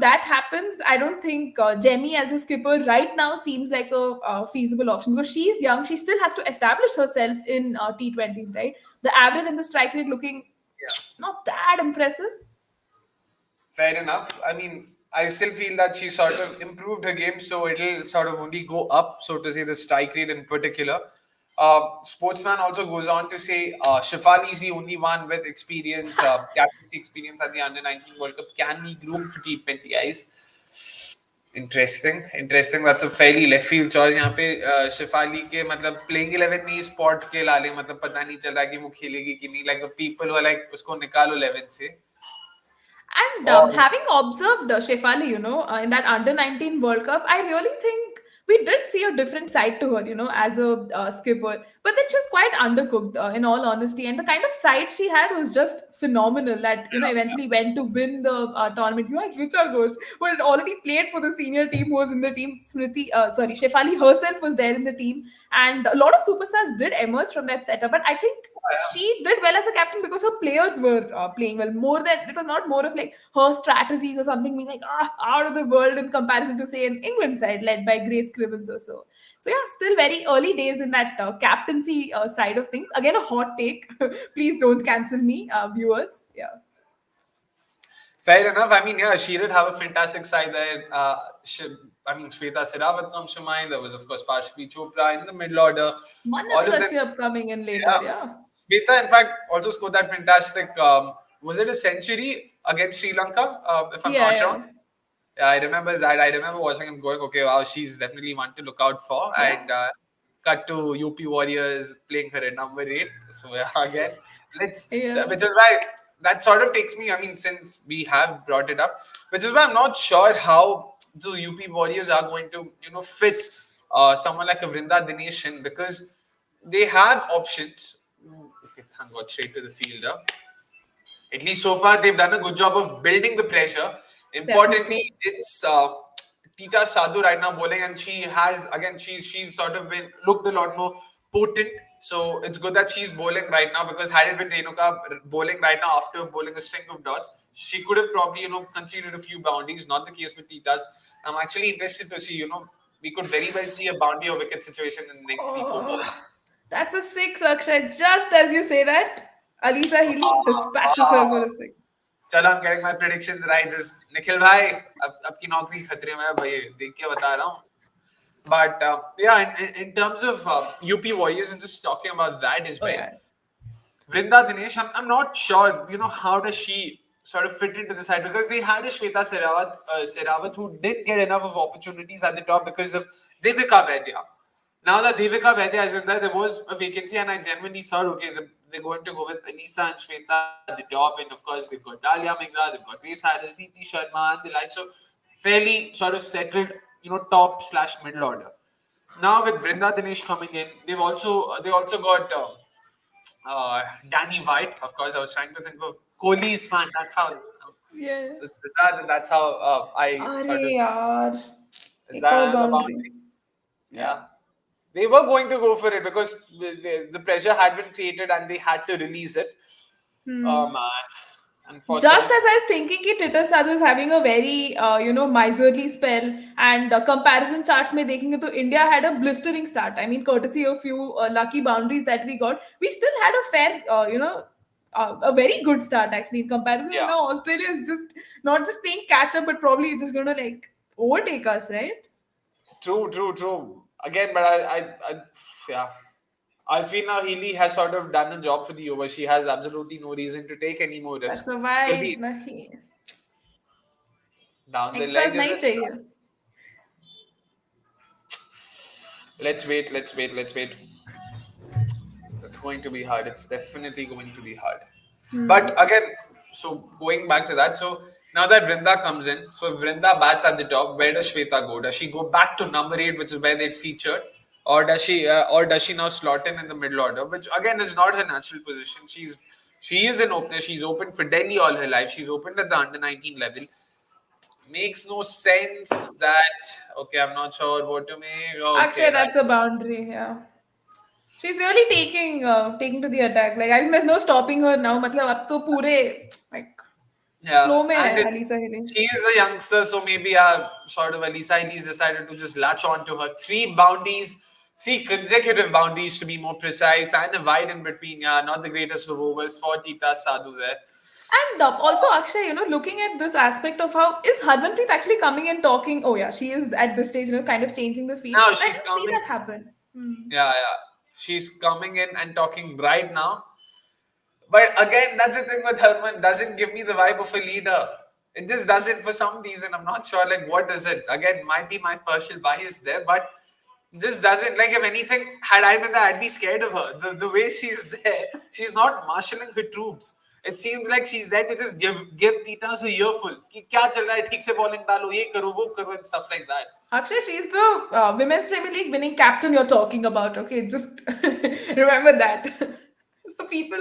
that happens, I don't think Jemmy as a skipper right now seems like a feasible option, because she's young. She still has to establish herself in T20s, right? The average and the strike rate looking not that impressive. Fair enough. I mean, I still feel that she sort of improved her game, so it'll sort of only go up, so to say, the strike rate in particular. Sportsman also goes on to say Shefali is the only one with experience, captaincy experience at the Under-19 World Cup. Can we group for T20Is? Interesting. That's a fairly left field choice. यहाँ पे शिफाली के मतलब playing 11 में spot के लाले मतलब पता नहीं चल रहा कि वो खेलेगी कि नहीं. Like the people were like उसको निकालो 11 से. And और having observed Shefali, in that under-19 World Cup, I really think we did see a different side to her, as a skipper. But then she's quite undercooked, in all honesty. And the kind of side she had was just phenomenal. That eventually went to win the tournament. You had Richa Ghosh, who had already played for the senior team, who was in the team. Shefali herself was there in the team, and a lot of superstars did emerge from that setup. But I think she did well as a captain because her players were playing well. More than it was not more of like her strategies or something being like out of the world in comparison to say an England side led by Grace Crivens or so. So yeah, still very early days in that captaincy side of things. Again, a hot take. Please don't cancel me, viewers. Yeah. fair enough. I mean, yeah, she did have a fantastic side there. Shweta Sehrawat comes to mind. There was, of course, Parshvi Chopra in the middle order. Manav All of them. Kashyap coming in later. Yeah. Yeah. Shweta, in fact, also scored that fantastic. Was it a century against Sri Lanka? If I'm not wrong. Yeah. Yeah, I remember that. I remember watching and going, okay, wow, she's definitely one to look out for. Yeah. And cut to UP Warriors playing her at number 8. So yeah, again, Yeah. which is why that sort of takes me. I mean, since we have brought it up, which is why I'm not sure how the UP Warriors are going to, fit someone like a Vrinda Dinesh in, because they have options. Okay, thank God, straight to the fielder. At least so far, they've done a good job of building the pressure. Importantly, it's Tita Sadhu right now bowling, and she has again she's sort of been looked a lot more potent. So it's good that she's bowling right now, because had it been Renuka bowling right now after bowling a string of dots, she could have probably conceded a few boundaries. Not the case with Tita's. I'm actually interested to see we could very well see a boundary or wicket situation in the next 3-4 balls. That's a 6, Akshay. Just as you say that, Alisa Healy dispatches her for a 6. चलो, I'm getting my predictions right. Just Nikhil भाई, अब की नौकरी खतरे में है भाई, देख के बता रहा हूँ. But yeah, in terms of UP Warriors, and just talking about that as well, Vrinda Dinesh, I'm not sure, how does she sort of fit into the side, because they had a Shweta Sehrawat who didn't get enough of opportunities at the top because of Devika Vaidya. Now that Devika Vaidya is in there was a vacancy, and I genuinely thought, okay, they're going to go with Anisa and Shweta at the top, and of course they've got Dalia Migra, they've got Grace Harris, Deepti Sharma, and the like. So fairly sort of settled, top/middle order. Now with Vrinda Dinesh coming in, they also got Danny White. Of course, I was trying to think of Kohli's fan. That's how. Yeah. So it's bizarre that that's how I sort of. Yaar. Is that another boundary? Yeah. They were going to go for it because the pressure had been created and they had to release it. Oh man. Just as I was thinking, Tita Sadhu is having a very, miserly spell, and comparison charts mein dekhenge to India had a blistering start. I mean, courtesy of few lucky boundaries that we got, we still had a fair, a very good start actually in comparison. Yeah. Now Australia is just not just playing catch up, but probably just going to like overtake us, right? True. Again, but I feel now Healy has sort of done a job for the over. She has absolutely no reason to take any more risk. That's a why nahi. Down the Extras leg. nahi chahiye. Let's wait. It's going to be hard. It's definitely going to be hard. But again, so going back to that, so now that Vrinda comes in, so if Vrinda bats at the top, where does Shweta go? Does she go back to number 8, which is where they'd featured, or does she now slot in the middle order, which again is not her natural position? She is an opener. She's opened for Delhi all her life. She's opened at the under-19 level. Makes no sense that. Okay, I'm not sure what to make. Okay, Akshay, right. that's a boundary. Yeah. She's really taking to the attack. Like I think there's no stopping her now. मतलब अब तो पूरे like Yeah, flow में है and Alisa Healy. she is a youngster, so maybe sort of Alisa Healy's decided to just latch on to her. 3 boundaries, 3 consecutive boundaries to be more precise, and a wide in between. Yeah, not the greatest of overs for Tita Sadhu there. And also, Akshay, looking at this aspect of how is Harmanpreet actually coming and talking? Oh yeah, she is at this stage, kind of changing the field. Now I she's didn't see coming. that happen. Hmm. Yeah, yeah. She's coming in and talking right now. But again, that's the thing with Herman. Doesn't give me the vibe of a leader. It just doesn't for some reason. I'm not sure. Like, what is it? Again, might be my partial bias there, but just doesn't. Like, if anything, had I been there, I'd be scared of her. The way she's there, she's not marshalling her troops. It seems like she's there to just give Titas a earful. कि क्या चल रहा है? ठीक से bowling डालो, ये करो, वो करो, and stuff like that. Akshay, she's the Women's Premier League winning captain you're talking about. Okay, just remember that. The people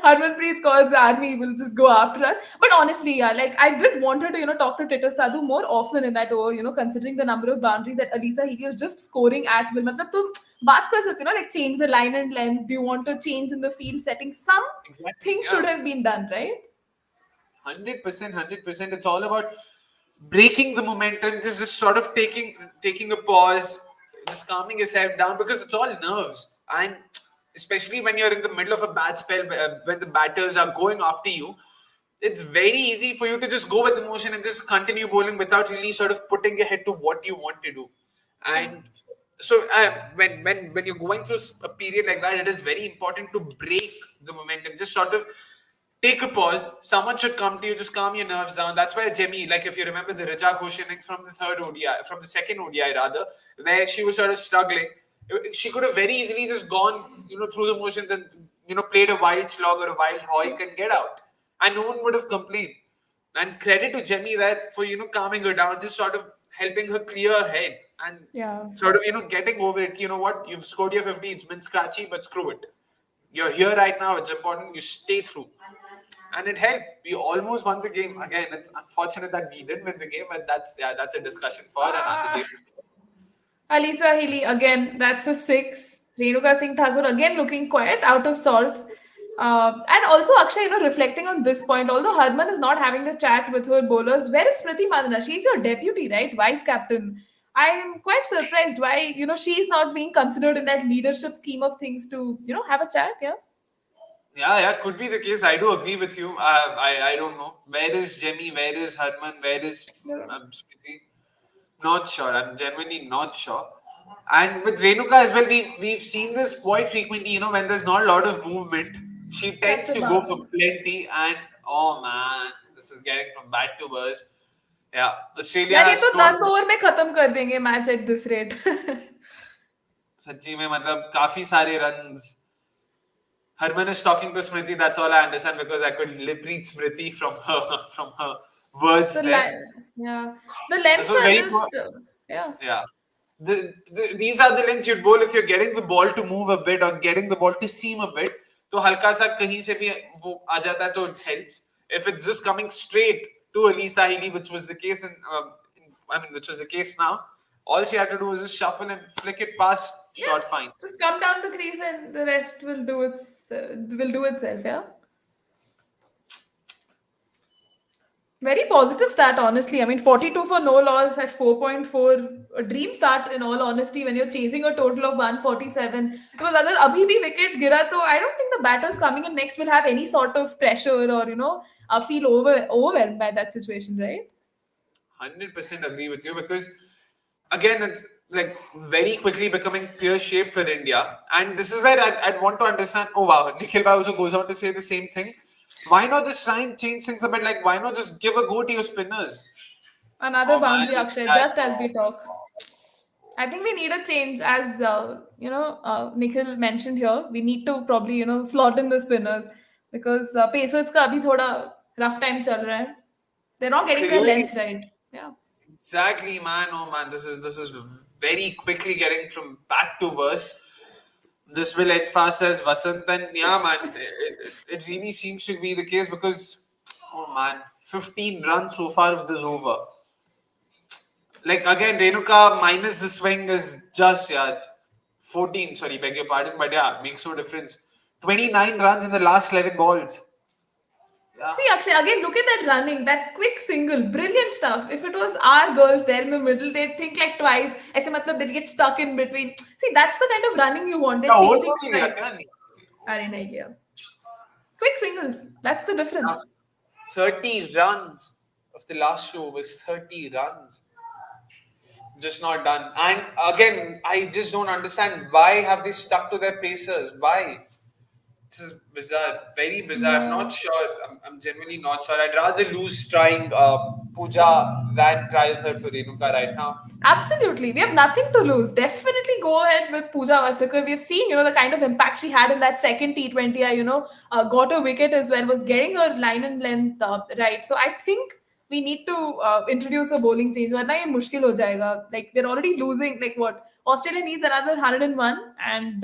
Harmanpreet calls the army will just go after us. But honestly, yeah, like I did want her to, talk to Tita Sadhu more often in that over, considering the number of boundaries that Alisa Healy is just scoring at will. मतलब तुम बात कर सकते हो ना, like change the line and length. Do you want to change in the field setting? Exactly. Something should Yeah. have been done, right? 100%, 100%. It's all about breaking the momentum, just sort of taking a pause, just calming yourself down because it's all nerves. And especially when you're in the middle of a bad spell, when the batters are going after you, it's very easy for you to just go with emotion and just continue bowling without really sort of putting your head to what you want to do. And so when you're going through a period like that, it is very important to break the momentum. Just sort of take a pause. Someone should come to you, just calm your nerves down. That's why Jemmy, like if you remember the Richa Ghosh innings from the third ODI, from the second ODI rather, where she was sort of struggling, she could have very easily just gone, through the motions and played a wild slog or a wild hoik and get out, and no one would have complained. And credit to Jemmy there for calming her down, just sort of helping her clear her head and Yeah. sort of getting over it. You know what? You've scored your 50. It's been scratchy, but screw it. You're here right now. It's important. You stay through. And it helped. We almost won the game. Again, it's unfortunate that we didn't win the game, but that's a discussion for another day. Alisa Healy, again, that's a 6. Renuka Singh Thakur, again, looking quite out of sorts. And also, Akshay, reflecting on this point, although Harman is not having the chat with her bowlers, where is Smriti Mandhana? She's your deputy, right? Vice captain. I'm quite surprised why, she's not being considered in that leadership scheme of things to, have a chat, yeah? Yeah, could be the case. I do agree with you. I don't know. Where is Jemmy? Where is Harman? Where is Smriti? Not sure. I'm genuinely not sure. And with Renuka as well, we've seen this quite frequently. When there's not a lot of movement, she That's tends a to go for bound. plenty. And oh man, this is getting from bad to worse. Yeah, Australia यार ये has तो scored. 10 over में खत्म कर देंगे match at this rate सच्ची में मतलब काफी सारे runs. Harman is talking to Smriti. That's all I understand because I could lip read Smriti from her words the there. yeah, the This lengths was are very poor. just yeah. Yeah. These are the lengths you'd bowl if you're getting the ball to move a bit or getting the ball to seam a bit. तो हल्का सा कहीं से भी वो आ जाता है तो it helps. If it's just coming straight to Alisa Healy, which was the case which was the case now, all she had to do was just shuffle and flick it past short fine. Just come down the crease and the rest will do itself, yeah. Very positive start, honestly. I mean, 42 for no loss at 4.4. A dream start, in all honesty, when you're chasing a total of 147. Because agar abhi bhi wicket gira, to I don't think the batters coming in next will have any sort of pressure or, feel overwhelmed by that situation, right? 100% agree with you because again it's like very quickly becoming pear shaped for India, and this is where I'd want to understand. Oh wow, Nikhil Bhai also goes on to say the same thing. Why not just try and change things a bit? Like why not just give a go to your spinners? Another Oh man, boundary, this Akshay, guy. just as we talk. I think we need a change, as Nikhil mentioned here. We need to probably slot in the spinners because Pacers का अभी थोड़ा rough time चल रहा है. They're not getting their Clearly, lengths right. Yeah. exactly, man. Oh man, this is very quickly getting from bad to worse. This will end fast as Vasant, and yeah, man, it really seems to be the case because oh man, 15 runs so far of this over. Like again, Renuka minus the swing is just, yeah, it's 14. Sorry, beg your pardon, but yeah, makes no difference. 29 runs in the last 11 balls. Yeah. See, Akshay, again, look at that running, that quick single, brilliant stuff. If it was our girls there in the middle, they'd think like twice. ऐसे मतलब they'd get stuck in between. See, that's the kind of running you want. They're क्या hold changing हो नहीं लिया stride. क्या नहीं अरे नहीं लिया. Quick singles. That's the Now, difference. 30 runs of the last show was 30 runs. Just not done. And again, I just don't understand why have they stuck to their pacers? Why? This is bizarre, very bizarre. I'm Yeah. not sure. I'm genuinely not sure. I'd rather lose trying Pooja than try a third for Renuka right now. Absolutely. We have nothing to lose. Definitely go ahead with Pooja Vastakar. We've seen, the kind of impact she had in that second T20. Got a wicket as well, was getting her line and length right. So I think we need to introduce a bowling change. Warna ye mushkil ho jayega. Like, we're already losing. Like, what? Australia needs another 101, and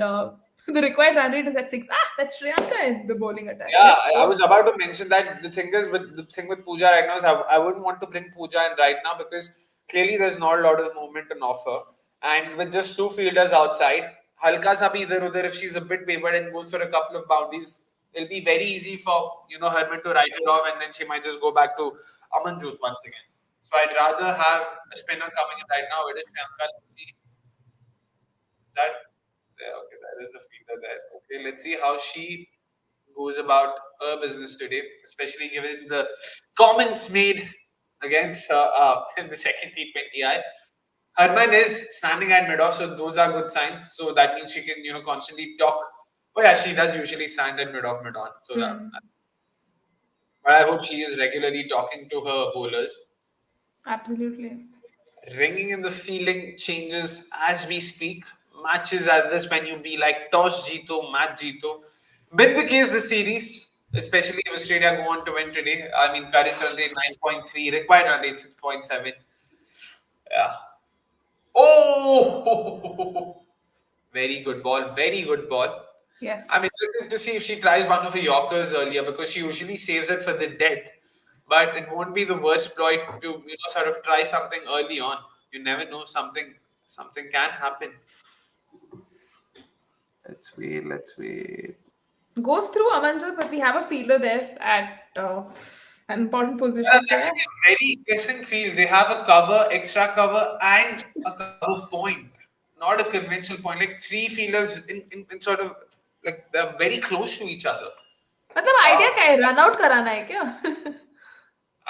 the required run rate is at 6. That's Sri Lanka in the bowling attack. Yeah, Let's I go. was about to mention that the thing with Pooja right now is I wouldn't want to bring Pooja in right now because clearly there's not a lot of movement on offer, and with just two fielders outside, halka sa bhi idhar udhar, if she's a bit wavered and goes for a couple of boundaries, it'll be very easy for Herman to write it off, and then she might just go back to Amanjot once again. So I'd rather have a spinner coming in right now. It is Priyanka. Let's see. Is that there? Okay, there is a fielder there. Okay, let's see how she goes about her business today, especially given the comments made against her in the second T20I. Herman is standing at mid-off, so those are good signs. So that means she can, constantly talk. Oh yeah, she does usually stand at mid-off, mid-on. So that, but I hope she is regularly talking to her bowlers. Absolutely. Ringing in the fielding changes as we speak. Matches at this when you be like toss jeeto, match jeeto. Been the case this series, especially if Australia go on to win today. I mean, current run rate 9.3, required run rate 6.7. Yeah. Oh, very good ball, very good ball. I'm Yes. interested to see if she tries one of her Yorkers earlier because she usually saves it for the death. But it won't be the worst ploy to sort of try something early on. You never know, something can happen. Let's wait. Let's wait. Goes through Amanjot, but we have a fielder there at an important position. That's So yeah, actually a very interesting field. They have a cover, extra cover, and a cover point. Not a conventional point. Like three fielders in sort of like they're very close to each other. मतलब idea क्या है run out कराना है क्या?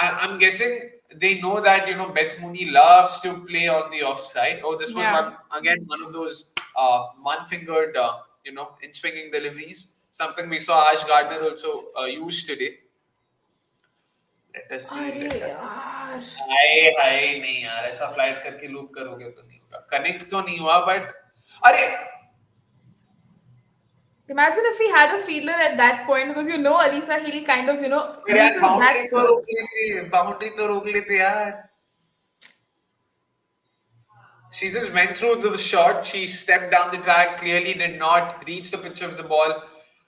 I'm guessing they know that Beth Mooney loves to play on the offside. Oh, this was Yeah. one of those one-fingered in swinging deliveries. Something we saw Ash Gardner also use today. Let us see. अरे Let us see. यार. हाय हाय नहीं यार ऐसा flight करके loop करोगे तो नहीं होगा कनेक्ट तो नहीं हुआ बट अरे Imagine if we had a fielder at that point because Alisa Healy kind of यार uses that serve. बाउंड्री तो रोक लेते यार she just went through the shot. She stepped down the track, clearly did not reach the pitch of the ball.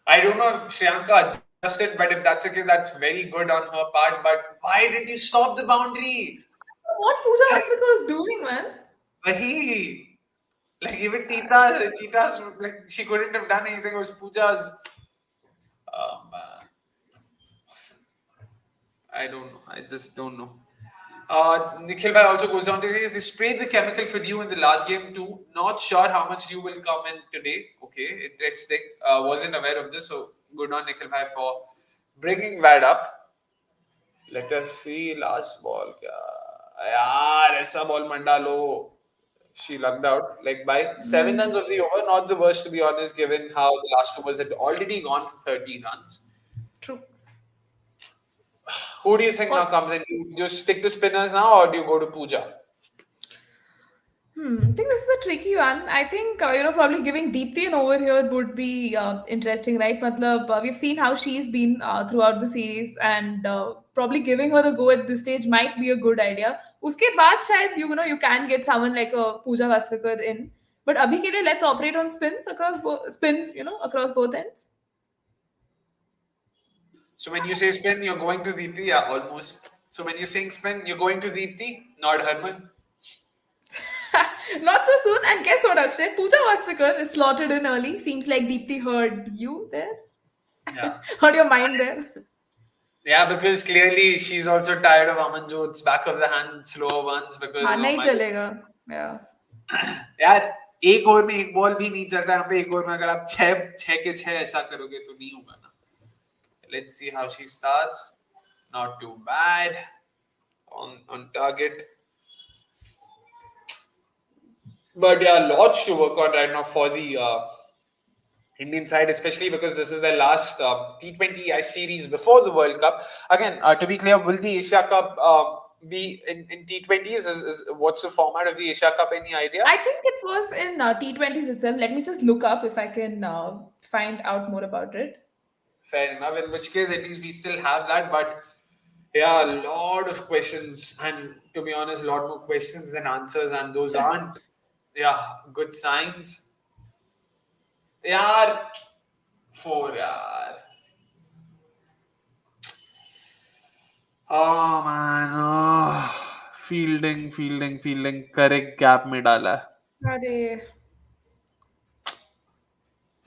I don't know if Shriyanka adjusted, but if that's the case, that's very good on her part. But why did you stop the boundary? What Pooja Vastakar is doing, man? Wahi. Like even Tita's like she couldn't have done anything. It was Pooja's. Man. I don't know. I just don't know. Nikhil Bhai also goes down to say they sprayed the chemical for you in the last game too. Not sure how much you will come in today. Okay, interesting. Wasn't aware of this, so good on Nikhil Bhai for bringing that up. Let us see last ball. Yaar, aisa ball mandalo. She lucked out like by 7 runs of the over. Not the worst to be honest, given how the last overs had already gone for 30 runs. True. Who do you think now comes in? Do you stick to spinners now, or do you go to Pooja? I think this is a tricky one. I think probably giving Deepti an over here would be interesting, right? Matlab, we've seen how she's been throughout the series, and probably giving her a go at this stage might be a good idea. Uske baad shayad you can get someone like a Pooja Vastakar in. But abhi ke liye, let's operate on spins across across both ends. So when you say spin, you're going to Deepti? Yeah, almost. So when you're saying spin, you're going to Deepti, not Herman? Not so soon. And guess what, Akshay? Pooja Vastrikar is slotted in early. Seems like Deepthi heard you there. Yeah. Heard your mind there. Yeah, because clearly she's also tired of Amanjot's back of the hand slower ones because हाँ oh नहीं my चलेगा. Yeah. यार एक over में एक ball भी नहीं चलता यहाँ पे एक ओवर में अगर आप छह छह के छह ऐसा करोगे तो नहीं होगा ना. Let's see how she starts. Not too bad. On target. But yeah, lots to work on right now for the Indian side, especially because this is their last T20I series before the World Cup. Again, to be clear, will the Asia Cup be in T20s? What's the format of the Asia Cup? Any idea? I think it was in T20s itself. Let me just look up if I can find out more about it. Fair enough. In which case, at least we still have that. But yeah, a lot of questions, and to be honest, a lot more questions than answers, and those aren't good signs. यार 4 यार. Oh man, fielding correct gap में डाला है. अरे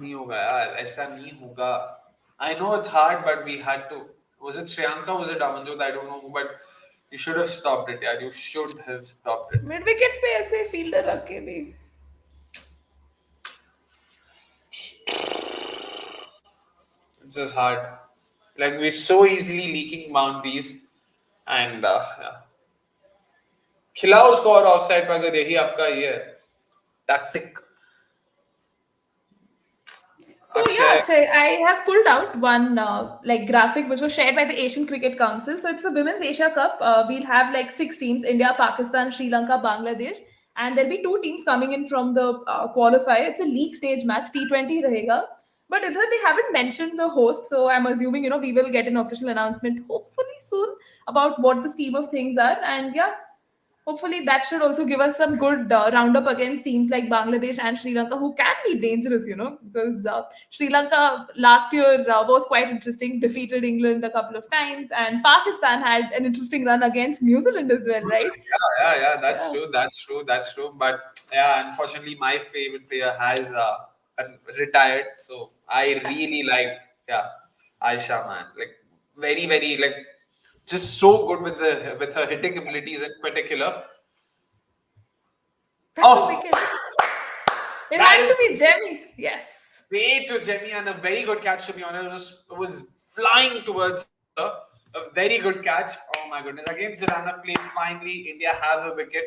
नहीं होगा यार, ऐसा नहीं होगा. I know it's hard, but we had to. Was it Shriyanka? Was it Amanjot? I don't know, but you should have stopped it, यार. You should have stopped it. Mid wicket पे ऐसे फील्डर रख के भी. It's just hard. Like we're so easily leaking boundaries, and yeah. खिलाओ score offside पर अगर यही आपका ये tactic. So yeah, Akshay, I have pulled out one like graphic which was shared by the Asian Cricket Council. So it's the Women's Asia Cup. We'll have like 6 teams: India, Pakistan, Sri Lanka, Bangladesh, and there'll be 2 teams coming in from the qualifier. It's a league stage match, T20 rahega. But either they haven't mentioned the host, so I'm assuming we will get an official announcement hopefully soon about what the scheme of things are. And yeah, hopefully that should also give us some good roundup against teams like Bangladesh and Sri Lanka, who can be dangerous, because Sri Lanka last year was quite interesting, defeated England a couple of times, and Pakistan had an interesting run against New Zealand as well, right? Yeah. That's true. But yeah, unfortunately, my favorite player has retired. So I really like Aisha, man. Like very like just so good with her hitting abilities in particular. That's a wicket. It that had is to be Jemmy. Yes. way to Jemmy, and a very good catch, to be honest. It was flying towards her. A very good catch. Oh my goodness. Against the run of play, finally, India have a wicket.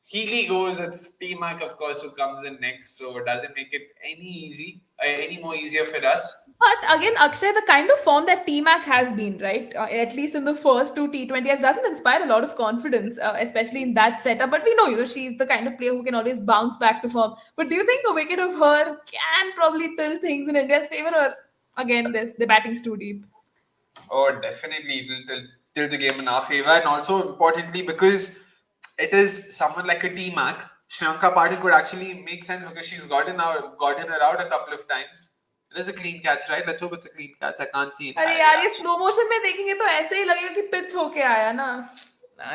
Healy goes, it's T-Mac, of course, who comes in next. So it doesn't make it any more easier for us. But again, Akshay, the kind of form that T-Mac has been, right, at least in the first 2 T20s, doesn't inspire a lot of confidence, especially in that setup. But we know, she's the kind of player who can always bounce back to form. But do you think a wicket of her can probably tilt things in India's favor, or again, the batting's too deep? Oh, definitely, it will tilt the game in our favor. And also, importantly, because it is someone like a T-Mac, Shriyanka Patil could actually make sense because she's gotten her out a couple of times. It is a clean catch, right? Let's hope it's a clean catch. I can't see it. अरे यार, ये slow motion में देखेंगे तो ऐसे ही लगेगा कि pitch होके आया ना.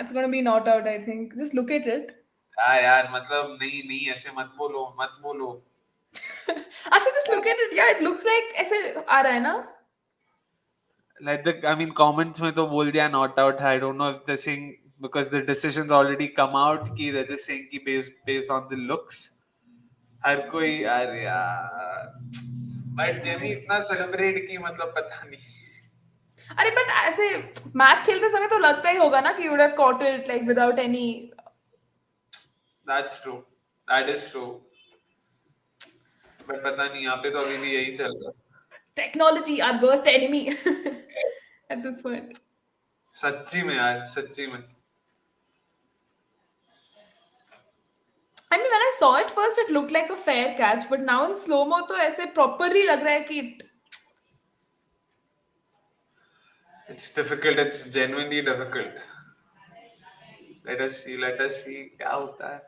It's going to be not out, I think. Just look at it. यार मतलब नहीं ऐसे मत बोलो. Actually, just look at it. Yeah, it looks like ऐसे आ रहा है ना. Like comments में तो बोल दिया not out. I don't know if they're saying because the decision's already come out कि they're just saying कि based on the looks. हर कोई यार बट जेमी इतना सेलिब्रेट की मतलब पता नहीं. अरे बट ऐसे मैच खेलते समय तो लगता ही होगा ना कि you would have caught it like without any. That's true. That is true. But पता नहीं यहाँ पे तो अभी भी यही चल रहा. Technology, our worst enemy at this point. सच्ची में यार, सच्ची में. I mean, when I saw it first, it looked like a fair catch, but now in slow-mo तो ऐसे properly लग रहा है कि It's difficult. It's genuinely difficult. Let us see क्या होता है.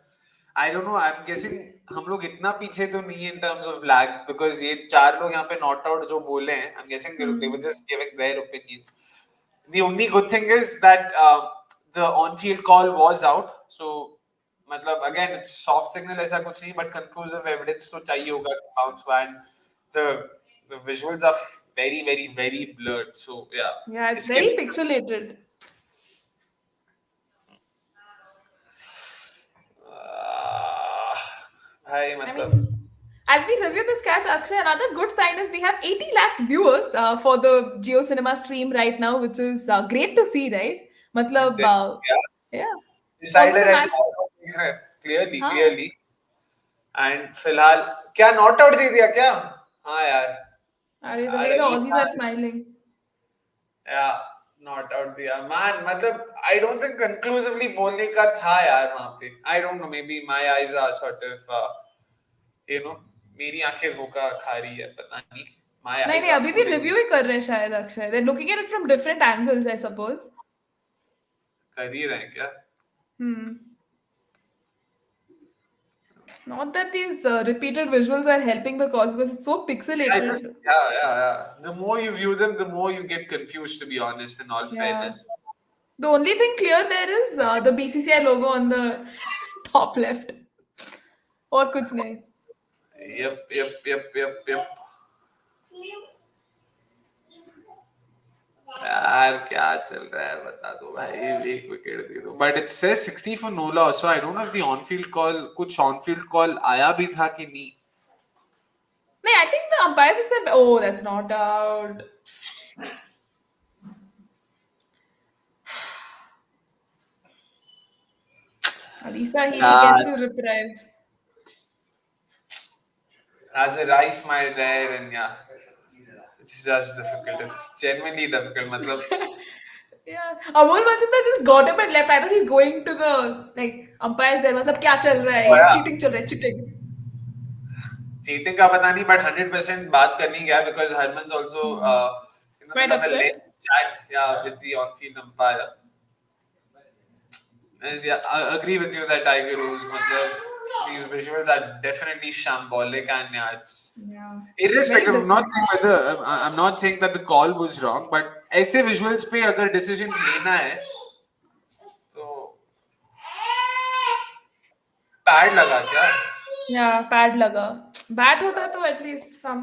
I don't know. I'm guessing हम लोग इतना पीछे तो नहीं है in terms of lag because ये 4 लोग यहाँ पे not out जो बोले हैं. I'm guessing they were just giving their opinions. The only good thing is that the on-field call was out. So मतलब again it's soft signal ऐसा कुछ नहीं, but conclusive evidence तो चाहिए होगा bounce हुआ, and the the visuals are very very very blurred, so yeah, Yeah, it's इसके very basis pixelated. भाई I मतलब mean, as we review this catch, Akshay, another good sign is we have 80 lakh viewers for the Geo Cinema stream right now, which is great to see, right? Matlab, this yeah yeah. Although decided the है match, जो clearly हाँ, clearly, and फिलहाल क्या not out दे दिया क्या? हाँ यार, अरे, the यार way the Ali Aussies are smiling. या नॉट आउट दिया मैन, मतलब आई डोंट थिंक कंक्लूसिवली बोलने का था यार वहां पे. I don't know, maybe my eyes are sort of you know, मेरी आंखें धोखा खा रही है, पता नहीं. माय नहीं आईज नहीं आर अभी भी फूलिंग मी. रिव्यू ही कर रहे हैं शायद Akshay. They're looking at it from different angles, I suppose. कर ही रहे हैं क्या? Hmm. Not that these repeated visuals are helping the cause because it's so I just pixelated. yeah. The more you view them, the more you get confused, to be honest, in all Yeah. fairness. The only thing clear there is the BCCI logo on the top left. और कुछ नहीं. Yep. यार क्या चल रहा है बता दो भाई, एक विकेट दे दो. But it says 60 for no loss, so I don't know if the on field call, कुछ ऑन फील्ड कॉल आया भी था कि नहीं. No, I think the umpires had said, oh, that's not out. Alisa Healy gets यार a reprieve. as a rice my there, and yeah, it's just difficult. It's genuinely difficult. मतलब Yeah. Amol Majumdar just got up and left. I thought he's going to the like umpires there. मतलब क्या चल रहा है? yeah, Cheating चल रहा है, cheating. Cheating का पता नहीं, बट 100% बात करनी गया because Harman's also in the Quite middle of a upset. late chat, yeah, with the on-field umpire. And yeah, I agree with you that Tiger Rose, matlab, these visuals are definitely shambolic, and yeah, it's Yeah. Very irrespective. disgusting. I'm not saying that the call was wrong, but ऐसे visuals पे अगर decision लेना है तो pad लगा क्या? Yeah, pad laga. Bat hota to at least some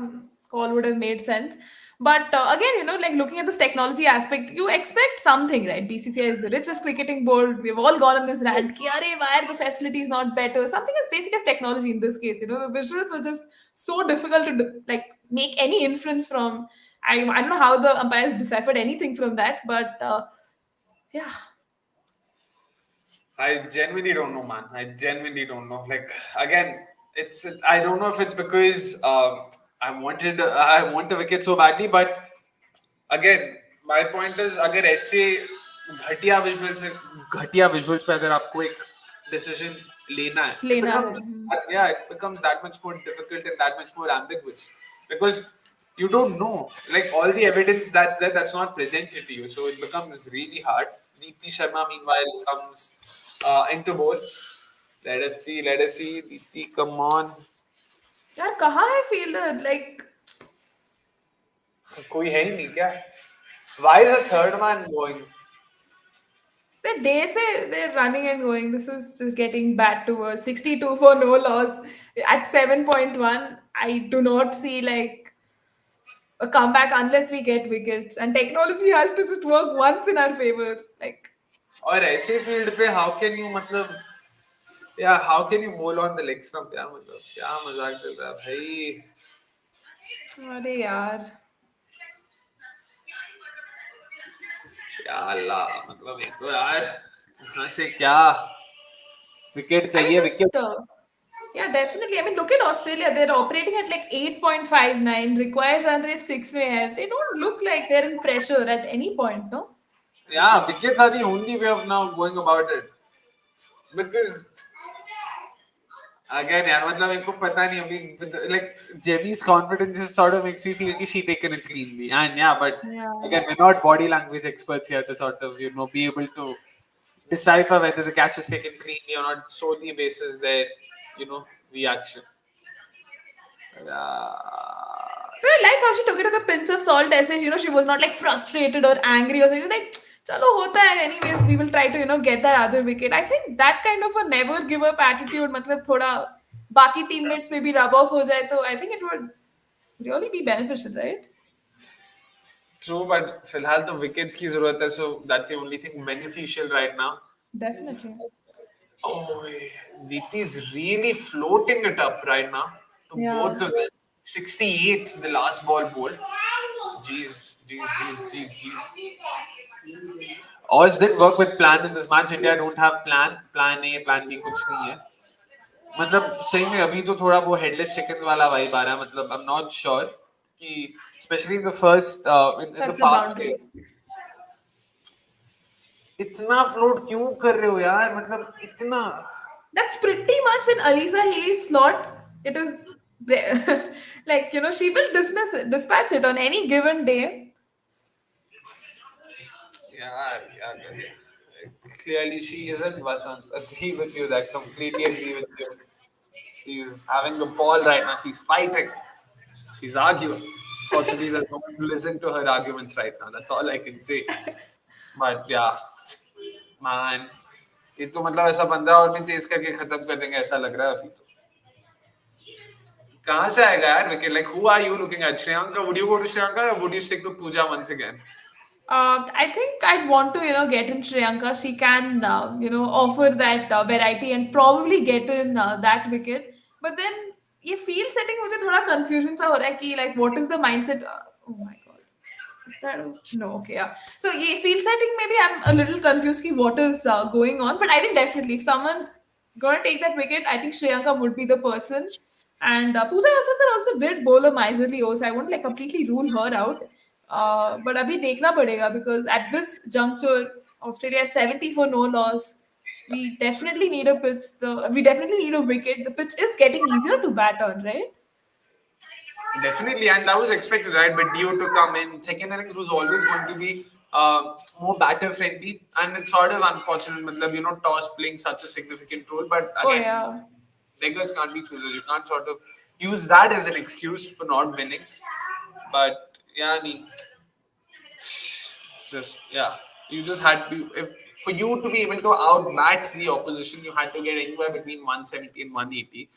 call would have made sense. But again, like looking at this technology aspect, you expect something, right? BCCI is the richest cricketing board. We've all gone on this rant. Ki, "Arey, why are the facilities not better?" Something as basic as technology in this case. The visuals were just so difficult to like make any inference from. I don't know how the umpires deciphered anything from that, but yeah. I genuinely don't know, man. I genuinely don't know. Like again, it's I don't know if it's because I want a wicket so badly, but again, my point is अगर ऐसे घटिया visuals पे अगर आपको एक decision लेना है, Lena hai. it becomes that much more difficult and that much more ambiguous because you don't know, like, all the evidence that's there, that's not presented to you, so it becomes really hard. Deepti Sharma meanwhile comes into bowl. Let us see Deepti, come on. यार कहाँ है fielder? Like कोई है ही नहीं क्या? Why is a third man going? they say they're running and going. This is just getting bad to worse. 62 for no loss at 7.1. I do not see like a comeback unless we get wickets. And technology has to just work once in our favor. Like, और ऐसे field पे how can you, मतलब या how can you बोल on the leg stump यार, मतलब क्या मजाक चल रहा है भाई. अरे यार. या अल्लाह, मतलब ये तो यार कहाँ से क्या विकेट I mean, चाहिए, wicket. just yeah, definitely. I mean, look at Australia. They're operating at like 8.59. Required run rate 6 में है. They don't look like they're in pressure at any point, no? या wickets are the only way of now going about it because again यार, मतलब मेरे को पता नहीं अभी, like Jenny's confidence is sort of makes me feel कि she taken it cleanly, and yeah, but Yeah. again we're not body language experts here to sort of be able to decipher whether the catch was taken cleanly or not solely basis their reaction. But I like how she took it with a pinch of salt. As if, she was not like frustrated or angry or something. She was like, चलो होता है anyways, we will try to get that other wicket. I think that kind of a never give up attitude, मतलब थोड़ा बाकी teammates में भी rub off हो जाए तो I think it would really be beneficial, right? True, but फिलहाल तो wickets की जरूरत है, so that's the only thing beneficial right now. Definitely. Oh, DT's really floating it up right now to both Yeah. of them. 68, the last ball bowled. Jeez, jeez, jeez, jeez, jeez. Ours didn't work with plan in this match. India don't have plan. Plan A, plan B कुछ नहीं है. मतलब सही में अभी तो थोड़ा वो headless chicken वाला vibe आ रहा है. मतलब I'm not sure कि especially in the first in the That's a park boundary. इतना float क्यों कर रहे हो यार? मतलब इतना That's pretty much in Alisa Healy's slot. It is like, she will dispatch it on any given day. Yeah. Clearly, she isn't Vasant. Agree with you. That completely agree with you. She's having the ball right now. She's fighting. She's arguing. Fortunately, there's no one to listen to her arguments right now. That's all I can say. But yeah, man, ये तो मतलब ऐसा बंदा और भी chess करके खत्म कर देंगे ऐसा लग रहा है अभी तो. कहाँ से आएगा यार wicket? Like, who are you looking at? Shriyanka? Would you go to Shriyanka or would you stick to Pooja once again? I think I'd want to, get in Shriyanka. She can, offer that variety and probably get in that wicket. But then, ये field setting मुझे थोड़ा confusion सा हो रहा है कि like what is the mindset? Oh my god, is that no? Okay, yeah. So ये field setting maybe I'm a little confused कि what is going on. But I think definitely if someone's gonna take that wicket, I think Shriyanka would be the person. And Pooja Vasanthar also did bowl a miserly over, so I won't like completely rule her out. But अभी देखना पड़ेगा because at this juncture, Australia is 70 for no loss. We definitely need a pitch. We definitely need a wicket. The pitch is getting easier to bat on, right? Definitely, and that was expected, right? But Dio to come in, second innings was always going to be more batter friendly, and it's sort of unfortunate, toss playing such a significant role. But Oh again, yeah. beggars can't be choosers. You can't sort of use that as an excuse for not winning. But yeah, I mean, it's just you just had to if for you to be able to outbat the opposition, you had to get anywhere between 170 and 180.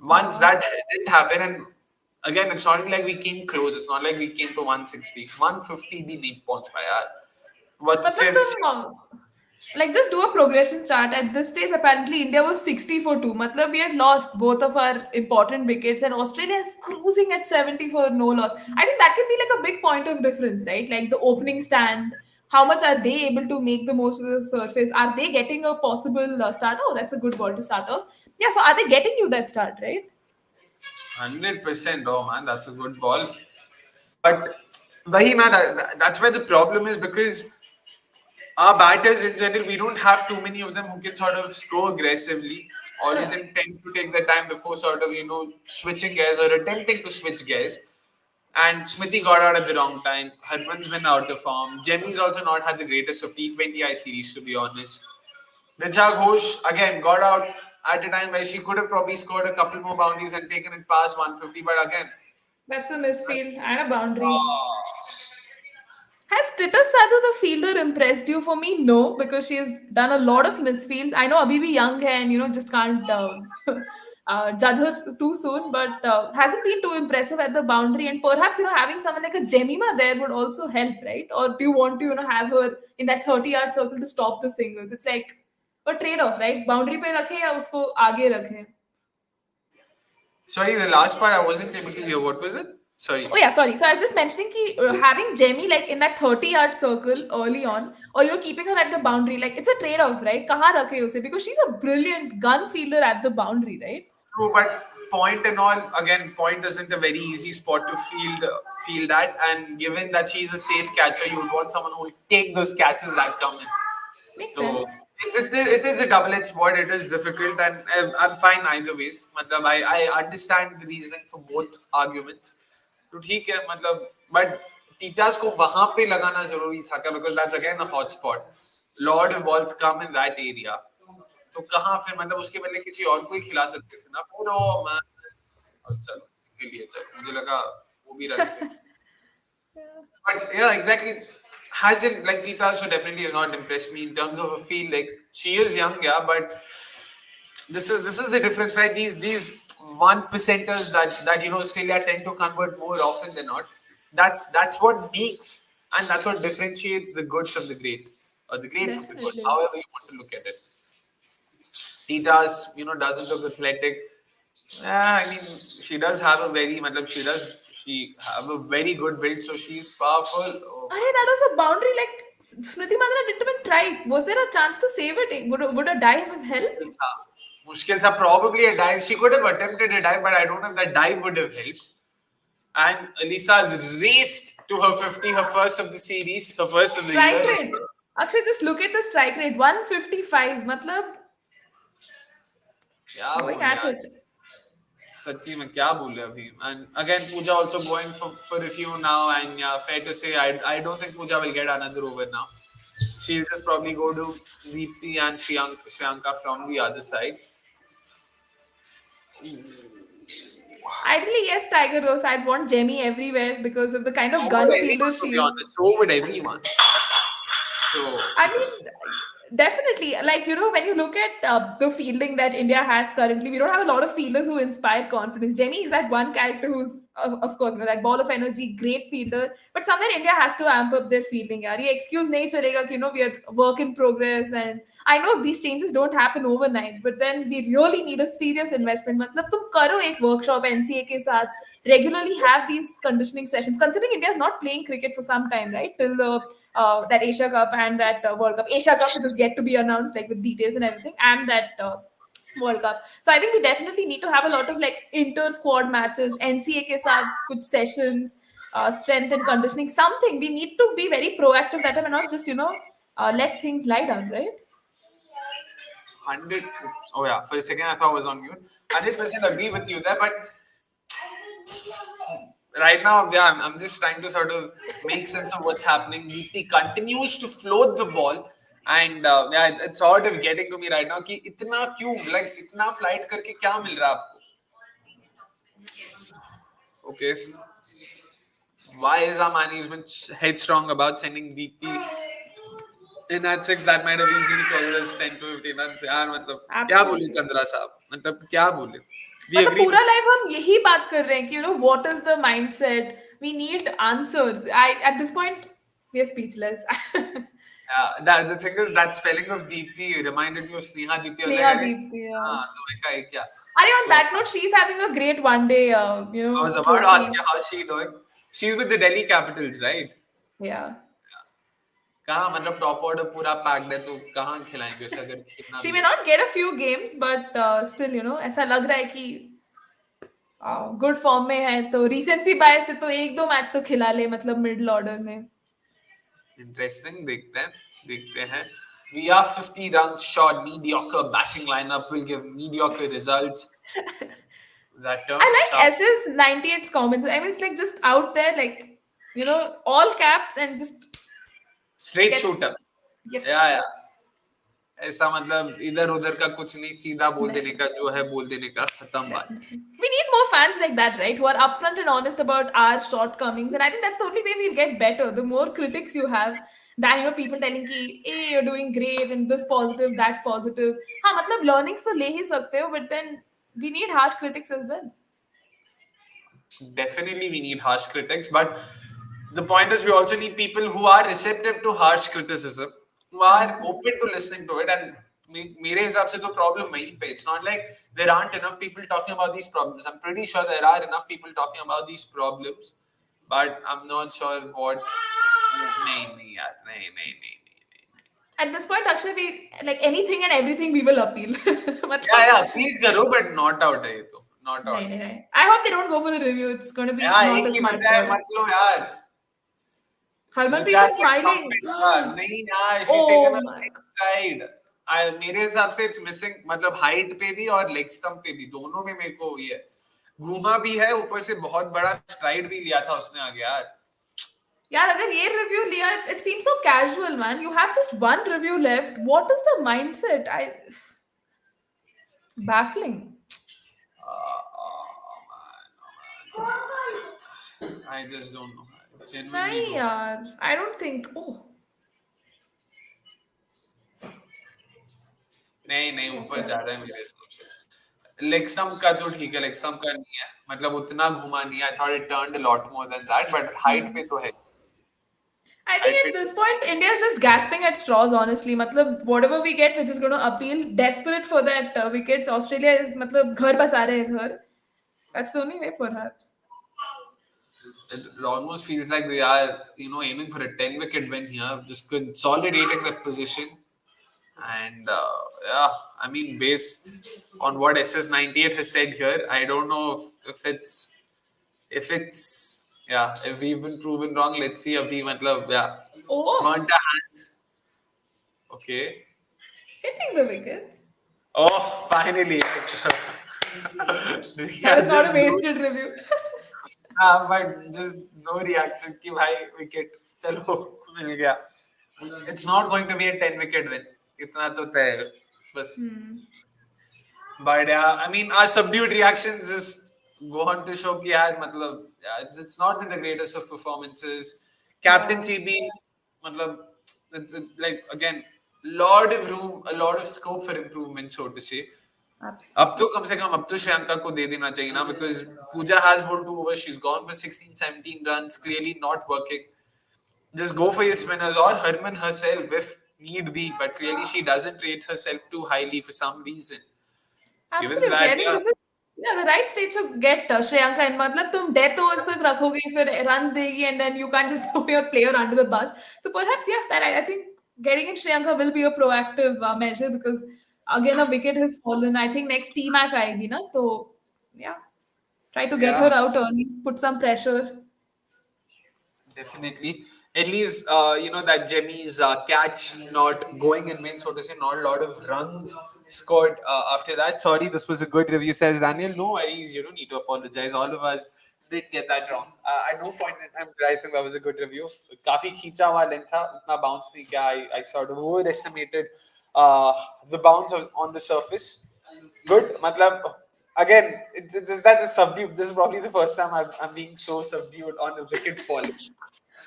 Once Yeah. that didn't happen, and again, it's not like we came close. It's not like we came to 160, 150 भी नहीं पहुंच पाया यार. But मतलब same, तुम like just do a progression chart. At this stage, apparently India was 60 for 2. Matlab we had lost both of our important wickets, and Australia is cruising at 70 for no loss. I think that can be like a big point of difference, right? Like the opening stand. How much are they able to make the most of the surface? Are they getting a possible start? Oh, that's a good ball to start off. Yeah, so are they getting you that start, right? 100%. Oh man, that's a good ball. But wahi man, that's where the problem is because our batters in general, we don't have too many of them who can sort of score aggressively. All of them tend to take their time before sort of, switching gears or attempting to switch gears. And Smithy got out at the wrong time. Harman's been out of form. Jenny's also not had the greatest of T20I series, to be honest. Richa Ghosh, again, got out at a time where she could have probably scored a couple more boundaries and taken it past 150. But again, That's a misfield and a boundary. uh, Has Titus Sadhu, the fielder, impressed you? For me, no, because she has done a lot of misfields. I know Abhi bhi young hai and just can't judge her too soon, but hasn't been too impressive at the boundary. And perhaps having someone like a Jemima there would also help, right? Or do you want to have her in that 30-yard circle to stop the singles? It's like a trade-off, right? Boundary pe rakhe ya usko aage rakhe. sorry, the last part I wasn't able to hear. What was it? Sorry. Oh yeah, sorry. So I was just mentioning ki, having Jamie like in that 30-yard circle early on, or keeping her at the boundary, like it's a trade-off, right? Kahan rakhe use? Because she's a brilliant gun fielder at the boundary, right? True, but point and all, again, point isn't a very easy spot to field at. And given that she's a safe catcher, you would want someone who will take those catches that come in. Makes So sense. it is a double-edged sword. It is difficult, and I'm fine either ways. मतलब I understand the reasoning for both arguments. तो ठीक है मतलब but Titas को वहां पे लगाना जरूरी था क्या because that's again a hot spot. Lot of balls come in that area. तो कहाँ फिर मतलब उसके बदले किसी और को ही खिला सकते थे ना फोर ओ मैन चलो के लिए चलो मुझे लगा वो भी रन पे Yeah. but yeah exactly hasn't, like Geeta, so definitely has not impressed me in terms of a field. Like she is young, yeah, but this is the difference, right? These 1%ers that Australia tend to convert more often than not. That's what makes, and that's what differentiates the good from the great, or the great from the good, Definitely. however you want to look at it. Tita's, doesn't look athletic. Yeah, I mean, she does have a very, matlab, she have a very good build, so she's powerful. Oh, Arey, that was a boundary. Like Smriti Mandhana didn't even try. Was there a chance to save it? Would a dive have helped? मुश्किल था. मुश्किल था. Probably a dive. She could have attempted a dive, but I don't know if that dive would have helped. And Lisa's raced to her 50, her first of the series, her first of the Strike year. rate. Actually, just look at the strike rate. 155. Matlab, क्या just going बोले at यार. it. सच्ची में क्या बोले अभी. And again, Pooja also going for review now. And yeah, fair to say, I don't think Pooja will get another over now. She'll just probably go to Deepti and Shriyanka from the other side. Ideally, yes, Tiger Rose. I'd want Jemmy everywhere because of the kind So of would gun fielder everyone, to she be is. honest. So would everyone. So, I mean, definitely. Like, when you look at the fielding that India has currently, we don't have a lot of fielders who inspire confidence. Jemmy is that one character who's, of course, that ball of energy, great fielder. But somewhere India has to amp up their fielding. Yaar. Ye excuse nahi chalega, ki, we are work in progress. And I know these changes don't happen overnight, but then we really need a serious investment. मतलब तुम करो एक workshop NCA के साथ, regularly have these conditioning sessions. Considering India is not playing cricket for some time, right? Till the that Asia Cup and that World Cup. Asia Cup, which is yet to be announced, like with details and everything, and that World Cup. So I think we definitely need to have a lot of like inter squad matches, NCA ke saath kuch sessions, strength and conditioning, something. We need to be very proactive that time and not just let things lie down, right? 100. Oh, yeah. For a second, I thought I was on mute. 100% agree with you there. But right now, yeah, I'm just trying to sort of make sense of what's happening. Deepti continues to float the ball. And yeah, it's sort of getting to me right now कि इतना क्यों, like इतना flight करके क्या मिल रहा है आपको? Okay. Why is our management headstrong about sending Deepti in at 6? That might have easily covered us 10 to 15 runs. यार मतलब क्या बोले Absolutely. चंद्रा साहब, मतलब क्या बोले. We मतलब agree पूरा with. लाइव हम यही बात कर रहे हैं कि what is the mindset, we need answers. I At this point we are speechless. The thing is, that spelling of Deepti reminded me of Sneha Deepti. I was like, Sneha अरे Deepti, yeah. हाँ, तो मैं कहा, "ये क्या?" Are on So that note, she's having a great one day, I was about to ask trophy. you how's she doing. She's with the Delhi Capitals, right? Yeah. कहाँ मतलब top order पूरा packed है, तो कहाँ खिलाएंगे उसे अगर कितना She भी may है. not get a few games, but still, ऐसा लग रहा है कि गुड फॉर्म में है तो रिसेंसी बायस से तो एक दो मैच तो खिला ले मतलब मिडिल ऑर्डर में. Interesting. देखते हैं. We are 50 runs short. Mediocre batting lineup will give mediocre results. That term I sharp. like S's 98's comments. I mean, it's like just out there, like, all caps and just Straight gets. shooter. Yes. Yeah, yeah. ऐसा मतलब इधर उधर का कुछ नहीं, सीधा बोल देने Nahi. का, जो है बोल देने का, खत्म बात. Definitely. We need more fans like that, right? Who are upfront and honest about our shortcomings. And I think that's the only way we'll get better. The more critics you have, than people telling ki, hey, you're doing great and this positive, that positive. हाँ मतलब learnings तो ले ही सकते हो, but then we need harsh critics as well. Definitely we need harsh critics, but the point is we also need people who are receptive to harsh criticism, who are open Absolutely. to listening to it. And मेरे हिसाब से तो problem वहीं पे. It's not like there aren't enough people talking about these problems. I'm pretty sure there are enough people talking about these problems, but I'm not sure what. नहीं यार, नहीं. At this point, Akshay, we like anything and everything we will appeal. मतलब Yeah, appeal करो, but not out है ये तो, not नहीं out. नहीं नहीं. I hope they don't go for the review. It's going to be यार not एक a ही smart बचा है, call. मत लो यार. Harmanpreet Richa is gets smiling. pumped. नहीं यार, she's taken Oh a my leg side. मेरे हिसाब से it's missing, मतलब हाइट पे भी और लेग स्टंप पे भी, दोनों में मेरे को ये घूमा भी है, ऊपर से बहुत बड़ा स्ट्राइड भी लिया था उसने आगे यार. यार अगर ये रिव्यू लिया, it seems so casual, man. You have just one review left. What is the mindset? It's baffling. I just don't know. Genuinely नहीं no. यार, I don't think. Oh, नहीं नहीं, ऊपर okay. जा रहा है मेरे हिसाब से। लेग स्टंप का तो ठीक है, लेग स्टंप का नहीं है, मतलब उतना घुमा नहीं है। I thought it turned a lot more than that, but height पे Hmm. तो है। I think हाइट पे at this तो point, India is just gasping at straws, honestly. Matlab, whatever we get, we're just going to appeal. Desperate for that wickets. Australia is, matlab, ghar basa rahe hain idhar. That's the only way, perhaps. it almost feels like they are, aiming for a 10 wicket win here, just consolidating the position. And yeah, I mean, based on what SS98 has said here, I don't know if it's yeah, if we've been proven wrong. Let's see if we matlab, yeah, Oh, burnt our hands. Okay. hitting the wickets. Oh, finally. That Yeah, is not just a no, wasted review. but just no reaction कि भाई wicket चलो मिल गया. It's not going to be a 10 wicket win. इतना तो तय है बस. Hmm. But yeah, I mean, our subdued reactions just go on to show कि यार मतलब it's not been the greatest of performances. Yeah, Captaincy भी मतलब like again, lot of room, a lot of scope for improvement, so to say. अब तो absolutely. कम से कम अब तो श्रेयांका को दे देना चाहिए ना, because Pooja has bowled 2 overs, she's gone for 16, 17 runs, clearly not working. Just go for your spinners, or Harman herself if need be, but clearly she doesn't rate herself too highly for some reason. Given Absolutely. that, I think yeah, this is the right stage to get Shreyanka in. मतलब तुम death overs तक रखोगे फिर runs देगी and then you can't just throw your player under the bus. So perhaps yeah, that I think getting in Shreyanka will be a proactive measure because again a wicket has fallen. I think next T-Mac आएगी ना तो yeah, try to get her yeah. out early, put some pressure. Definitely. At least, that Jemmy's catch not going in main, so to say, not a lot of runs scored after that. Sorry, this was a good review, says Daniel. No worries, you don't need to apologize. All of us did get that wrong. At no point in time did I think that was a good review. Kafi खींचा हुआ length था, उतना bounce नहीं किया. I sort of overestimated uh, the bounce on the surface. Good. Matlab, again, it's just that the subdued. This is probably the first time I'm being so subdued on a wicket fall.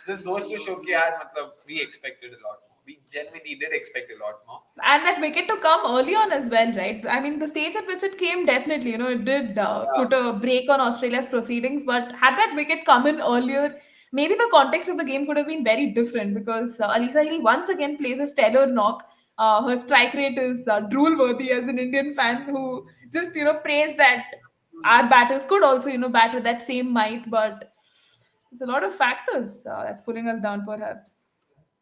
Just goes to show कि यार मतलब we expected a lot more. We genuinely did expect a lot more. And that wicket to come early on as well, right? I mean, the stage at which it came, definitely, it did Yeah. put a break on Australia's proceedings. But had that wicket come in earlier, maybe the context of the game could have been very different because Alisa Healy once again plays a stellar knock. Her strike rate is drool worthy as an Indian fan who just, prays that our batters could also, bat with that same might. But there's a lot of factors that's pulling us down, perhaps.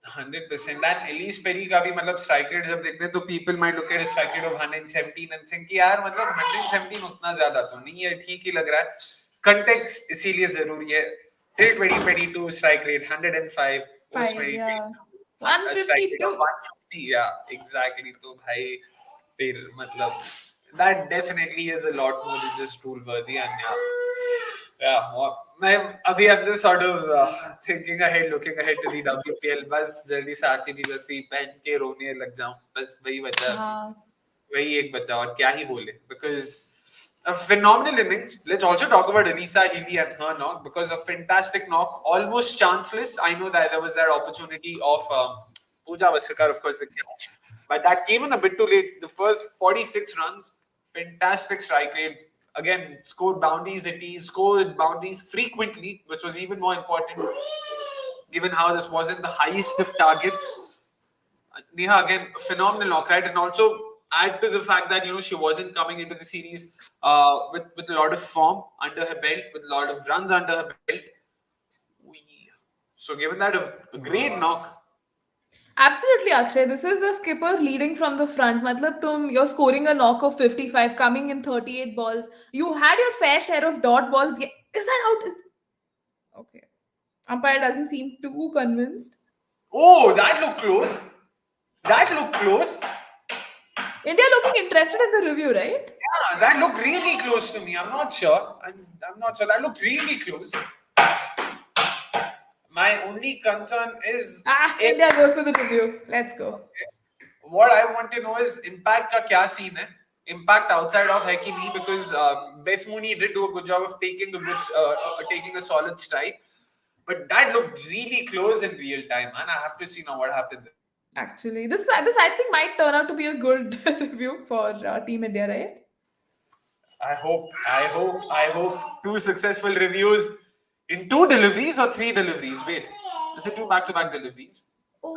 100%. And Elise Perry का भी मतलब strike rate जब देखते हैं तो people might look at a strike rate of 117 and think कि यार मतलब 117 उतना ज्यादा तो नहीं है, ठीक ही लग रहा है. Context इसीलिए जरूरी है. Till 2022 strike rate 105, post 5, yeah. 2022 a strike rate of 152. 150. Yeah, exactly. तो भाई फिर मतलब that definitely is a lot more than just rule worthy. And yeah, I'm just sort of thinking ahead, looking ahead to the WPL. बस जल्दी से RCB Jersey पहन के रोने लग जाऊं, बस वही बचा अभी. हाँ. वही एक बचा और क्या ही बोले, because a phenomenal innings. Let's also talk about Elisa Healy and her knock, because a fantastic knock, almost chanceless. I know that there was that opportunity of Pooja Vasakar, of course, the catch, but that came in a bit too late. The first 46 runs, fantastic strike rate. Again, scored boundaries at ease, scored boundaries frequently, which was even more important given how this wasn't the highest of targets. Neha, again, phenomenal knock, right? And also add to the fact that she wasn't coming into the series with a lot of form under her belt, with a lot of runs under her belt. So given that a great knock. Absolutely, Akshay. This is a skipper leading from the front. Matlab, you're scoring a knock of 55, coming in 38 balls. You had your fair share of dot balls. Yeah. Is that out? Okay. Umpire doesn't seem too convinced. Oh, that looked close. That looked close. India looking interested in the review, right? Yeah, that looked really close to me. I'm not sure. I'm not sure. That looked really close. My only concern is India goes for the review. Let's go. what I want to know is impact का क्या scene है? Impact outside of है कि नहीं, because Beth Mooney did do a good job of taking a solid strike. But that looked really close in real time, man. I have to see now what happened there. Actually, this I think might turn out to be a good review for Team India, right? I hope two successful reviews in two deliveries or three deliveries. Wait, is it two back-to-back deliveries? Oh,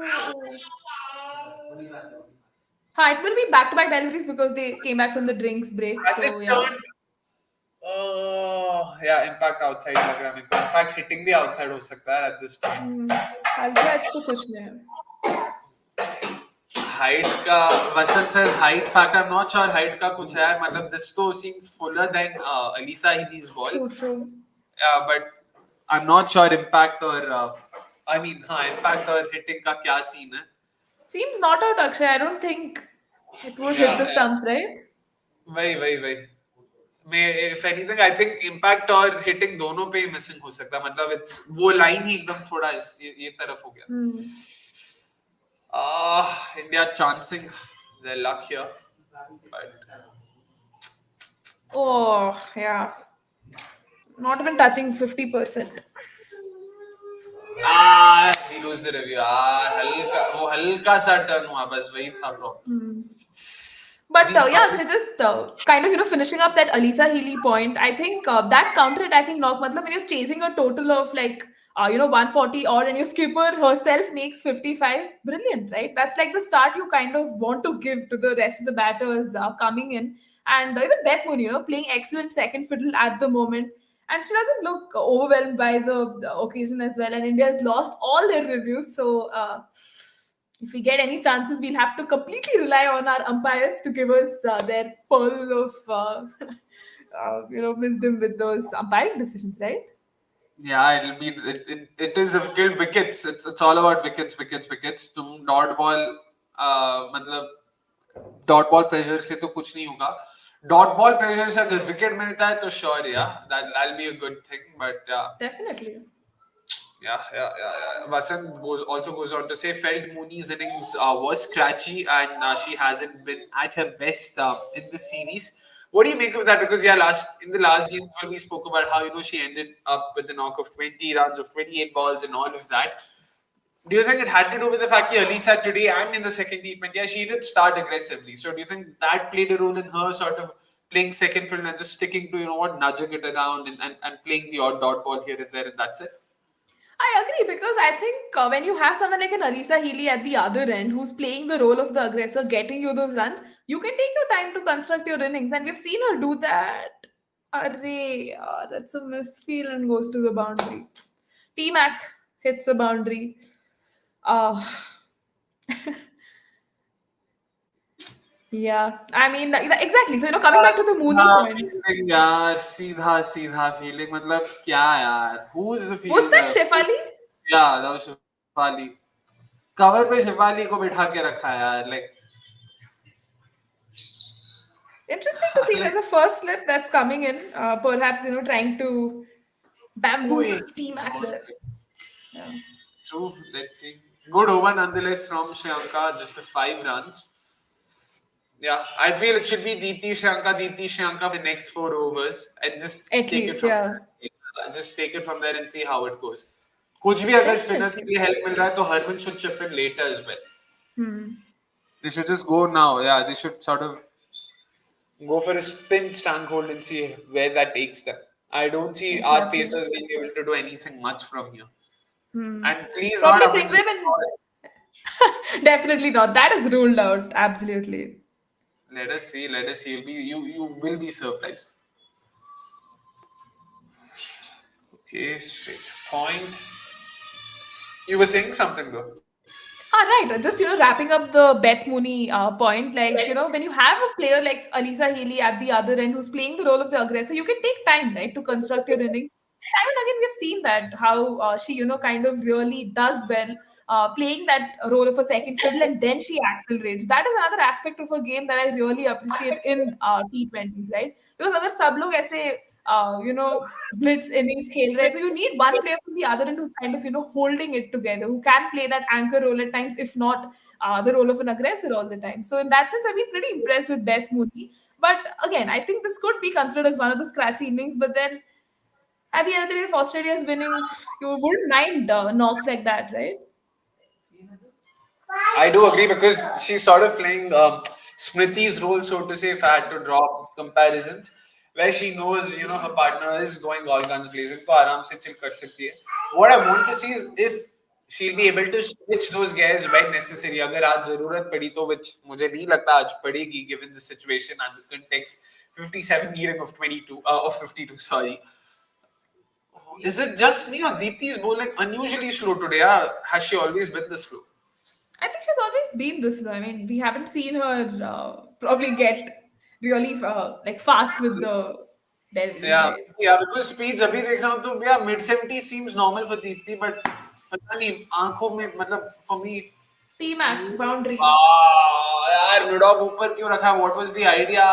it will be back-to-back deliveries because they came back from the drinks break. Has it So yeah. turned? Oh, yeah, impact outside लग रहा है मेरे को. In fact, hitting the outside हो सकता है at this point. Ultras तो कुछ नहीं है. Height का वसंत says height fact. I'm not sure height का कुछ है. मतलब this तो seems fuller than Alisa Healy's ball. True. Yeah, but I'm not sure impact or I mean impact or hitting का क्या scene है. Seems not out, Akshay. I don't think it would hit the stumps, right? वही मैं if anything I think impact और hitting दोनों पे ही missing हो सकता है. मतलब it's वो line ही एकदम थोड़ा ये तरफ हो गया. India chancing their luck here, but Oh, yeah. Not even touching 50%. we lose the review. वो हल्का सा turn हुआ बस वही था problem. But yeah, Akshay, just kind of finishing up that Alisa Healy point. I think that counter-attacking knock, matlab, when you're chasing a total of like 140 odd and your skipper herself makes 55, brilliant, right? That's like the start you kind of want to give to the rest of the batters coming in. And even Beth Moon, playing excellent second fiddle at the moment. And she doesn't look overwhelmed by the occasion as well. And India has lost all their reviews. So if we get any chances, we'll have to completely rely on our umpires to give us their pearls of wisdom with those umpiring decisions, right? Yeah, it is difficult. Wickets. It's all about wickets. तुम dot ball मतलब dot ball pressure से तो कुछ नहीं होगा. Dot ball pressure से अगर wicket मिलता है तो sure, yeah, that'll be a good thing. But Definitely. Yeah. Vasant also goes on to say felt Mooney's innings was scratchy and she hasn't been at her best in this series. What do you make of that? Because yeah, in the last game we spoke about how she ended up with a knock of 20 runs of 28 balls and all of that. Do you think it had to do with the fact that Alisa today and in the second T20, yeah, she did start aggressively. So do you think that played a role in her sort of playing second field and just sticking to nudging it around and playing the odd dot ball here and there and that's it? I agree because I think when you have someone like an Alisa Healy at the other end who's playing the role of the aggressor, getting you those runs, you can take your time to construct your innings. And we've seen her do that. Array, that's a misfield and goes to the boundary. T-Mac hits a boundary. Yeah, I mean, exactly. So, coming back to the Mooney point. यार सीधा feeling मतलब क्या यार? Who's the fielder? Was that Shefali? Yeah, that was Shefali. Cover पे Shefali को बिठा के रखा है यार. Like interesting to see there's a first slip that's coming in. Perhaps trying to bamboozle team actor. Yeah. True. Let's see. Good over nonetheless from Sri Lanka. Just the 5 runs. Yeah, I feel it should be Deepti Sri Lanka for the next 4 overs and just At take least, it from yeah. there. Just take it from there and see how it goes. कुछ भी अगर spinners के लिए help मिल रहा है तो Harman should chip in later as well. They should just go now. Yeah, they should sort of go for a spin stranglehold and see where that takes them. I don't see our pacers being able to do anything much from here. And please probably not bring them in. Definitely not. That is ruled out. Absolutely. Let us see. You will be surprised. Okay, straight point. You were saying something though. Right. Just wrapping up the Beth Mooney point, like when you have a player like Alisa Healy at the other end who's playing the role of the aggressor, you can take time, right, to construct your innings. Time and again, we've seen that how she kind of really does well. Playing that role of a second fiddle and then she accelerates. That is another aspect of a game that I really appreciate in T20s, right? Because अगर सब लोग ऐसे blitz innings खेल रहे हैं, so you need one player from the other end who's kind of holding it together, who can play that anchor role at times, if not the role of an aggressor all the time. So in that sense, I've been pretty impressed with Beth Mooney. But again, I think this could be considered as one of the scratchy innings. But then At the end of the day, if Australia is winning, you wouldn't mind knocks like that, right? I do agree because she's sort of playing Smriti's role, so to say, if I had to draw comparisons, where she knows, her partner is going all guns blazing, तो आराम से chill कर सकती है. What I want to see is if she'll be able to switch those gears when necessary. अगर आज जरूरत पड़ी तो, which मुझे नहीं लगता आज पड़ेगी given the situation and the context. 57 needing of 22, of 52, sorry. Is it just me or Deepthi is bowling unusually slow today? Yeah? Has she always been this slow? I think she's always been this low. I mean, we haven't seen her probably get really like fast with the deliveries, Yeah, right? yeah, because speeds अभी देख रहा हूँ तो yeah, mid 70 seems normal for Deepthi, but पता नहीं आंखों में मतलब for me T-Mac boundary. यार मिड ऑफ ऊपर क्यों रखा? What was the idea?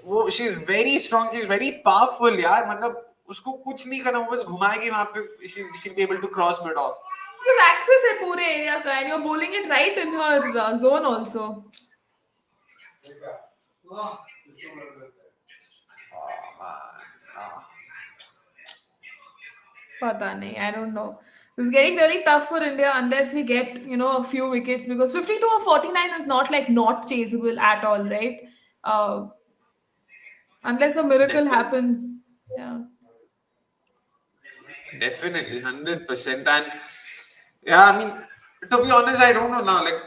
वो she's very strong, she's very powerful यार, मतलब उसको कुछ नहीं करना, वो बस घुमाएगी वहां पे, she'll be able to cross mid off. Because access है पूरे area का and you're bowling it right in her zone also. पता नहीं, I don't know. It's getting really tough for India unless we get, a few wickets because 52 or 49 is not like not chaseable at all, right? Uh, unless a miracle Definitely. happens. Yeah. Definitely, 100%. And yeah, I mean, to be honest, I don't know now. Like,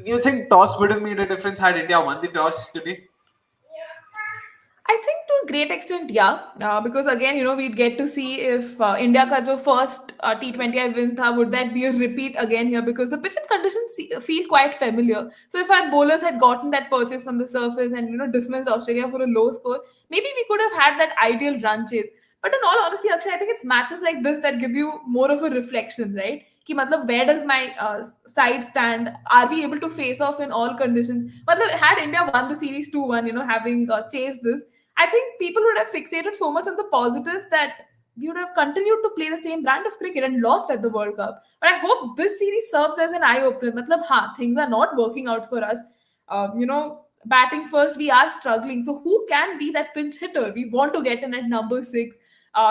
you think toss would have made a difference had India won the toss today? I think to a great extent, yeah. Because again, we'd get to see if India ka jo first T20I win tha, would that be a repeat again here? Because the pitch and conditions feel quite familiar. So if our bowlers had gotten that purchase from the surface and dismissed Australia for a low score, maybe we could have had that ideal run chase. But in all honesty, Akshay, I think it's matches like this that give you more of a reflection, right? Ki matlab, where does my side stand? Are we able to face off in all conditions? Matlab, had India won the series 2-1, having chased this, I think people would have fixated so much on the positives that we would have continued to play the same brand of cricket and lost at the World Cup. But I hope this series serves as an eye opener. Matlab, things are not working out for us. Batting first, we are struggling. So who can be that pinch hitter? We want to get in at number 6.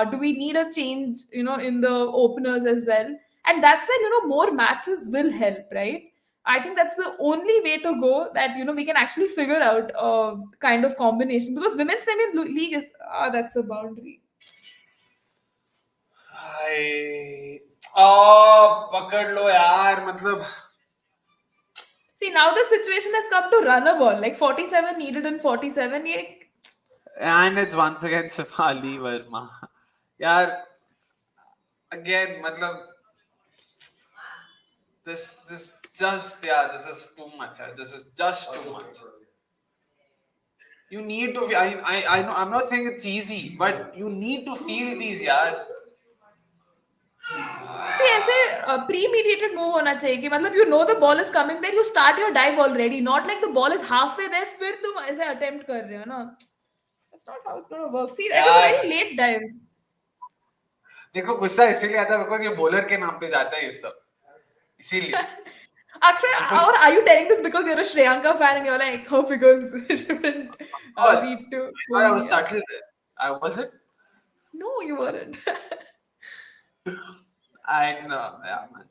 Do we need a change, in the openers as well? And that's where, more matches will help, right? I think that's the only way to go that we can actually figure out a kind of combination because women's Premier League is that's a boundary. I पकड़ लो यार, मतलब. See, now the situation has come to run a ball like 47 needed in 47. And it's once again Shefali Verma. यार, again, मतलब this just, yeah, this is too much. This is just too much. You need to. I know. I'm not saying it's easy, but you need to feel these, यार. See, ऐसे premeditated move होना चाहिए कि मतलब the ball is coming there, you start your dive already, not like the ball is halfway there, फिर तुम ऐसे attempt कर रहे हो ना. That's not how it's going to work. See, it was a very late dive. देखो गुस्सा इसीलिए आता है because ये bowler के नाम पे जाता है ये सब, इसीलिए. Akshay, or are you telling this because you're a Shreyanka fan and you're like, her figures shouldn't lead to. I was subtle there. I wasn't. No, you weren't. And yeah, man.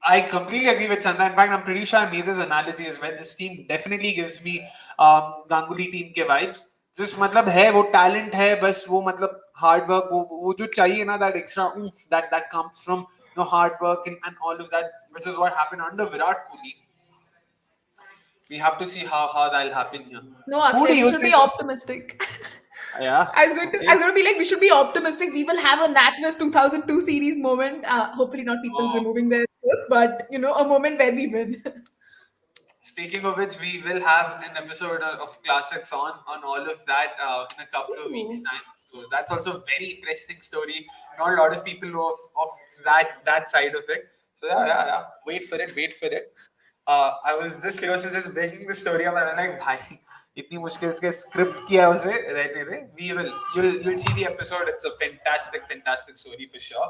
I completely agree with Chandra. In fact, I'm pretty sure I made this analogy as well. This team definitely gives me Ganguly team के vibes. Just मतलब है वो talent है, बस वो मतलब hard work, वो जो चाहिए ना, that extra oomph that comes from hard work and all of that, which is what happened under Virat Kohli. We have to see how that'll happen here. No, Akshay, we should be optimistic. Yeah. I was going to be like, we should be optimistic. We will have a NatWest 2002 series moment. Hopefully, not people removing their quotes, but a moment where we win. Speaking of which, we will have an episode of classics on all of that in a couple of weeks' time. So that's also a very interesting story. Not a lot of people know of that side of it. So yeah. Wait for it. I was this close to just breaking the story up, and I'm like, bhai, इतनी मुश्किल से script किया उसे, रहने दे. You'll see the episode. It's a fantastic story for sure.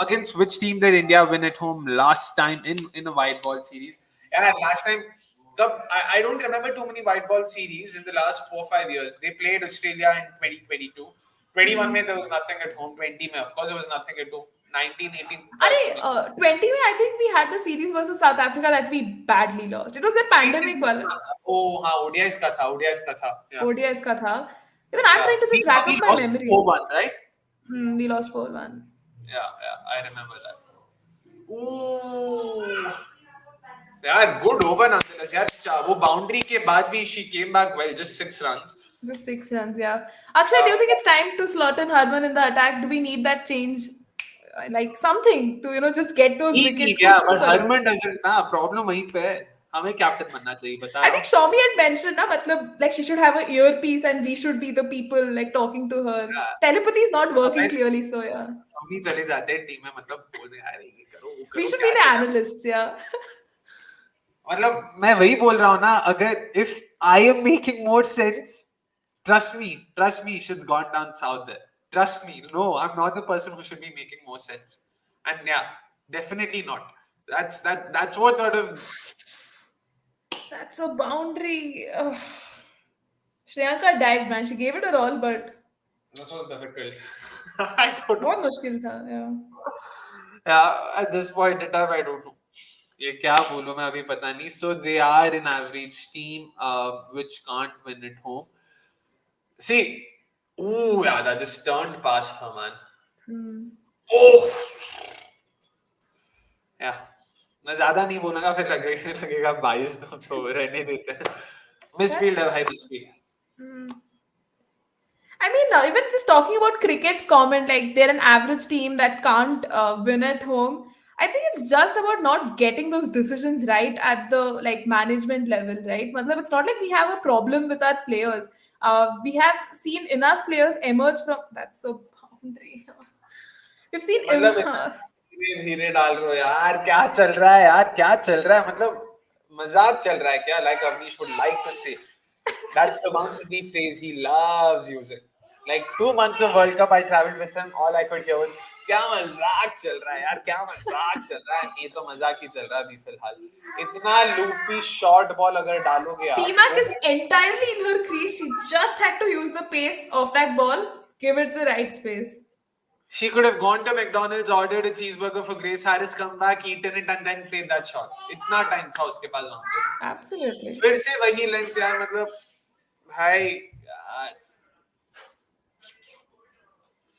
Against which team did India win at home last time in a white ball series? And last time, I don't remember too many white ball series in the last 4 or 5 years. They played Australia in 2022. 21 May, there was nothing at home. 20 May, of course, there was nothing at home. 19, 18, Arey, 20 May, I think we had the series versus South Africa that we badly lost. It was the pandemic wala. Oh, हाँ, ODIs का था, ODIs का था. Yeah. ODIs ka tha. Even I'm Yeah. trying to just rack We up my lost memory. 4-1, right? We lost 4-1. Yeah, I remember that. Ooh. यार, good over nonetheless. यार, वो boundary के बाद भी she came back well, just 6 runs. Just 6 runs, yeah. Akshay, do you think it's time to slot in Harman in the attack? Do we need that change? Like something to, just get those wickets. Yeah, कुछ तो but करो. Harman doesn't ना, problem वहीं पे है. हमें captain बनना चाहिए, बता I रहा think Shami had mentioned, na, matlab, like she should have an earpiece and we should be the people like talking to her. Yeah. Telepathy is not working Otherwise- clearly, so yeah. हम ही चले जाते हैं team में, मतलब बोलने यार ये करो वो करो. We should क्या be the चल रहा है? analysts, yeah. मतलब मैं वही बोल रहा हूँ ना, अगर if I am making more sense, trust me, shit's gone down south there. Trust me, no, I'm not the person who should be making more sense. And yeah, definitely not. That's what sort of. That's a boundary. Shreyanka dived, man. She gave it her all, but This was difficult. I don't know. बहुत मुश्किल था, yeah. Yeah, at this point in time, I don't know. ये क्या बोलूं मैं अभी पता नहीं. So they are an average team which can't win at home. See, ooh, yeah, that just turned past her, man. Oh, yeah. मैं ज्यादा नहीं बोलूंगा, फिर लगेगा 22 तो रहने देते हैं. Misfield है भाई, misfield. I mean, even just talking about cricket's comment, like they're an average team that can't win at home. I think it's just about not getting those decisions right at the like management level, right? Matlab, it's not like we have a problem with our players. We have seen enough players emerge from. That's a boundary. We've seen. मतलब धीरे डाल रहे हो यार, क्या चल रहा है यार, क्या चल रहा है, मतलब मजाक चल रहा है क्या? Like Avnish would like to say, that's the Mandhana phrase he loves using. Like 2 months of World Cup, I traveled with him. All I could hear was, क्या मजाक चल रहा है यार, क्या मजाक चल रहा है. ये तो मजाक ही चल रहा है अभी फिलहाल. इतना loopy short ball अगर डालोगे आप. T-Mac is entirely in her crease. She just had to use the pace of that ball, give it the right space. She could have gone to McDonald's, ordered a cheeseburger for Grace Harris, come back, eaten it, and then played that shot. इतना time था उसके पास वहाँ पे. Absolutely. फिर से वही length यार, मतलब भाई यार.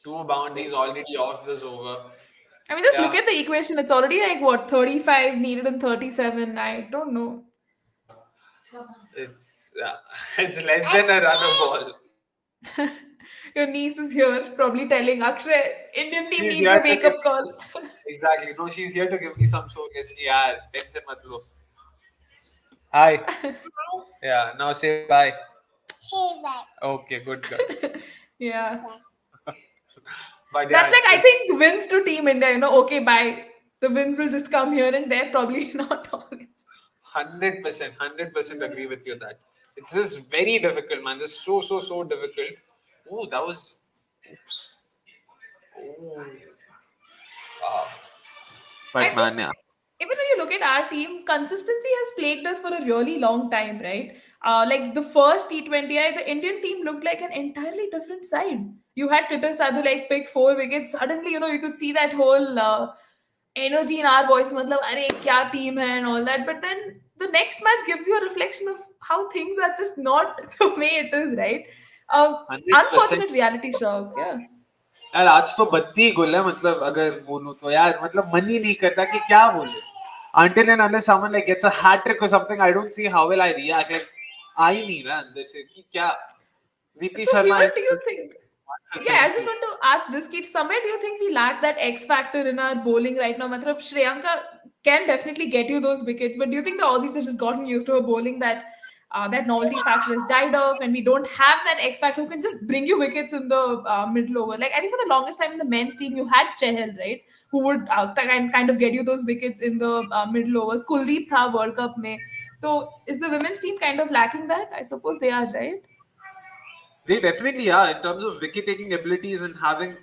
2 boundaries already off this over. I mean, just look at the equation. It's already like what 35 needed in 37. I don't know. It's less than a run of ball. Your niece is here, probably telling Akshay, Indian team She's needs here a to wake-up give- call. Exactly. No, she's here to give me some showcase. यार, tension मत लो. Hi. Yeah. Now say bye. Say bye. Okay. Good girl. Yeah. But yeah, That's like, I think, wins to Team India, okay, bye. The wins will just come here and there, probably not always. 100% agree with you that it's just very difficult, man. Just so difficult. Oh, that was. Oops. Oh. Wow. But man, yeah. Even when you look at our team, consistency has plagued us for a really long time, right? Like the first T20I, the Indian team looked like an entirely different side. You had Titus Sadhu like pick 4 wickets. Suddenly, you could see that whole energy in our voice, matlab, "Arey, kya team hai," and all that. But then the next match gives you a reflection of how things are just not the way it is, right? 100%. Unfortunate reality shock, yeah. यार आज तो बत्ती गुल है, मतलब अगर बोलूं तो यार, मतलब मन ही नहीं करता कि क्या बोले. Until and unless someone like gets a hat trick or something, I don't see how will I react. Like I नहीं ना अंदर से कि क्या. VP So Sharma. here, do you think? Yeah, I just want to ask this, Kit. Somewhere do you think we lack that X factor in our bowling right now? Matlab, Shreyanka can definitely get you those wickets, but do you think the Aussies have just gotten used to her bowling that that novelty factor has died off, and we don't have that X factor who can just bring you wickets in the middle over? Like I think for the longest time in the men's team, you had Chahal, right, who would kind of get you those wickets in the middle overs. Kuldeep tha World Cup mein. So is the women's team kind of lacking that? I suppose they are, right? They definitely are in terms of wicket taking abilities and having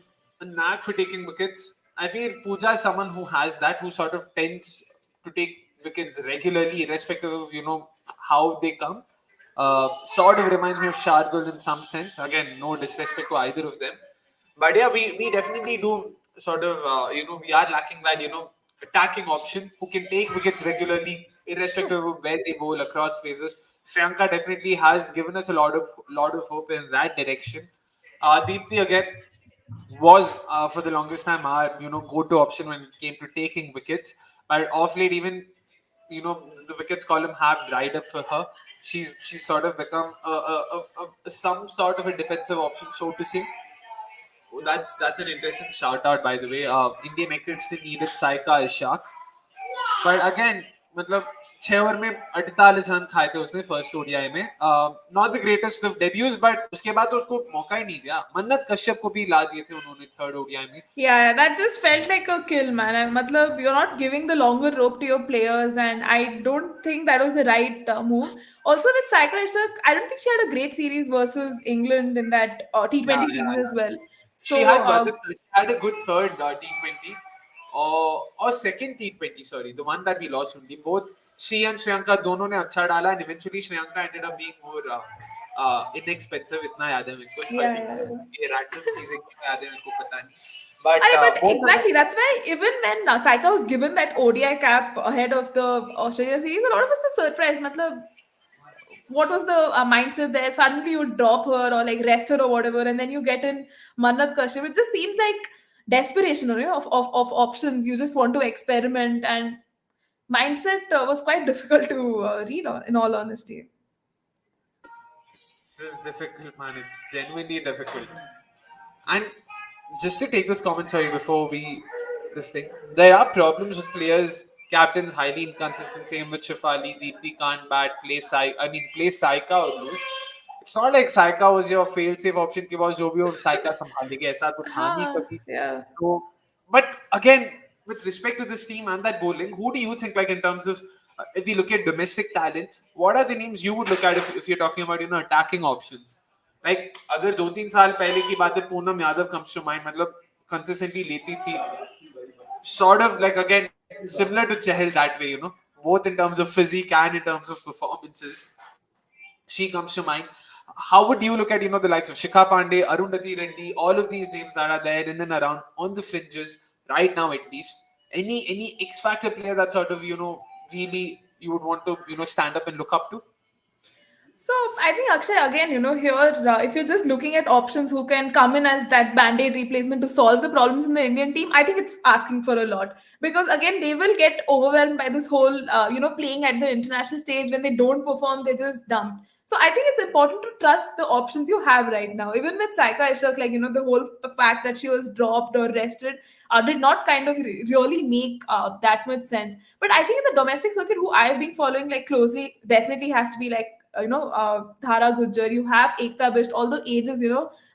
a knack for taking wickets. I feel Pooja is someone who has that, who sort of tends to take wickets regularly, irrespective of how they come. Sort of reminds me of Shardul in some sense. Again, no disrespect to either of them. But yeah, we definitely do sort of we are lacking that attacking option who can take wickets regularly, True. irrespective of where they bowl across phases. Shriyanka definitely has given us a lot of hope in that direction. Deepti again was for the longest time our go-to option when it came to taking wickets, but off late even the wickets column have dried up for her. She's sort of become some sort of a defensive option, so to say. Oh, that's an interesting shout out, by the way. Indian cricket still needed Saika as Shak, but again, मतलब 6 over में 48 run खाए थे उसने first ODI में. Not the greatest of debuts, but उसके बाद तो उसको मौका ही नहीं दिया. मन्नत कश्यप को भी ला दिए थे उन्होंने थर्ड ओडीआई में. Yeah, that just felt like a kill, man. Matlab, you're not giving the longer rope to your players, and I don't think that was the right move. Also, with Saika Ishak, I don't think she had a great series versus England in that Yeah, T20 yeah, series as yeah. well. She So, had she had a good third T20 or second T20. Sorry, the one that we lost only. Both she and Shriyanka दोनों ने अच्छा डाला, and eventually Shriyanka ended up being more inexpensive. इतना याद है मेरे को. yeah, Sorry, yeah. ये random चीजें क्यों याद है मेरे को पता नहीं. But But both of them. exactly, that's why even when Saika was given that ODI cap ahead of the Australia series, a lot of us were surprised. Matlab, what was the mindset there? Suddenly you drop her or like rest her or whatever, and then you get in Mannat Kashyap. It just seems like desperation, of options. You just want to experiment, and mindset was quite difficult to read on, in all honesty. This is difficult, man. It's genuinely difficult. And just to take this comment, sorry, before we this thing, there are problems with players, captains highly inconsistent. Same with Shafali, Deepti can't bat, play Saika or lose. It's not like Saika was your fail-safe option कि बस जो भी हो Saika संभाल लेगी, ऐसा तो था नहीं Ha, कभी. yeah. So, but again, with respect to this team and that bowling, who do you think, like in terms of if you look at domestic talents, what are the names you would look at if you're talking about attacking options? Like अगर 2-3 साल पहले की बात है, Poonam Yadav comes to mind, मतलब consistently लेती थी, sort of like again similar to Chahal that way, both in terms of physique and in terms of performances. She comes to mind. How would you look at the likes of Shikha Pandey, Arundhati Reddy, all of these names that are there in and around on the fringes right now, at least? Any X factor player that sort of really you would want to stand up and look up to? So I think Akshay again, here if you're just looking at options who can come in as that band-aid replacement to solve the problems in the Indian team, I think it's asking for a lot because again they will get overwhelmed by this whole playing at the international stage. When they don't perform, they're just dumped. So I think it's important to trust the options you have right now. Even with Saika Ishak, like the whole fact that she was dropped or rested did not kind of really make that much sense. But I think in the domestic circuit, who I've been following like closely, definitely has to be like Dhara Gujjar. You have Ekta Bisht, although age is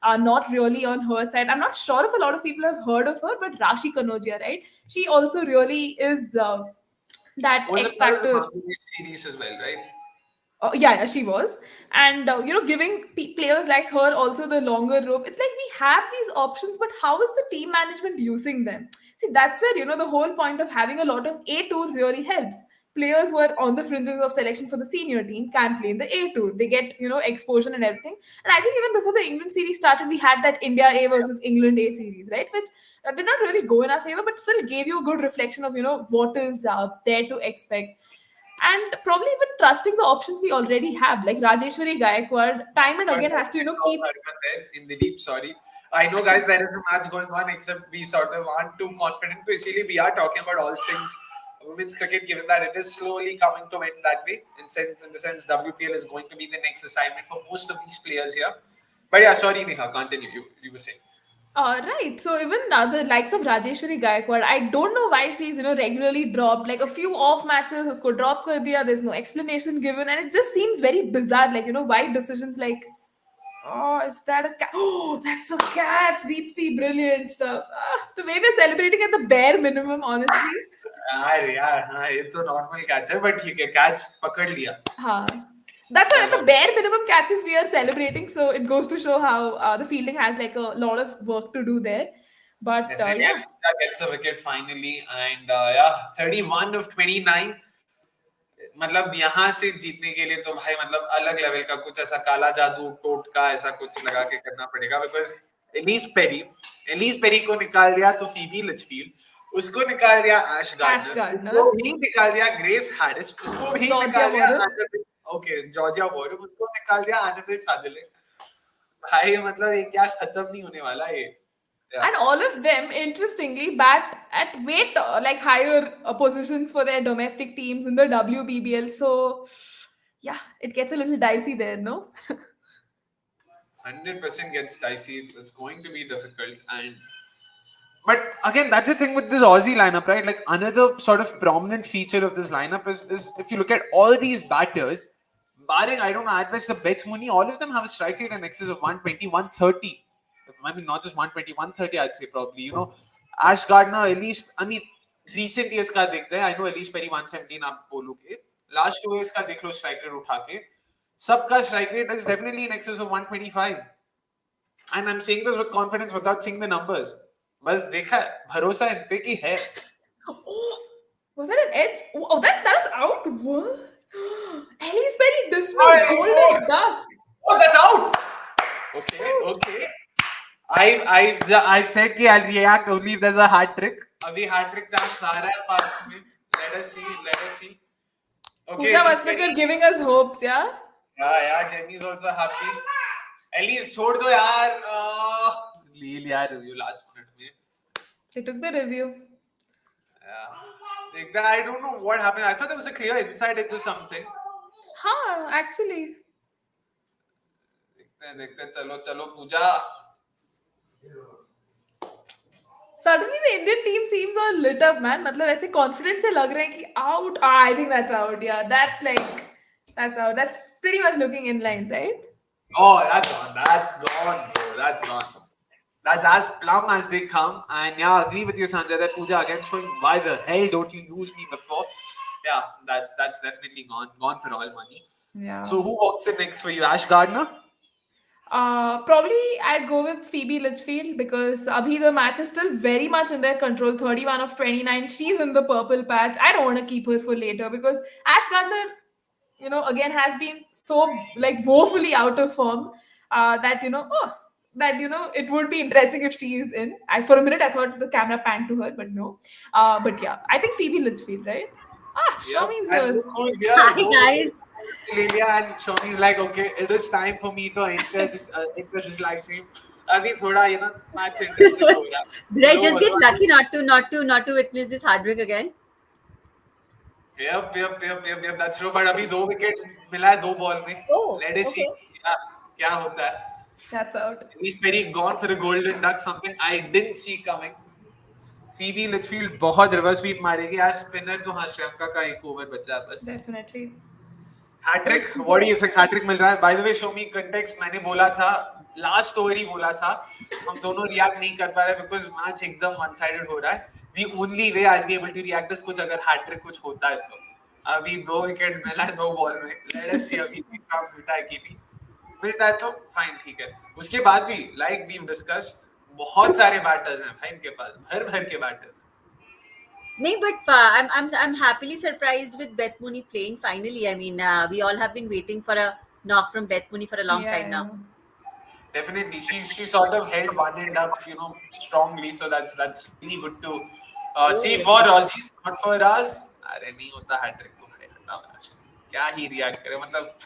are not really on her side. I'm not sure if a lot of people have heard of her, but Rashi Kanodia, right? She also really is that Was a X part of the factor. Bangladesh series as well, right? Yeah, she was. And, giving players like her also the longer rope. It's like we have these options, but how is the team management using them? See, that's where, the whole point of having a lot of A tours really helps. Players who are on the fringes of selection for the senior team can play in the A tour. They get, exposure and everything. And I think even before the England series started, we had that India A versus England A series, right? Which did not really go in our favor, but still gave you a good reflection of, what is there to expect, and probably even trusting the options we already have, like Rajeshwari Gaikwad, time and again has to keep. There in the deep. Sorry, I know, guys, there is a match going on. Except we sort of aren't too confident. So, इसीलिए we are talking about all things women's cricket, given that it is slowly coming to end that way. In the sense, WPL is going to be the next assignment for most of these players here. But yeah, sorry, Neha, continue. You were saying. Right. So even the likes of Rajeshwari Gaikwad, I don't know why she's regularly dropped. Like a few off matches, usko drop kar diya. There's no explanation given, and it just seems very bizarre. Like why decisions like, oh, is that a catch? Oh, that's a catch. Deepthi, brilliant stuff. The way we're celebrating at the bare minimum, honestly. अरे यार हाँ ये तो normal catch है but ठीक है catch पकड़ लिया. That's why at चलो. the bare minimum catches we are celebrating. So it goes to show how the fielding has like a lot of work to do there. But Definitely, yeah. Alika gets a wicket finally, and yeah, 31 of 29. मतलब यहाँ से जीतने के लिए तो भाई मतलब अलग लेवल का कुछ ऐसा काला जादू टोटका ऐसा कुछ लगा के करना पड़ेगा because at least Perry Ellyse Perry को निकाल दिया तो फीबी लिचफील्ड, उसको निकाल दिया एश गार्डनर, उसको भी निकाल दिया ग्रेस हैरिस, उसको भी निकाल दिया जॉर्जिया वॉर्नर, उसको निकाल दिया एनाबेल सादरलैंड. भाई मतलब ये क्या खत्म नहीं होने वाला ये. Yeah. And all of them, interestingly, bat at way like higher positions for their domestic teams in the WBBL. So, yeah, it gets a little dicey there, no? 100% gets dicey. It's going to be difficult. But again, that's the thing with this Aussie lineup, right? Like another sort of prominent feature of this lineup is if you look at all these batters, barring, I don't know, at best the Beth Mooney, all of them have a strike rate in excess of 120, 130. I mean, not just 120, 130, I'd say probably. You know, Ash Gardner, at least, I mean, recent years ka dekhte hai. I know at least Perry 117 aap bologe. Last 2 years ka dekh lo strike rate utha ke. Sabka strike rate is definitely in excess of 125. And I'm saying this with confidence without seeing the numbers. बस देखा भरोसा इन पे की है. Oh, was that an edge? Oh, that was out. What? Healy's very dismissed. Golden duck. Oh, that's out. Okay. I've said कि I'll react only if there's a hat trick. अभी hat trick chance आ रहा है पास में. Let us see. Okay. Pooja Vastrikar giving us hopes, yeah. Yeah. Jenny's also happy. At least छोड़ दो यार. ले लिया review last minute में. They took the review. Yeah. I don't know what happened. I thought there was a clear inside edge or something. Huh, actually. देखते चलो पूजा. Suddenly the Indian team seems all lit up, man. मतलब ऐसे confident से लग रहे हैं कि out. I think that's out. Yeah, that's out. That's pretty much looking in line, right? Oh, that's gone, bro. That's gone. That's as plumb as they come. And yeah, I agree with you, Sanjay, that Pooja again showing why the hell don't you use me before. Yeah, that's definitely gone for all money. Yeah. So who walks in next for you? Ash Gardner? Probably I'd go with Phoebe Litchfield because abhi the match is still very much in their control. 31 of 29. She's in the purple patch. I don't want to keep her for later because Ash Gardner, again has been so like woefully out of form that it would be interesting if she is in. For a minute I thought the camera panned to her, but no. But yeah, I think Phoebe Litchfield, right? Shami's here. Hi guys. Lilia and Shami's like, okay, it is time for me to enter this live stream. Abhi thoda match interesting ho raha. Did I just get lucky not to witness this heartbreak again? Yep. That's true. But abhi 2 wicket mila hai 2 ball mein. Oh, let us see kya hota hai. That's out. He's very gone for the golden duck. Something I didn't see coming. Phoebe Litchfield बहुत reverse sweep मारेगी यार. Spinner तो हाँ श्रीलंका का एक over बचा है बस. Definitely. Hat trick. What do you think? Hat trick मिल रहा है. By the way, show me context. मैंने बोला था लास्ट ओवर ही बोला था. हम दोनों रिएक्ट नहीं कर पा रहे because मैच एकदम वन साइडेड हो रहा है. The only way I'll be able to react is कुछ अगर हैट्रिक कुछ होता है तो. अभी 2 विकेट मिला है 2 बॉल में. Let us see अभी तीसरा मिलता है कि भी मिलता है तो फाइन ठीक है. उसके बाद भी लाइक वी डिस्कस्ड बहुत सारे बैटर्स हैं भाई इनके पास. भर के batters. No, but I'm happily surprised with Beth Mooney playing finally. I mean, we all have been waiting for a knock from Beth Mooney for a long time now. Definitely, she sort of held one end up, strongly. So that's really good to see for Aussies, not for us. अरे नहीं होता hat trick तो भाई हटाओ. क्या ही react करे मतलब.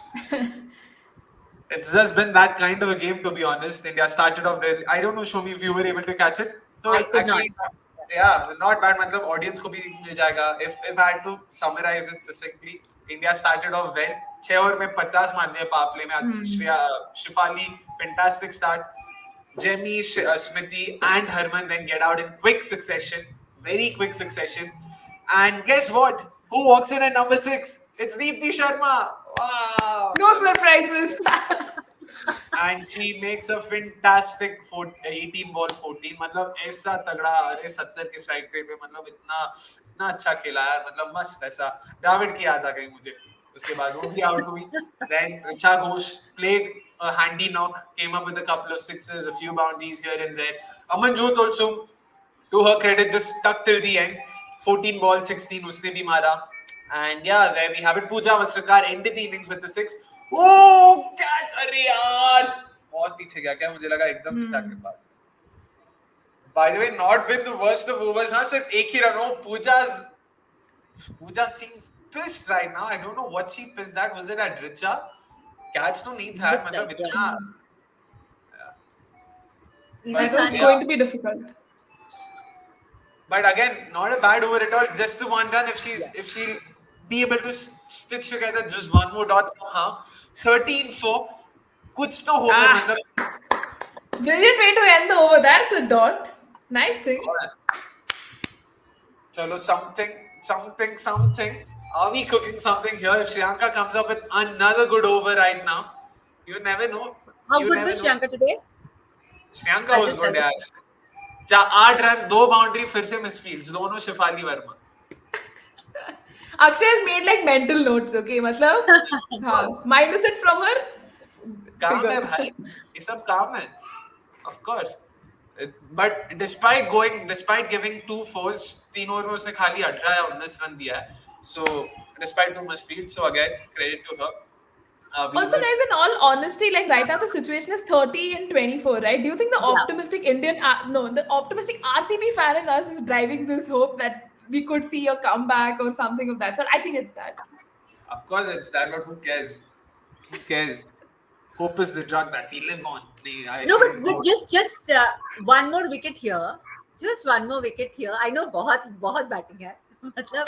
It's just been that kind of a game, to be honest. India started off there. I don't know, Shomi, if you were able to catch it. So I could actually, not. Yeah, not bad. मतलब audience को भी मिल जाएगा. If I had to summarize it succinctly, India started off well. 6 over में 50 मार दिए power play में. Shefali, fantastic start. Jemmy, Smriti, and Harman then get out in quick succession, very quick succession. And guess what? Who walks in at number 6? It's Deepti Sharma. Wow. No surprises. And she makes a fantastic 18 ball 14. मतलब ऐसा तगड़ा. अरे 70 के strike rate पे मतलब इतना अच्छा खेला है. मतलब मस्त ऐसा. डाविड की याद आ गई मुझे. उसके बाद वो भी आउट हुई. Then Richa Ghosh played a handy knock, came up with a couple of sixes, a few bounties here and there. Amanjot also, to her credit, just stuck till the end. 14 ball 16 उसने भी मारा. And yeah, there we have it. Pooja Vastrikar ended the innings with the 6. Oh, catch! अरे यार बहुत पीछे गया क्या. मुझे लगा एकदम पिछा के पास. By the way, not been the worst of overs. Huh? Sir, एक ही run हो. Pooja seems pissed right now. I don't know what she pissed at. Was it at Richa? Catch तो नहीं था. Looks मतलब like, yeah. इतना. Easy That was fun. going to be difficult. But again, not a bad over at all. Just the one run. If she'll be able to stitch together just one more dot somehow. 13-4. कुछ तो होगा मतलब. Brilliant way to end the over. That's a dot. Nice things. Chalo, something. Are we cooking something here? If Shriyanka comes up with another good over right now, you never know. How good was Shriyanka today? Shriyanka was good, yaar. 8 run 2 boundary फिर से मिसफील्ड्स दोनों Shifali Verma. Akshay has made like mental notes, okay? मतलब हाँ, minus it from her. काम है भाई, ये सब काम है. Of course. But despite giving 2 fours, 3 over में उसने खाली 18 या 19 रन दिया है. So despite too much field, so again credit to her. Also, guys, in all honesty, like right now the situation is 30 and 24, right? Do you think the optimistic the optimistic RCB fan in us is driving this hope that we could see a comeback or something of that sort? I think it's that. Of course it's that, but who cares? Who cares? Hope is the drug that we live on. No, but just one more wicket here. Just one more wicket here. I know बहुत batting है. मतलब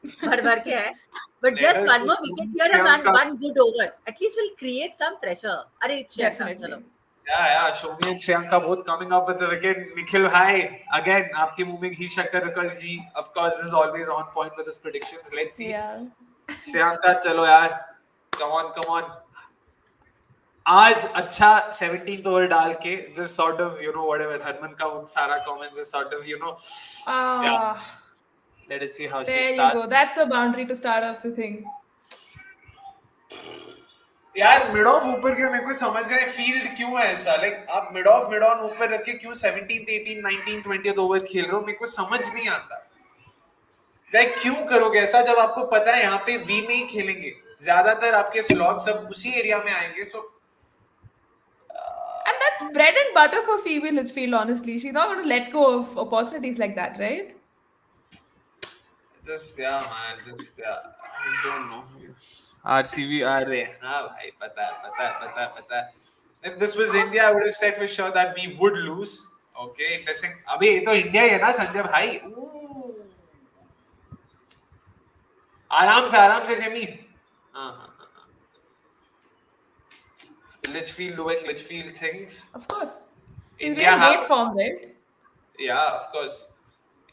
भर के है. But just one more wicket here and one good over. At least we'll create some pressure. अरे it's Definitely. Yeah. Shomi and Shriyanka both coming up with the wicket. Nikhil bhai, again, आपके मुंह में घी शक्कर because he, of course, is always on point with his predictions. Let's see. Yeah. Shriyanka, चलो यार. Come on. आज अच्छा 17th over डाल के just sort of, whatever Harman का वो सारा comments is sort of, yeah. Let us see how she starts. There you go. That's a boundary to start off the things. यार mid of ऊपर क्यों मेरे को समझ रहे फील्ड क्यों है ऐसा लाइक आप मिड ऑन ऊपर रख के क्यों 17th 18th 19th 20th over खेल रहे हो मेरे को समझ नहीं आता लाइक क्यों करोगे ऐसा जब आपको पता है यहाँ पे वी में ही खेलेंगे ज्यादातर आपके स्लॉट सब उसी एरिया में आएंगे सो and that's bread and butter for female Litchfield, honestly. She's not going to let go of opportunities like that, right? I don't know. RCB are there. हाँ भाई पता. If this was India, I would have said for sure that we would lose. Okay, interesting. अभी ये तो India ही है ना संजय भाई. आराम से जेमी. हाँ. Litchfield doing Litchfield things. Of course. India really great form, right? Yeah, of course.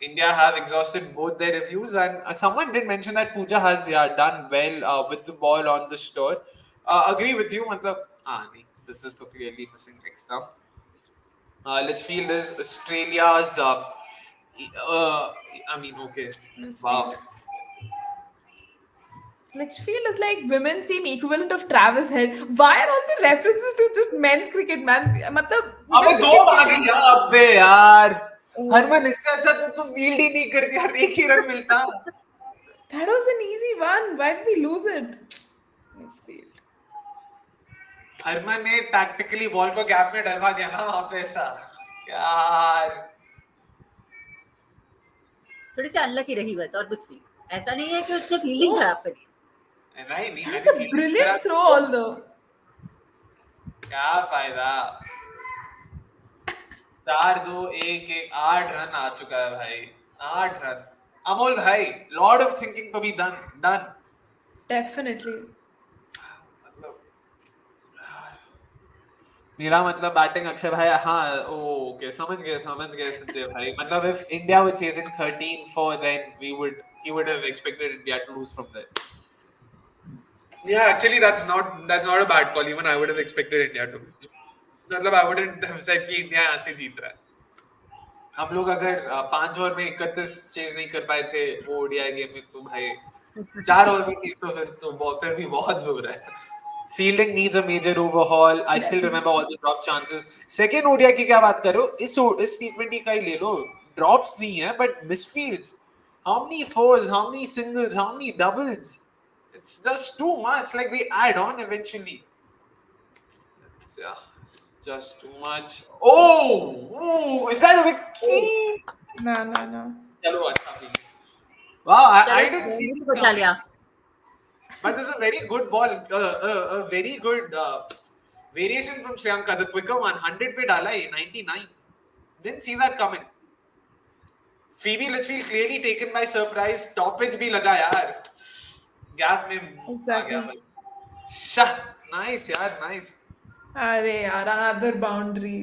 India have exhausted both their reviews, and someone did mention that Pooja has done well with the ball on the store. Agree with you, matlab. This is so clearly missing next up. Litchfield is Australia's. Okay. Wow. Litchfield is like women's team equivalent of Travis Head. Why are all the references to just men's cricket, man? मतलब. अबे 2 भाग गया अबे यार. हरमन इससे अच्छा तो field ही नहीं करती यार 1 ही रन मिलता. That was an easy one. Why did we lose it? Misfield. Harman ने टैक्टिकली बॉल को गैप में डलवा दिया ना वहां पे ऐसा. यार. थोड़ी सी अनलकी रही बस और कुछ नहीं. ऐसा नहीं है कि उसने फील्डिंग खराब करी. नहीं. That's a brilliant throw, although. क्या फायदा. 4-2-1-1 8 रन आ चुका है भाई. 8 रन. अमोल भाई, lot of thinking to be done. Definitely. मेरा मतलब बैटिंग अक्षय भाई हाँ ओके समझ गए संजय भाई मतलब if India were chasing 13-4 then he would have expected India to lose from there. Yeah, actually that's not a bad call. Even I would have expected India to lose. मतलब I wouldn't have said कि India यहाँ से जीत रहा है. हम लोग अगर 5 over में 31 चेज नहीं कर पाए थे वो ओडीआई गेम में तो भाई 4 ओवर में 30 तो फिर भी बहुत दूर है. Fielding needs a major overhaul. I still remember all the drop chances. Second ODI की क्या बात कर रहे हो? इस T20 का ही ले लो. Drops नहीं है, but misfields. How many fours? How many singles? How many doubles? It's just too much. Like they add on eventually. It's just too much. Oh, is that a wicket? No. चलो अच्छा fielding. Wow, I चलो didn't see जल्दी this से बचा coming. लिया. But there's a very good ball, a very good variation from Sriyanka. The quicker one, 100 पे डाला ये 99. Didn't see that coming. Phoebe Litchfield clearly taken by surprise. Top pitch भी लगा यार. Gap में आ गया Exactly. बस. Shah, nice यार, nice. अरे यार, another boundary.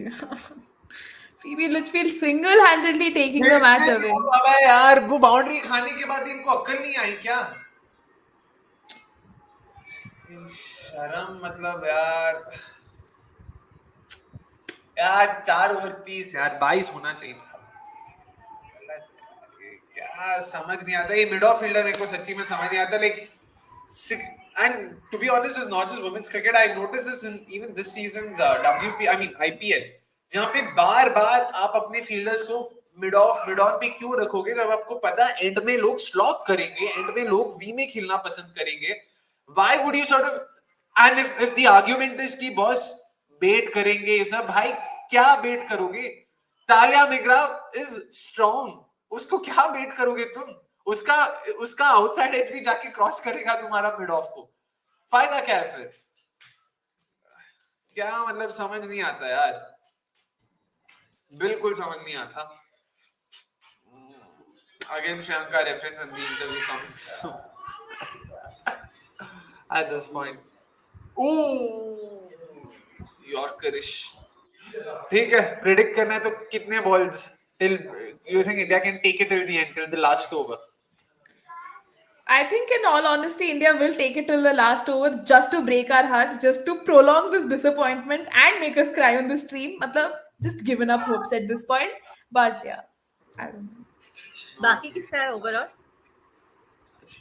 Phoebe Litchfield single-handedly taking the match away. अबे यार, वो बाउंड्री खाने के बाद इनको अक्ल नहीं आई क्या? शर्म मतलब यार 4 ओवर 30 यार 22 होना चाहिए था. क्या समझ नहीं आता ये मिड ऑफ फील्डर. मेरे को सच्ची में समझ नहीं आता. Like and to be honest, it's not just women's cricket. I noticed this in even this season's IPL, जहाँ पे बार-बार आप अपने फील्डर्स को मिड ऑन पे क्यों रखोगे जब आपको पता है एंड में लोग स्लॉग करेंगे, एंड में लोग वी में खेलना पसंद करेंगे. Why would you sort of, and if the argument is कि बॉस बेट करेंगे ये सब, भाई क्या बेट करोगे? तालिया मिग्रा इज स्ट्रॉन्ग, उसको क्या बेट करोगे तुम? उसका आउटसाइड एज भी जाके क्रॉस करेगा तुम्हारा मिड ऑफ को. फायदा क्या है फिर? क्या मतलब समझ नहीं आता यार, बिल्कुल समझ नहीं आता. Again, Sriyanka reference in the interview comments. At this point, Yorkerish. ठीक है, predict करना है तो कितने balls till you think India can take it till the end, till the last over? I think, in all honesty, India will take it till the last over just to break our hearts, just to prolong this disappointment and make us cry on the stream. Matlab, just given up hopes at this point. But yeah, I don't know. बाकी किसका है overall?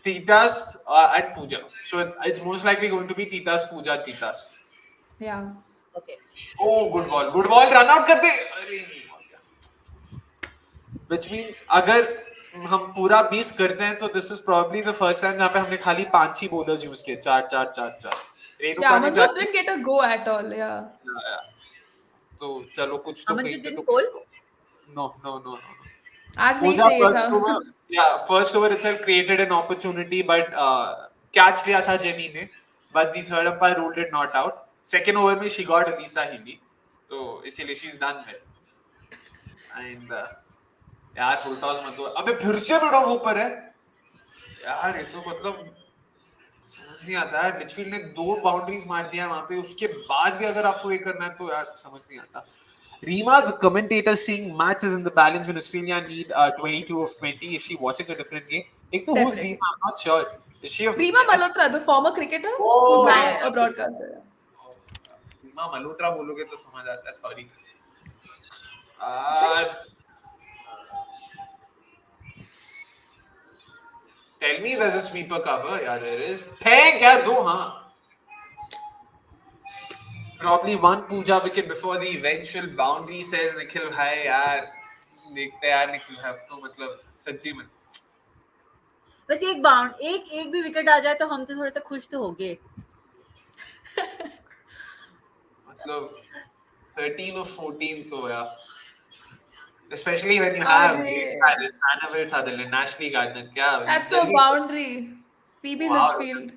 Tita's and Pooja. So it's most likely going to be Tita's, Pooja, Tita's. Yeah. Okay. Oh, good ball, run out कर दे. अरे नहीं हो गया. Which means अगर हम पूरा 20 करते हैं तो this is probably the first time जहाँ पे हमने खाली 5 ही bowlers use किए. 4. Yeah, Manjot didn't get a go at all. Yeah. तो चलो कुछ तो Amanjit कहीं पे didn't तो. bowl? No. आज नहीं Pooja चाहिए first था. over, first over itself created an opportunity, but catch लिया था जेमी ने, but the third umpire ruled it not out. Second over में she got Alisa Healy, तो इसीलिए she's done well. And यार full toss मत दो. अबे फिर से मिड ऑफ ऊपर है यार. ये तो मतलब समझ नहीं आता है. लिचफील्ड ने 2 बाउंड्रीज मार दिया वहां पे, उसके बाद भी अगर आपको ये करना है तो यार समझ नहीं आता. Rima, the commentator, seeing matches in the balance when Australia need 22 of 20. Is she watching a different game? Ek to who's Definitely. Rima? I'm not sure. Is she a Rima Malhotra, the former cricketer, who's now a broadcaster. Rima Malhotra बोलोगे तो समझ आता है. Sorry. Tell me there's a sweeper cover. Yeah, there is. Thank यार दो हाँ. Probably one Pooja wicket before the eventual boundary, says Nikhil bhai. यार देखते यार निखिल भाई, अब तो मतलब सच्ची में बस एक भी विकेट आ जाए तो हम तो थोड़ा सा खुश तो होंगे. मतलब 13 or 14 तो यार, especially when you have Annabelle Sutherland, Ashley Gardner. क्या That's a boundary. Phoebe Litchfield.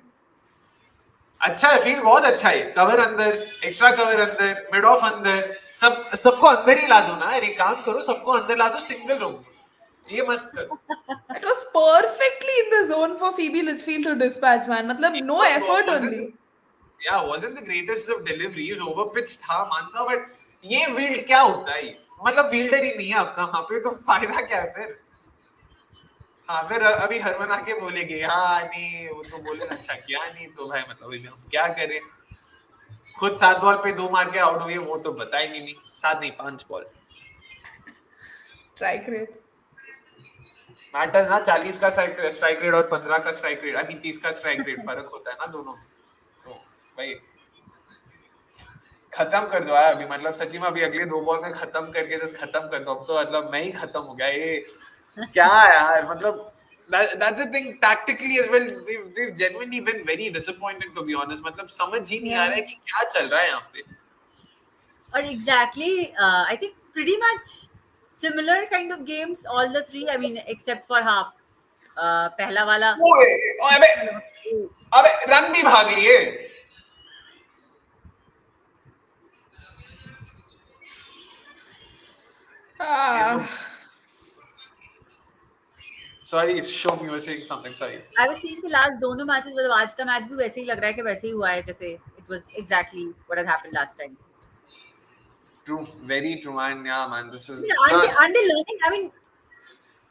अच्छा है, फील्ड बहुत अच्छा है. कवर अंदर, एक्स्ट्रा कवर अंदर, मिड ऑफ अंदर, सबको अंदर ही ला दो ना. एक काम करो, सबको अंदर ला दो, सिंगल रो. ये मस्त करो. It was perfectly in the zone for Phoebe Litchfield to dispatch, man. मतलब no effort only. Yeah, wasn't the greatest of deliveries. Over pitch था मानता, but ये फील्ड क्या होता है? मतलब फील्डर ही नहीं है आपका वहाँ पे, तो फायदा क्या है फिर? हाँ, फिर अभी हरमन आके बोलेगी हाँ नहीं वो तो बोले अच्छा किया नहीं, तो भाई मतलब हम क्या करें? खुद 7 बॉल पे 2 मार के आउट हुए, वो तो बताएंगे नहीं. 7 नहीं 5 बॉल. Strike rate. मैटर्स ना 40 का स्ट्राइक रेट और 15 का स्ट्राइक रेट, आई मीन 30 का स्ट्राइक रेट, फर्क होता है ना दोनों. तो भाई खत्म कर दो यार अभी. मतलब सच्ची में अभी अगले 2 बॉल में खत्म करके जस्ट खत्म कर दो. अब तो मतलब मैं ही खत्म हो गया. ये क्या यार, मतलब that's the thing tactically as well. They've genuinely been very disappointed, to be honest. मतलब समझ ही नहीं आ रहा है कि क्या चल रहा है यहाँ पे. or exactly, I think pretty much similar kind of games, all the three. I mean, except for half. पहला वाला. ओए, अबे अबे रन भी भाग लिए. Sorry, show me, you were saying something. Sorry. I was saying कि last दोनों matches, मतलब आज का मैच भी वैसे ही लग रहा है कि वैसे ही हुआ है जैसे it was exactly what had happened last time. True, very true, and yeah, man, this is aren't they learning? I mean,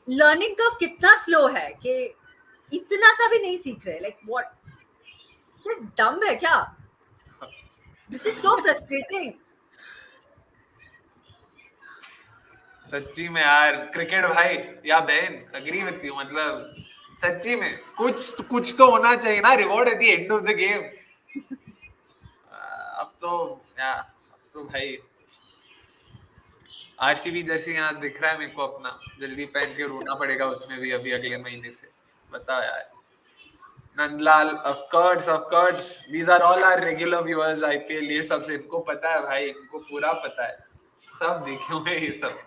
learning curve कितना slow है कि इतना सा भी नहीं सीख रहे. Like what? क्या dumb है क्या? This is so frustrating. सच्ची में यार, क्रिकेट भाई या बहन, अग्री विद यू. मतलब सच्ची में कुछ तो होना चाहिए ना, reward at the end of the game. अब तो भाई आरसीबी जर्सी यहाँ दिख रहा है मेरे को अपना, जल्दी पहन के रोना पड़ेगा उसमें भी अभी अगले महीने से. बताओ यार. Nandlal, of course, these are all our regular viewers. IPL ये सब से इनको पता है भाई, इनको पूरा पता है, सब देखे हुए ये सब.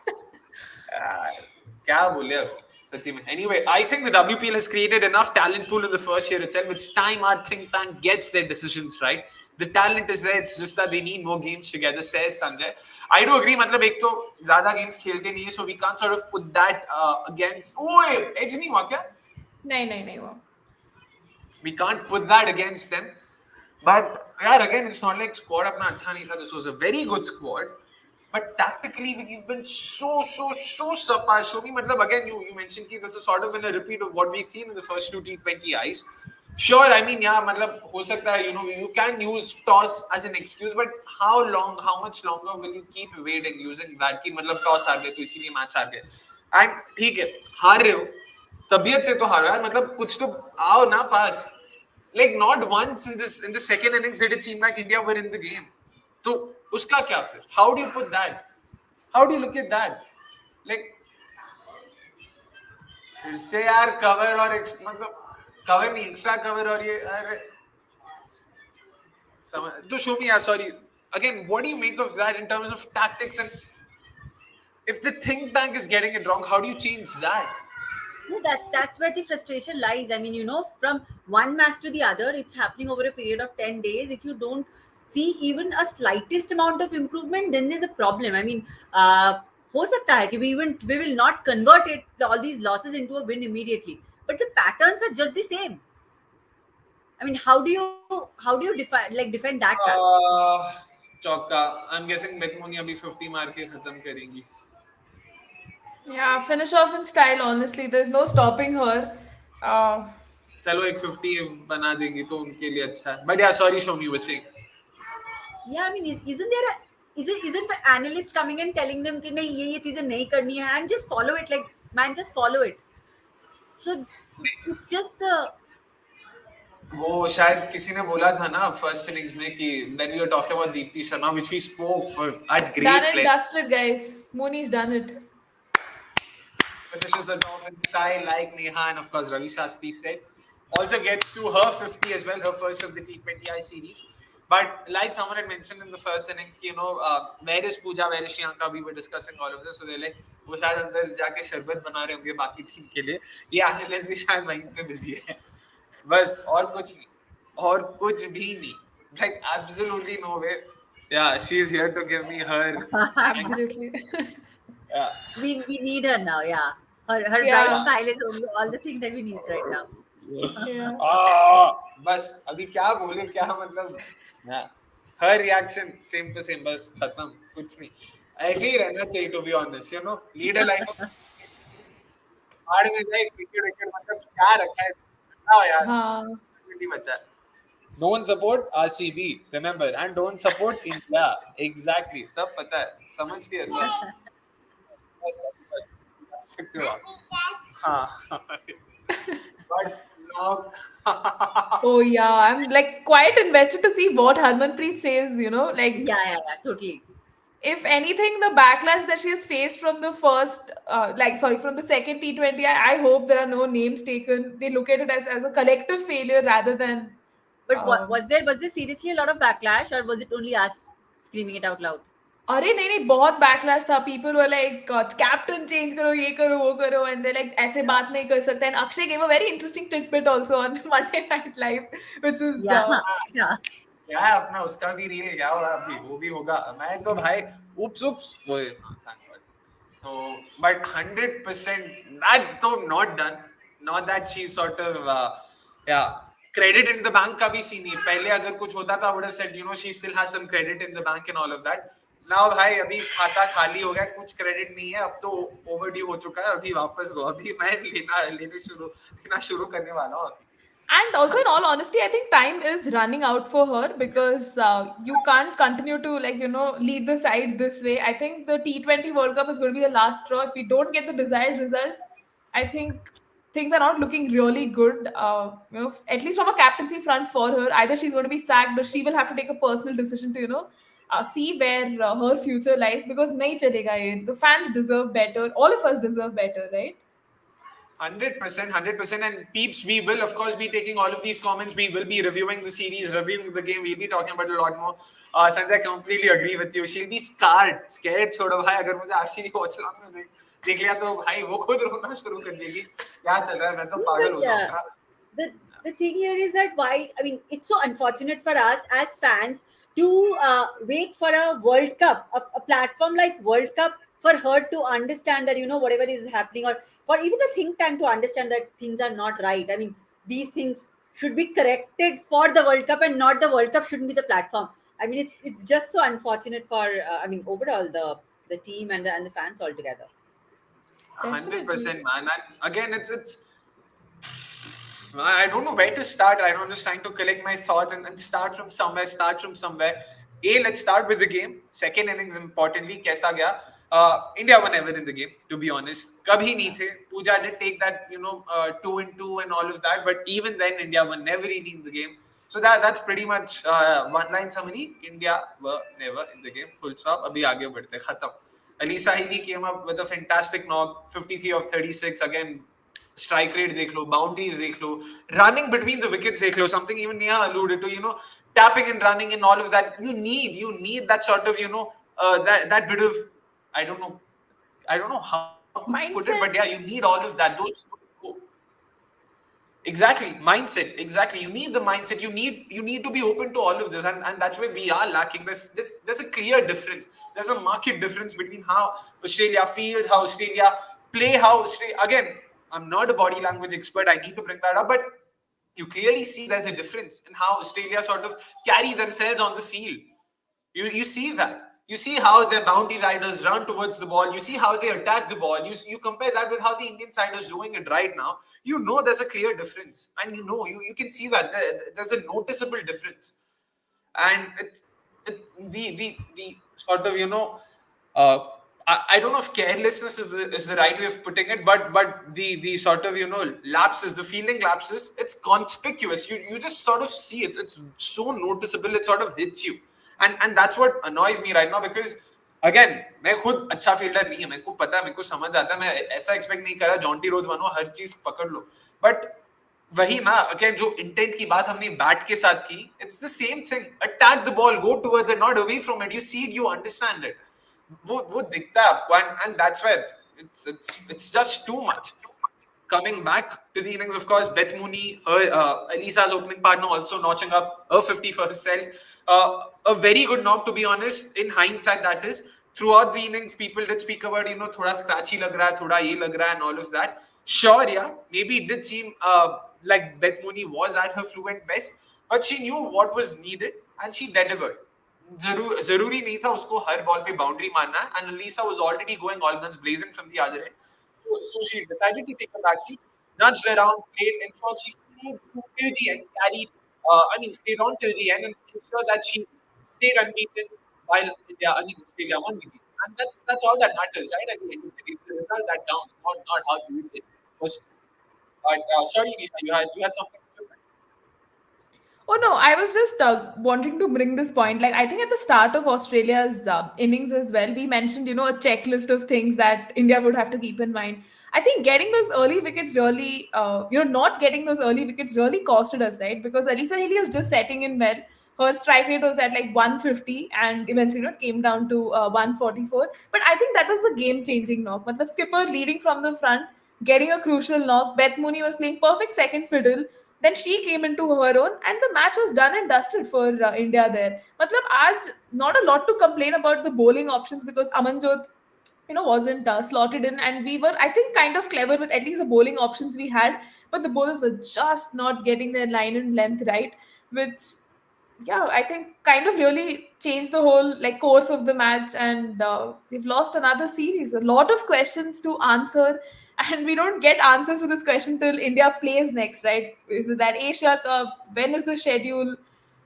क्या बोले अब सच्ची में. Anyway, I think the WPL has created enough talent pool in the first year itself. It's time our think tank gets their decisions right. The talent is there. It's just that they need more games together, says Sanjay. I do agree. मतलब एक तो ज़्यादा games खेलते नहीं है, so we can't sort of put that against. ओए, edge नहीं हुआ क्या? नहीं हुआ. We can't put that against them. But yeah, again, it's not like squad अपना अच्छा नहीं था. This was a very good squad. But tactically, we've been so subpar. Show me, मतलब again, you mentioned that this has sort of been a repeat of what we've seen in the first two T20Is. Sure, I mean, yeah, मतलब हो सकता है, you can use toss as an excuse, but how much longer will you keep evading using that कि मतलब toss हार गए तो इसीलिए मैच हार गए. And ठीक है, हार रहे हो, तबीयत से तो हारो यार, मतलब कुछ तो आओ ना पास. Like not once in the second innings did it seem like India were in the game. तो उसका क्या फिर? How do you put that? How do you look at that? Like फिर से यार कवर और मतलब कवर नहीं, एक्स्ट्रा कवर और ये अरे तो show me यार. Sorry again, what do you make of that in terms of tactics? And if the think tank is getting it wrong, how do you change that? No, that's where the frustration lies. I mean, from one match to the other, it's happening over a period of 10 days. If you don't see even a slightest amount of improvement, then there's a problem. I mean, हो सकता है कि we will not convert all these losses into a win immediately, but the patterns are just the same. I mean, how do you defend that fact? चौका. I'm guessing McMooney अभी 50 मार के खत्म करेंगी. Yeah, finish off in style. Honestly, there's no stopping her. चलो एक 50 बना देंगी तो उनके लिए अच्छा है. But yeah, sorry, show me, you were saying. Yeah, I mean, isn't the analyst coming and telling them कि नहीं ये चीजें नहीं करनी है and just follow it, like man, just follow it. So it's just the. वो शायद किसी ने बोला था ना फर्स्ट इनिंग्स में कि then we were talking about Deepti Sharma, which we spoke for at great done it, play. dusted, guys. Mooney's done it. Finishes it off in style like Neha, and of course Ravi Shastri said. Also gets to her 50 as well, her first of the T20I series. But like someone had mentioned in the first innings, where is Pooja, where is Shiyanka? We were discussing all of this. So they're like, वो शायद अंदर जाके शरबत बना रहे होंगे बाकी team के लिए. ये एनालिस्ट भी शायद वहीं पे बिजी है. बस और कुछ नहीं, और कुछ भी नहीं. Like absolutely no way. Yeah, she's here to give me her. Absolutely. Yeah. We need her now. Yeah, her bright smile is all the things that we need right now. बस अभी क्या बोले, क्या मतलब. हर रिएक्शन सेम टू सेम, बस खत्म, कुछ नहीं. ऐसे ही रहना चाहिए to be honest. Leader like आड़ में जाए क्रिकेट मतलब क्या रखा है बताओ यार. नहीं बचा. Don't support RCB, remember, and don't support India. Exactly, सब पता है, समझ लिया सब. बस सकते हो हाँ. But now. Oh yeah, I'm like quite invested to see what Harmanpreet says. Like yeah, totally. If anything, the backlash that she has faced from the from the second T20, I hope there are no names taken. They look at it as a collective failure rather than. But was there seriously a lot of backlash, or was it only us screaming it out loud? अरे नहीं नहीं बहुत backlash था. People were like captain change करो, ये करो, वो करो, and they like ऐसे बात नहीं कर सकते. And Akshay gave a very interesting tidbit also on Monday Night Live, which is Yeah, yeah. क्या है अपना उसका भी रील क्या हो रहा है अभी, वो भी होगा. मैं तो भाई उप्स उप्स वो thank God. So, but 100% that though not done, not that she's sort of yeah, credit in the bank का भी सीन नहीं. पहले अगर कुछ होता था I would have said you know she still has some credit in the bank and all of that. Now भाई अभी खाता खाली हो गया, कुछ क्रेडिट नहीं है, अब तो ओवरड्यू हो चुका है, अभी वापस दो, अभी मैं लेना शुरू करने वाला हूँ अभी. And also, in all honesty, I think time is running out for her because you can't continue to lead the side this way. I think the T20 World Cup is going to be the last straw. If we don't get the desired result, I think things are not looking really good. At least from a captaincy front for her, either she's going to be sacked or she will have to take a personal decision to see where her future lies, because nahi chalega ye. The fans deserve better. All of us deserve better, right? 100%. And peeps, we will of course be taking all of these comments. We will be reviewing the series, reviewing the game. We'll be talking about a lot more. Sanjay, I completely agree with you. She'll be scared. छोड़ो भाई, अगर मुझे आशीष वॉचलॉन्ग में देख लिया तो भाई वो खुद रोना शुरू कर देगी. क्या चल रहा है, मैं तो पागल हो जाऊंगा. The thing here is that why, I mean, it's so unfortunate for us as fans to wait for a World Cup, a platform like World Cup, for her to understand that whatever is happening, or for even the think tank to understand that things are not right. I mean, these things should be corrected for the World Cup, and not the World Cup shouldn't be the platform. I mean, it's just so unfortunate for I mean, overall the team and the fans altogether. 100%, man. And again, it's I don't know where to start. I'm just trying to collect my thoughts and start from somewhere. Let's start with the game. Second innings, importantly, kaisa gaya? India were never in the game, to be honest. Kabhi nahi the. Pooja did take that, 2-2 and all of that. But even then, India were never really in the game. So that's pretty much one line summary. India were never in the game. Full stop. Abhi aage badhte. Khatam. Alisa Healy came up with a fantastic knock. 53 of 36. Again, strike rate देख लो, boundaries देख लो, running between the wickets देख लो, something even Neha alluded to, tapping and running and all of that. You need that sort of, that bit of, I don't know how to put it, but yeah, you need all of that. Exactly, mindset. Exactly, you need the mindset. You need to be open to all of this, and that's where we are lacking. There's a clear difference. There's a marked difference between how Australia feels, how Australia play, again. I'm not a body language expert. I need to bring that up, but you clearly see there's a difference in how Australia sort of carry themselves on the field. You see that. You see how their boundary riders run towards the ball. You see how they attack the ball. You compare that with how the Indian side is doing it right now. There's a clear difference, and you can see that there's a noticeable difference, and the sort of I don't know if carelessness is the right way of putting it, but the sort of lapses, the fielding lapses, it's conspicuous. You just sort of see it. It's so noticeable. It sort of hits you, and that's what annoys me right now, because again, मैं खुद अच्छा fielder नहीं है, मेरे को पता है, मेरे को समझ आता है, मैं ऐसा एक्सपेक्ट नहीं कर रहा जॉन्टी रोज बनो, हर चीज पकड़ लो, बट वही ना, अगेन जो इंटेंट की बात हमने बैट के साथ की, it's the same thing. Attack the ball, go towards it, not away from it. You see it, you understand it. वो दिखता है आपको, and that's where it's just too much. Coming back to the innings, of course, Beth Mooney, Elisa's opening partner, also notching up a 50 for herself. A very good knock, to be honest. In hindsight, that is. Throughout the innings, people did speak about, thoda scratchy lag raha hai, thoda ye lag raha hai, and all of that. Sure, yeah, maybe it did seem like Beth Mooney was at her fluent best, but she knew what was needed and she delivered. जरूरी नहीं था उसको हर ball पे boundary मारना है, and Alisa was already going all guns blazing from the other end. So she decided to take a backseat, nudged around, played, and so she stayed till the end, stayed on till the end, and ensured that she stayed unbeaten while Australia won the game. And that's all that matters, right? At the end of the day, it's the result that counts, not how you did it. But sorry, Neha, you had something to say. Oh no, I was just wanting to bring this point. Like, I think at the start of Australia's innings as well, we mentioned, a checklist of things that India would have to keep in mind. I think getting those early wickets really, not getting those early wickets really costed us, right? Because Alisa Healy was just setting in well. Her strike rate was at like 150 and eventually came down to 144. But I think that was the game changing knock. Matlab, skipper leading from the front, getting a crucial knock. Beth Mooney was playing perfect second fiddle. Then she came into her own, and the match was done and dusted for India there. Matlab, आज not a lot to complain about the bowling options because Amanjot wasn't slotted in, and we were, I think, kind of clever with at least the bowling options we had, but the bowlers were just not getting their line and length right, which, yeah, I think kind of really changed the whole like course of the match, and we've lost another series. A lot of questions to answer, and we don't get answers to this question till India plays next, right? Is it that Asia Cup? When is the schedule?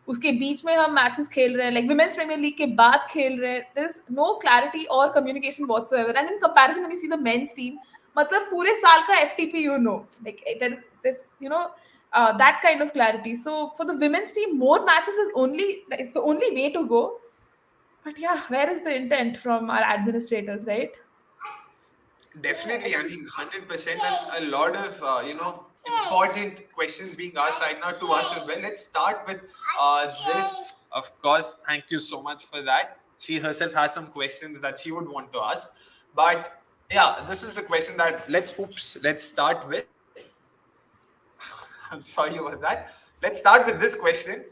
उसके बीच में हम matches खेल रहे हैं, like women's premier league के बाद खेल रहे हैं. देयर इज नो क्लैरिटी और communication whatsoever, and in comparison when you see the men's team, मतलब पूरे साल का FTP like there is this that kind of clarity. So for the women's team, more matches is the only way to go. But yeah, where is the intent from our administrators, right? Definitely, I mean 100%, and a lot of important questions being asked right now to us as well. Let's start with this. Of course, thank you so much for that. She herself has some questions that she would want to ask, but yeah, this is the question that let's start with. I'm sorry about that. Let's start with this question.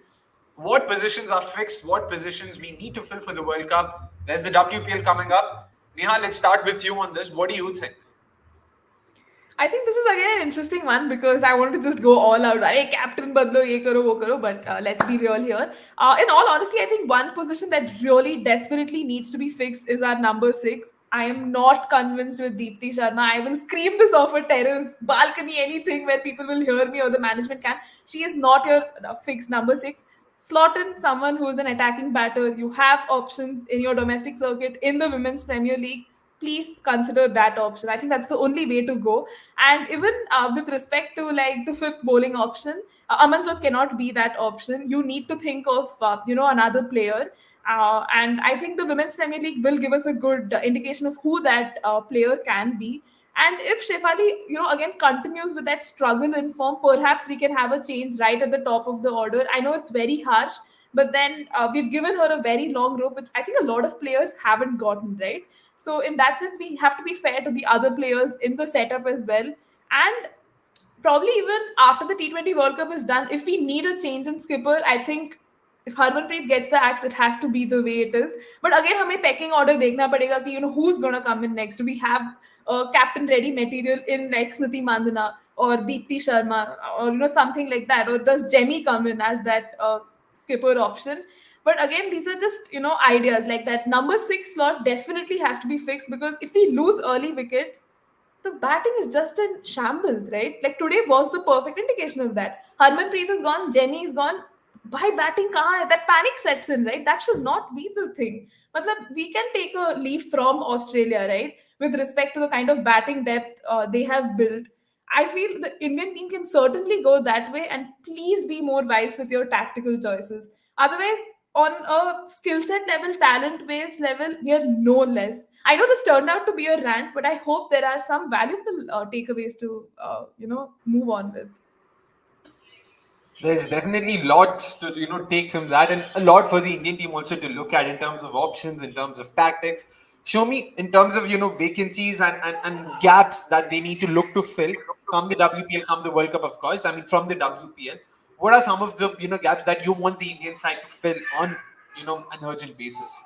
What positions are fixed? What positions we need to fill for the World Cup? There's the WPL coming up. Neha, let's start with you on this. What do you think? I think this is again an interesting one because I want to just go all out. Hey, captain badlo, ye karo, wo karo. But let's be real here. In all honesty, I think one position that really desperately needs to be fixed is our number 6. I am not convinced with Deepti Sharma. I will scream this off a terrace, balcony, anything where people will hear me or the management can. She is not your fixed number 6. Slot in someone who is an attacking batter. You have options in your domestic circuit in the Women's Premier League. Please consider that option. I think that's the only way to go. And even with respect to like the 5th bowling option, Amanjot cannot be that option. You need to think of another player. And I think the Women's Premier League will give us a good indication of who that player can be. And if Shefali, again continues with that struggle in form, perhaps we can have a change right at the top of the order. I know it's very harsh, but then we've given her a very long rope, which I think a lot of players haven't gotten, right? So in that sense, we have to be fair to the other players in the setup as well. And probably even after the T20 World Cup is done, if we need a change in skipper, I think if Harmanpreet gets the axe, it has to be the way it is. But again, हमें pecking order देखना पड़ेगा कि who's gonna come in next. Do we have captain ready material in like Smriti Mandhana or Deepti Sharma or something like that, or does Jemmy come in as that skipper option? But again, these are just ideas. Like that number 6 slot definitely has to be fixed, because if we lose early wickets, the batting is just in shambles, right? Like today was the perfect indication of that. Harmanpreet is gone, Jenny is gone. By batting kahan hai? That panic sets in, right? That should not be the thing. Matlab, we can take a leaf from Australia, right? With respect to the kind of batting depth they have built. I feel the Indian team can certainly go that way, and please be more wise with your tactical choices. Otherwise, on a skill set level, talent based level, we are no less. I know this turned out to be a rant, but I hope there are some valuable takeaways to move on with. There's definitely a lot to take from that, and a lot for the Indian team also to look at in terms of options, in terms of tactics. Show me in terms of vacancies and gaps that they need to look to fill come the WPL, come the World Cup, of course. I mean, from the WPL, what are some of the gaps that you want the Indian side to fill on an urgent basis?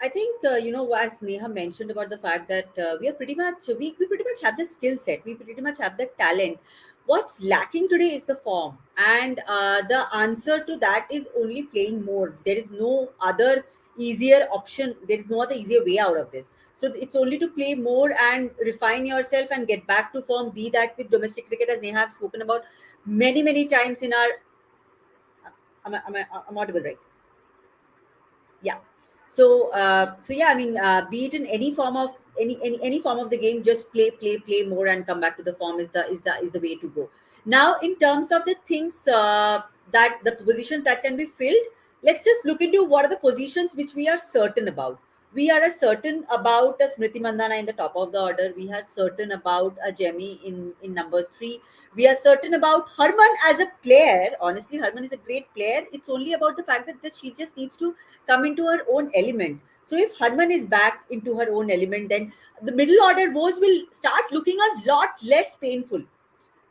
I think as Neha mentioned about the fact that we pretty much have the skill set, we pretty much have the talent. What's lacking today is the form, and the answer to that is only playing more. There is no other easier option. There is no other easier way out of this. So it's only to play more and refine yourself and get back to form. Be that with domestic cricket, as Neha have spoken about many times in our. I'm audible, right? Yeah. So yeah, I mean, be it in any form of any form of the game, just play more and come back to the form is the way to go. Now, in terms of the things that the positions that can be filled, let's just look into what are the positions which we are certain about. we are certain about a Smriti Mandhana in the top of the order. We are certain about a Jemmy in number 3. We are certain about Harman as a player. Honestly, Harman is a great player. It's only about the fact that she just needs to come into her own element. So if Harman is back into her own element, then the middle order woes will start looking a lot less painful.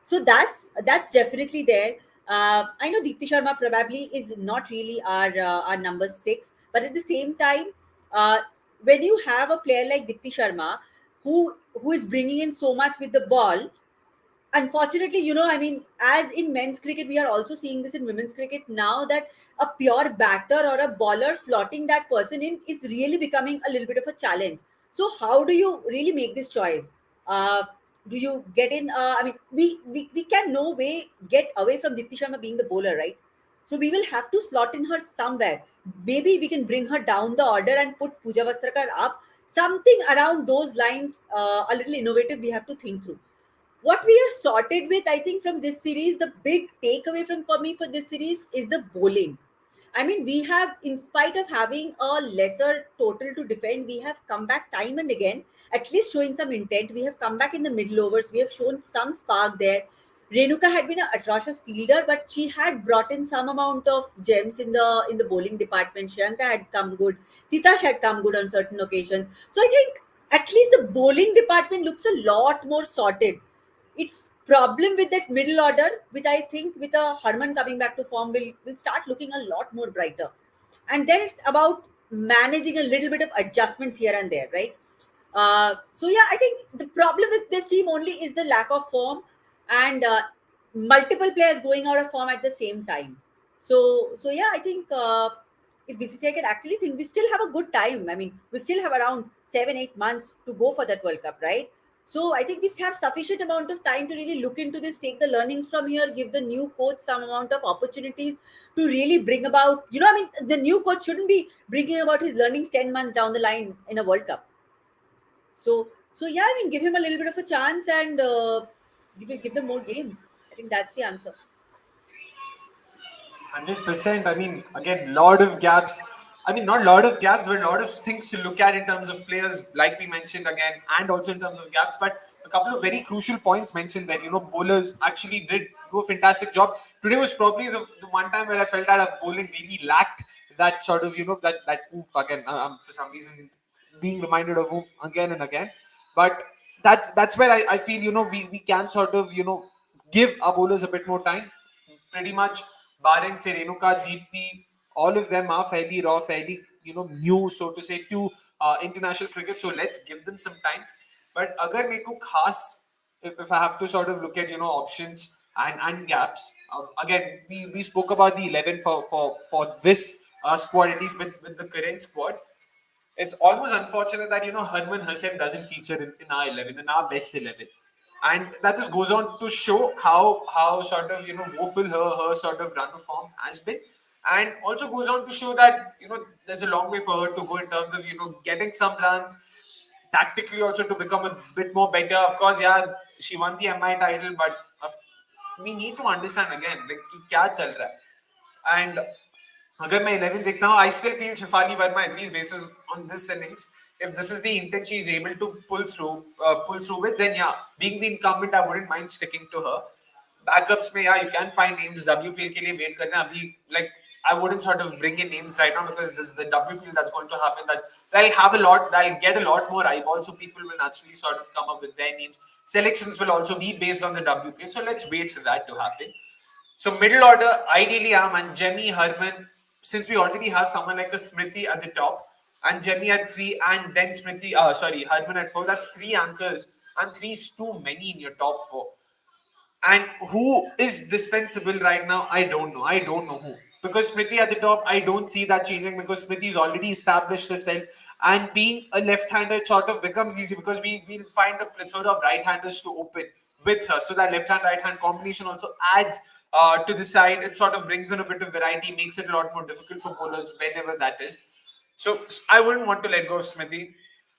So that's definitely there. I know Deepti Sharma probably is not really our number 6, but at the same time, uh, when you have a player like Deepti Sharma who is bringing in so much with the ball, unfortunately, I mean, as in men's cricket, we are also seeing this in women's cricket now, that a pure batter or a bowler slotting that person in is really becoming a little bit of a challenge. So how do you really make this choice? Do you get in? I mean, we can no way get away from Dipti Sharma being the bowler, right? So we will have to slot in her somewhere. Maybe we can bring her down the order and put Pooja Vastrakar up. Something around those lines, a little innovative. We have to think through what we are sorted with. I think from this series, the big takeaway from for me for this series is the bowling. I mean, we have, in spite of having a lesser total to defend, we have come back time and again, at least showing some intent. We have come back in the middle overs. We have shown some spark there. Renuka had been an atrocious fielder, but she had brought in some amount of gems in the bowling department. Shriyanka had come good. Titash had come good on certain occasions. So I think at least the bowling department looks a lot more sorted. Its problem with that middle order, which I think with a Harman coming back to form will start looking a lot more brighter. And then it's about managing a little bit of adjustments here and there, right? So yeah, I think the problem with this team only is the lack of form, and multiple players going out of form at the same time. So yeah, I think if BCCI can actually think, we still have a good time. I mean, we still have around 7-8 months to go for that World Cup, right? So I think we have sufficient amount of time to really look into this, take the learnings from here, give the new coach some amount of opportunities to really bring about. I mean, the new coach shouldn't be bringing about his learnings 10 months down the line in a World Cup. So yeah, I mean, give him a little bit of a chance and give them more games. I think that's the answer. 100%. I mean, again, lot of gaps. I mean, not lot of gaps, but a lot of things to look at in terms of players, like we mentioned again, and also in terms of gaps. But a couple of very crucial points mentioned that, bowlers actually did do a fantastic job. Today was probably the one time where I felt that our bowling really lacked that sort of, that oomph again. I'm for some reason being reminded of oomph again and again. But that's where I feel, we can sort of, give our bowlers a bit more time. Pretty much barring say Renuka, Deepti, all of them are fairly raw, fairly new, so to say, to international cricket. So let's give them some time. But agar मेरे को खास, if I have to sort of look at options and gaps, again we spoke about the 11 for this squad, at least with the current squad. It's almost unfortunate that Harman Hussain doesn't feature in our 11, in our best 11, and that just goes on to show how sort of woeful her sort of run of form has been, and also goes on to show that there's a long way for her to go in terms of getting some runs tactically, also to become a bit more better. Of course, yeah, she won the MI title, but we need to understand again like कि क्या चल रहा है. And अगर मैं 11 देखता हूँ, I still feel Shafali Verma, at least basis on this innings, if this is the intent she's able to pull through with, then yeah, being the incumbent, I wouldn't mind sticking to her. Backups में, yeah, you can find names. WPL के लिए wait करना अभी, like I wouldn't sort of bring in names right now because this is the WPL that's going to happen. That'll have a lot, that'll get a lot more eyeballs, so people will naturally sort of come up with their names. Selections will also be based on the WPL, so let's wait for that to happen. So middle order, ideally, and Jemmy, Harman, since we already have someone like a Smriti at the top, and Jemmy at 3, and then Harman at 4, that's 3 anchors, and 3 is too many in your top 4. And who is dispensable right now? I don't know. I don't know who. Because Smriti at the top, I don't see that changing because Smriti's already established herself. And being a left-hander sort of becomes easy because we'll find a plethora of right-handers to open with her. So that left-hand, right-hand combination also adds to the side. It sort of brings in a bit of variety, makes it a lot more difficult for bowlers whenever that is. So I wouldn't want to let go of Smriti.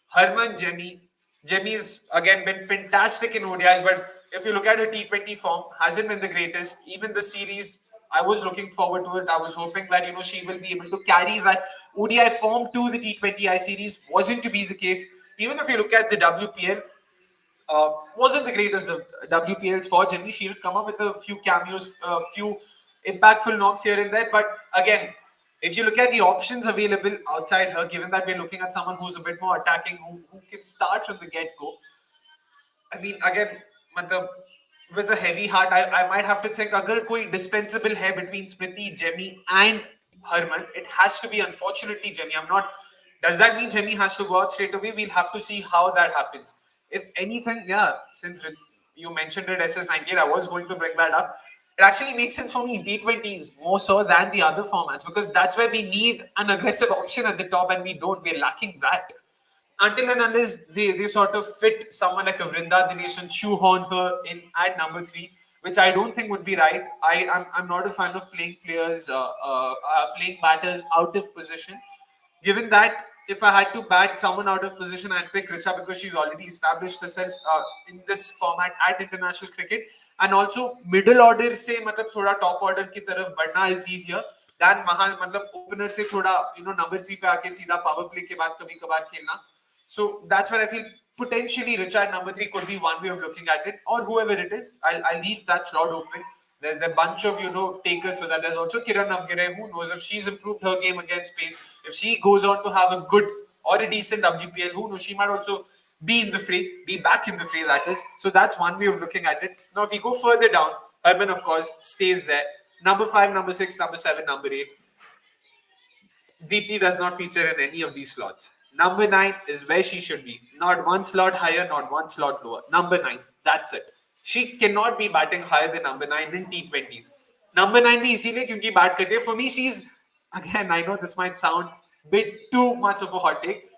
Harman, Jemmy's again been fantastic in ODIs, but if you look at her T20 form, hasn't been the greatest. Even the series, I was looking forward to it. I was hoping that she will be able to carry that ODI form to the T20I series. Wasn't to be the case. Even if you look at the WPL, wasn't the greatest of WPLs for Jenny. She would come up with a few cameos, a few impactful knocks here and there. But again, if you look at the options available outside her, given that we're looking at someone who's a bit more attacking, who can start from the get-go, I mean, again, matlab, with a heavy heart, I might have to think, agar koi dispensable hai between Smriti, Jemmy, and Harman, it has to be, unfortunately, Jenny. I'm not. Does that mean Jenny has to go out straight away? We'll have to see how that happens. If anything, yeah, since you mentioned it, SS98, I was going to bring that up. It actually makes sense for me in T20s more so than the other formats, because that's where we need an aggressive option at the top, and we don't. We're lacking that until and unless they sort of fit someone like a Vrinda Dinesh and shoehorn her in at number 3, which I don't think would be right. I'm not a fan of playing playing batters out of position. Given that, if I had to bat someone out of position, I'd pick Richa because she's already established herself in this format at international cricket. And also middle order से मतलब थोड़ा top order की तरफ बढ़ना is easier than मतलब opener से थोड़ा number 3 पे आके सीधा power play के बाद कभी कभार खेलना. So that's where I feel potentially Richa at number 3 could be one way of looking at it, or whoever it is. I'll leave that slot open. There's a bunch of takers for that. There's also Kiran Navgire. Who knows if she's improved her game against pace? If she goes on to have a good or a decent WPL, who knows? She might also be in the fray, be back in the fray. That is. So that's one way of looking at it. Now, if we go further down, Harman of course stays there. Number 5, number 6, number 7, number 8. Deepti does not feature in any of these slots. Number 9 is where she should be. Not one slot higher, not one slot lower. Number 9. That's it. She cannot be batting higher than number 9 in T20s. Number 9 भी इसीलिए क्योंकि bat करती है. For me, she's, again, I know this might sound bit too much of a hot take.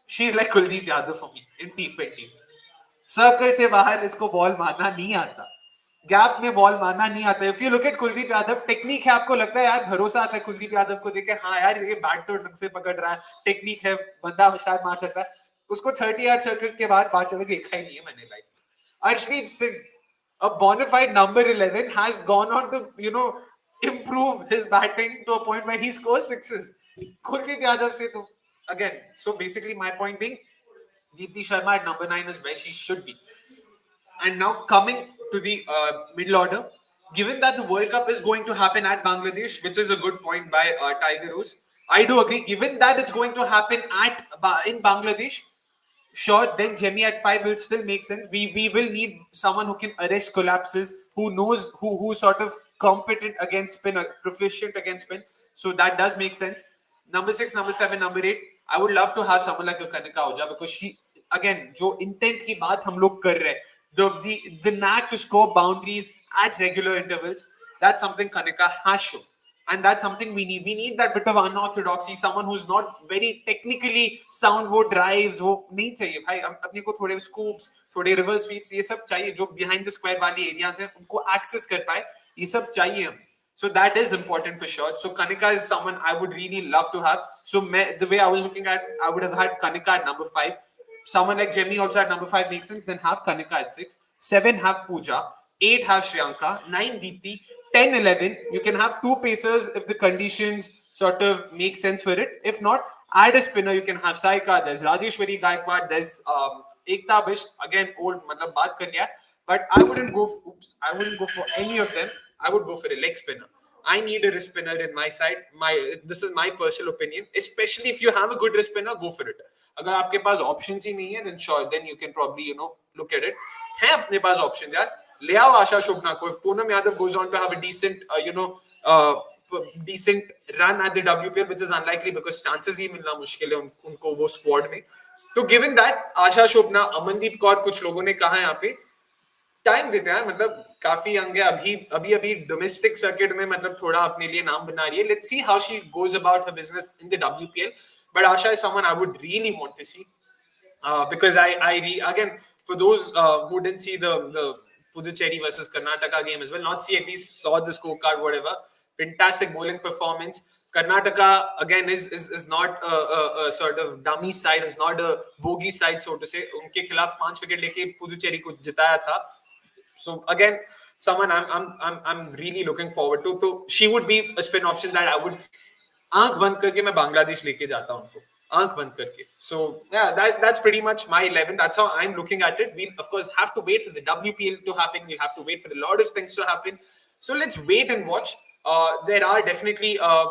She's like Kuldeep Yadav for me in T20s. Circle से बाहर इसको ball मारना नहीं आता. गैप में बॉल मारना नहीं आता. If you look at Kuldeep Yadav, technique है, आपको लगता है यार भरोसा आता है कुलदीप यादव को देख के, हाँ यार ये बैट तो ढंग से पकड़ रहा है, टेक्निक है, बंदा शायद मार सकता है. उसको 30 यार्ड सर्किल के बाद बात हुए देखा ही नहीं है मैंने लाइफ में. Arshdeep Singh, a bona fide number 11, has gone on to improve his batting to a point where he scores sixes. Kuldeep Yadav se to, again, so basically my point being, Deepti Sharma at number 9 is where she should be. And now coming to the middle order, given that the World Cup is going to happen at Bangladesh, which is a good point by Tiger Rose, I do agree. Given that it's going to happen in Bangladesh, sure, then Jemmy at 5 will still make sense. We will need someone who can arrest collapses, who knows, who sort of competent against spin, proficient against spin. So that does make sense. Number 6, number 7, number 8. I would love to have someone like a Kanika Ahuja, because she, again, जो intent की बात हम लोग कर रहे हैं, the knack to score boundaries at regular intervals, that's something Kanika has shown. And that's something we need. We need that bit of unorthodoxy, someone who's not very technically sound, वो drives, वो नहीं चाहिए भाई. अपने को थोड़े scoops, थोड़े reverse sweeps, ये सब चाहिए. जो behind the square वाली areas हैं, उनको access कर पाए, ये सब चाहिए हम. So that is important for sure. So Kanika is someone I would really love to have. So the way I was looking at, I would have had Kanika at number 5. Someone like Jemmy also at number 5 makes sense. Then have Kanika at 6. 7 have Pooja. 8 have Shriyanka. 9 Deepti. 10, 11. You can have 2 pacers if the conditions sort of make sense for it. If not, add a spinner. You can have Saika. There's Rajeshwari Gaikwad. There's Ekta Bisht. Again, old, matlab baat kar liya. But I wouldn't go for any of them. I would go for a leg spinner. I need a wrist spinner in my side. This is my personal opinion. Especially if you have a good wrist spinner, go for it. अगर आपके पास options ही नहीं है, then sure, then you can probably look at it. है अपने पास options यार. ले आओ आशा शुभना को. If Poonam Yadav goes on to have a decent decent run at the WPL, which is unlikely because chances ही मिलना मुश्किल है उनको वो squad में. तो given that, आशा शुभना, अमनदीप कौर, कुछ लोगों ने कहा यहाँ पे टाइम देते हैं, मतलब काफी यंग है, अभी डोमेस्टिक सर्किट में मतलब थोड़ा अपने लिए नाम बना रही है. Let's see how she goes about her business in the WPL. But Asha is someone I would really want to see, because again, for those who didn't see the Puducherry versus Karnataka game as well, not see, at least saw the scorecard, whatever. Fantastic bowling performance. Karnataka again is not a sort of dummy side, is not a bogey side, so to say. उनके खिलाफ 5 wicket लेके पुदुचेरी को जिताया था. So again, someone I'm really looking forward to. So she would be a spin option that I would आंख बंद करके मैं बांग्लादेश लेके जाता हूं उनको आंख बंद करके. So yeah, that's pretty much my 11. That's how I'm looking at it. We of course have to wait for the WPL to happen. We have to wait for a lot of things to happen. So let's wait and watch. There are definitely a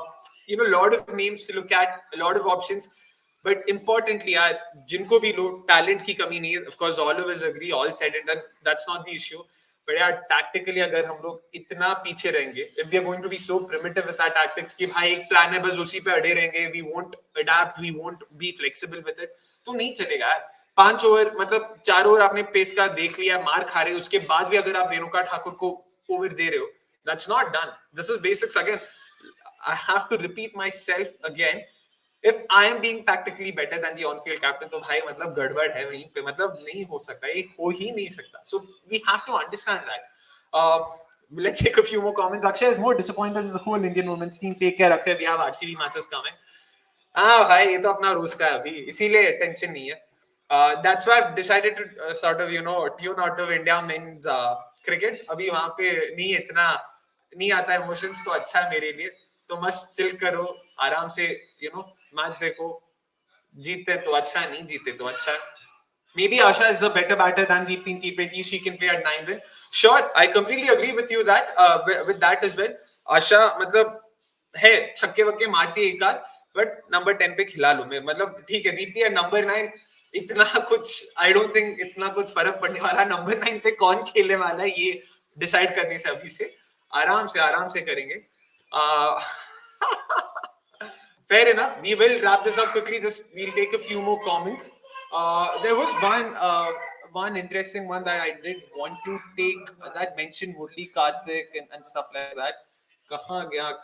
lot of names to look at, a lot of options. But importantly, यार जिनको भी लोग talent की कमी नहीं है, of course all of us agree, all said and done, that's not the issue. But यार tactically अगर हम लोग इतना पीछे रहेंगे, if we are going to be so primitive with our tactics कि भाई एक plan है बस उसी पे अड़े रहेंगे, we won't adapt, we won't be flexible with it, तो नहीं चलेगा यार. 5 ओवर मतलब 4 ओवर आपने पेस का देख लिया, मार खा रहे, उसके बाद भी अगर आप रेणुका ठाकुर को ओवर दे रहे हो, that's not done. This is basics again. I have to repeat myself again. If I am being tactically better than the on-field captain, तो भाई मतलब गड़बड़ है वहीं पे, मतलब नहीं हो सकता, ये हो ही नहीं सकता. So we have to understand that. Let's take a few more comments. Akshay is more disappointed in the whole Indian women's team. Take care, Akshay. We have RCB matches coming. भाई ये तो अपना रोज का है अभी, इसीलिए टेंशन नहीं है. That's why I've decided to sort of tune out of India men's cricket. अभी वहाँ पे नहीं आता emotions, तो अच्छा है मेरे लिए. तो मस्त चिल करो, आराम से मैच देखो, जीते तो अच्छा है, नहीं जीते तो अच्छा है. Maybe Asha is a better batter than Deepti in T20. She can play at 9 win. Sure, I completely agree with you that with that as well. Asha मतलब है छक्के वक्के मारती है एक आध, बट नंबर 10 पे खिला लो. मैं मतलब ठीक है, दीप्ति है नंबर 9, इतना कुछ आई डोंट थिंक इतना कुछ फर्क पड़ने वाला. नंबर 9 पे कौन खेलने वाला है ये डिसाइड करने से अभी से आराम से करेंगे. Fair enough. We will wrap this up quickly. We'll take a few more comments. There was one interesting one that I did want to take that mentioned Murli, Karthik and stuff like that. Kahan gaya?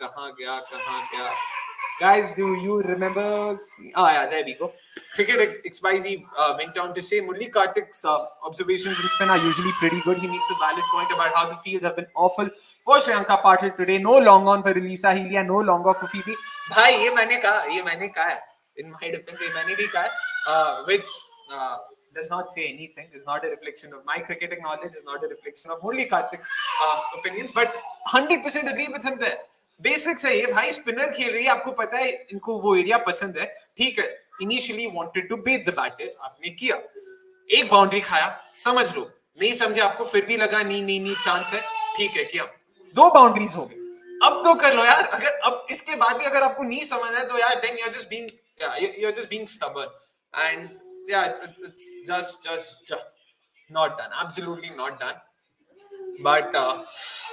Guys, do you remember? Oh yeah, there we go. Cricket XYZ went on to say Murli Karthik's observations in spin are usually pretty good. He makes a valid point about how the fields have been awful for Sri Lanka Patil today. No long on for Elisa Healy and no longer for Phoebe. भाई ये मैंने कहा है. In my defense, ये मैंने भी कहा है, which does not say anything. It's not a reflection of my cricketing knowledge. It's not a reflection of Murli Karthik's opinions. But 100% agree with him there. Basics है ये भाई. स्पिनर खेल रही है, आपको पता है इनको वो एरिया पसंद है, ठीक है. Initially wanted to beat the batter, आपने किया, एक बाउंड्री खाया, समझ लो. नहीं समझे आपको, फिर भी लगा नहीं चांस है, ठीक है किया, 2 बाउंड्रीज हो गई. अब तो कर लो यार. अगर अब इसके बाद भी अगर आपको नहीं समझ है तो यार then you're just being stubborn. And yeah, it's just not done. Absolutely not done. But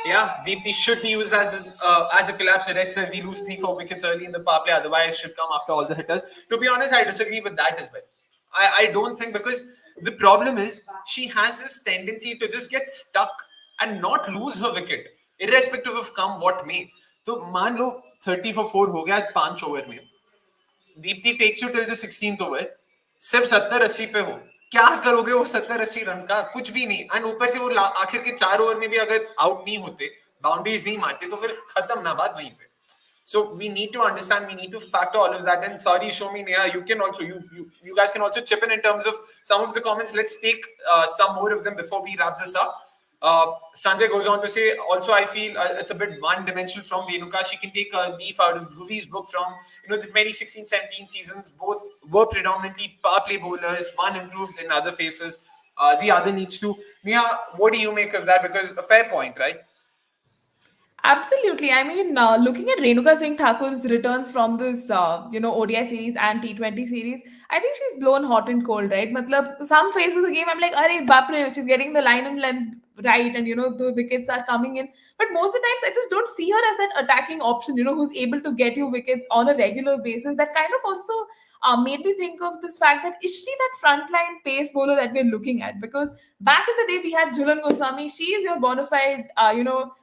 yeah, Deepti should be used as a collapse arrester if we lose 3-4 wickets early in the power play. Otherwise, should come after all the hitters. To be honest, I disagree with that as well. I don't think, because the problem is she has this tendency to just get stuck and not lose her wicket, irrespective of come what may. तो मान लो 30 for 4 हो गया 5 over में. Deepti takes you till the 16th over. सिर्फ 70-80 पे हो, क्या करोगे वो 70-80 रन का? कुछ भी नहीं. एंड ऊपर से वो आखिर के 4 ओवर में भी अगर आउट नहीं होते, बाउंड्रीज नहीं मारते, तो फिर खत्म ना बात वहीं पे. So we need to understand, we need to factor all of that. And sorry, Shomi, Neha, you can also, you guys can also chip in terms of some of the comments. Let's take some more of them before we wrap this up. Sanjay goes on to say, also I feel it's a bit one-dimensional from Renuka. She can take a leaf out of Bhuvi's book from the 2016-17 seasons. Both were predominantly power play bowlers. One improved in other phases. The other needs to. Neha, what do you make of that? Because a fair point, right? Absolutely. I mean, looking at Renuka Singh Thakur's returns from this, ODI series and T20 series, I think she's blown hot and cold, right? Matlab, some phases of the game, I'm like, arey bapre, she's getting the line and length right, and the wickets are coming in. But most of the times, I just don't see her as that attacking option, who's able to get you wickets on a regular basis. That kind of also made me think of this fact that is she that frontline pace bowler that we're looking at? Because back in the day, we had Jhulan Goswami. She is your bona fide,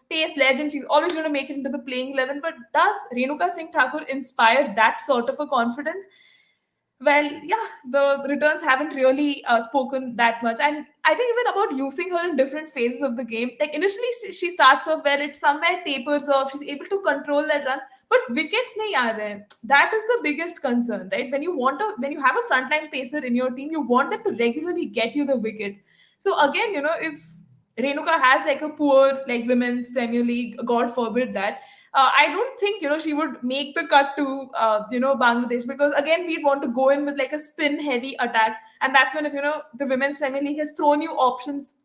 pace legend. She's always going to make it into the playing 11. But does Renuka Singh Thakur inspire that sort of a confidence? Well, yeah, the returns haven't really spoken that much. And I think even about using her in different phases of the game, like initially she starts off well, it somewhere tapers off, she's able to control that runs, but wickets nahi aa rahe. That is the biggest concern, right? When you have a frontline pacer in your team, you want them to regularly get you the wickets. So again, Renuka has like a poor like women's Premier League, God forbid that. I don't think she would make the cut to Bangladesh, because again we'd want to go in with like a spin heavy attack, and that's when if the women's Premier League has thrown you options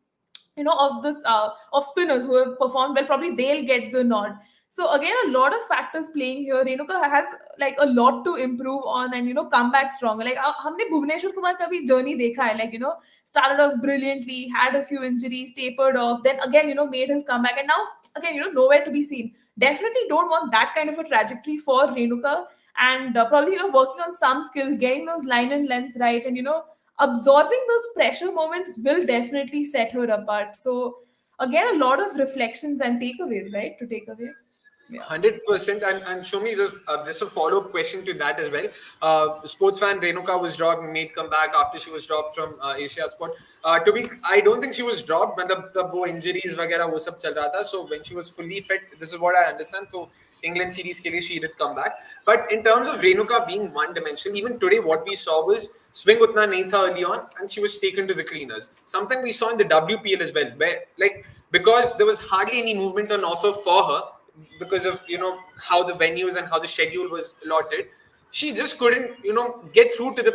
of this of spinners who have performed well, probably they'll get the nod. So again, a lot of factors playing here. Renuka has like a lot to improve on, and come back stronger. Like हमने भुवनेश्वर कुमार का भी journey देखा है, like started off brilliantly, had a few injuries, tapered off, then again made his comeback, and now again nowhere to be seen. Definitely don't want that kind of a trajectory for Renuka, and probably working on some skills, getting those line and lengths right, and absorbing those pressure moments will definitely set her apart. So again, a lot of reflections and takeaways, right, to take away. Yeah. 100%. And show me just a follow-up question to that as well. Sports fan Renuka was dropped, made comeback after she was dropped from Asia Squad. I don't think she was dropped, but the injuries वगैरह वो सब चल रहा था. So when she was fully fit, this is what I understand. So England series के लिए she did come back. But in terms of Renuka being one-dimensional, even today what we saw was swing utna nahi tha early on, and she was taken to the cleaners. Something we saw in the WPL as well, where because there was hardly any movement on offer for her, because of how the venues and how the schedule was allotted, she just couldn't get through to the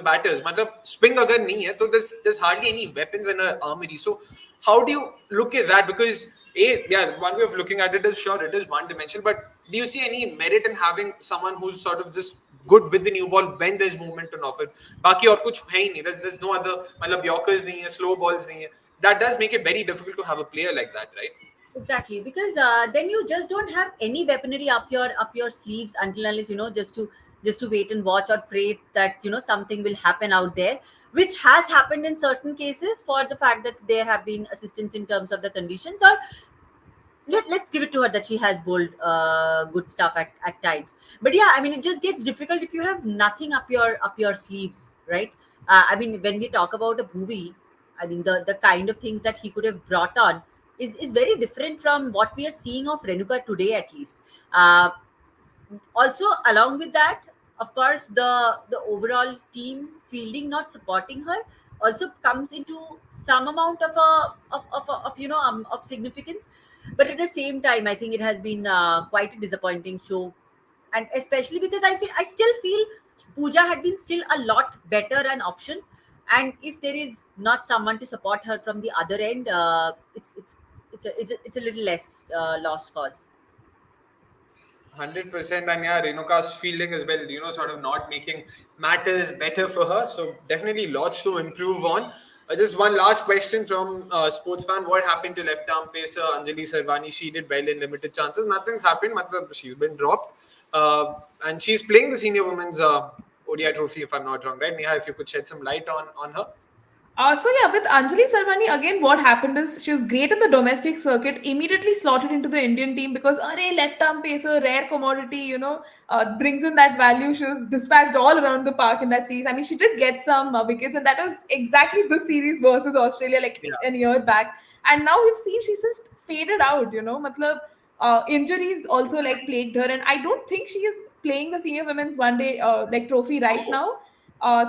batters. Matlab swing agar nahi hai, so there's hardly any weapons in her armory. So how do you look at that? Because one way of looking at it is, sure, it is one dimensional, but do you see any merit in having someone who's sort of just good with the new ball when there's movement on offer? Baki aur kuch hai nahi. There's no other Yorkers nahi hai, slow balls nahi hai. That does make it very difficult to have a player like that, right? Exactly, because then you just don't have any weaponry up your sleeves until unless just to wait and watch or pray that something will happen out there, which has happened in certain cases for the fact that there have been assistance in terms of the conditions, or let's give it to her that she has bowled good stuff at times. But yeah, I mean, it just gets difficult if you have nothing up your sleeves, right? I mean, when we talk about a Bhuvi, I mean the kind of things that he could have brought on is very different from what we are seeing of Renuka today, at least. Also, along with that, of course, the overall team fielding not supporting her also comes into some amount of significance. But at the same time, I think it has been quite a disappointing show, and especially because I still feel Pooja had been still a lot better an option. And if there is not someone to support her from the other end, it's a little less lost cause. 100%. And yeah, Renuka's fielding as well, sort of not making matters better for her. So definitely lots to improve on. Just one last question from sports fan. What happened to left arm pacer Anjali Sarvani? She did well in limited chances. Nothing's happened. She's been dropped. And she's playing the senior women's ODI trophy, if I'm not wrong, right? Neha, if you could shed some light on her. So yeah, with Anjali Sarvani, again, what happened is she was great in the domestic circuit, immediately slotted into the Indian team because left arm pacer, rare commodity, brings in that value. She was dispatched all around the park in that series. I mean, she did get some wickets, and that was exactly the series versus Australia, a year back. And now we've seen she's just faded out, Matlab, injuries also plagued her, and I don't think she is playing the senior women's one day trophy right now.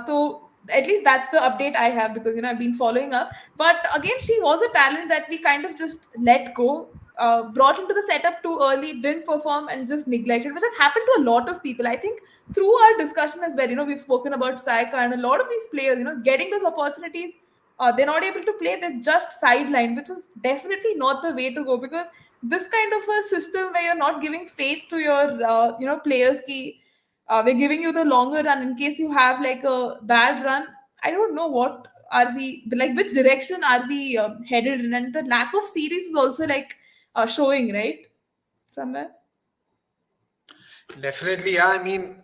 So at least that's the update I have, because I've been following up. But again, she was a talent that we kind of just let go, brought into the setup too early, didn't perform, and just neglected, which has happened to a lot of people. I think through our discussion as well, we've spoken about Saika and a lot of these players, getting those opportunities, they're not able to play, they're just sidelined, which is definitely not the way to go, because this kind of a system where you're not giving faith to your players ki we're giving you the longer run in case you have a bad run. I don't know what are we which direction are we headed in, and the lack of series is also showing, right, somewhere. Definitely, yeah. I mean,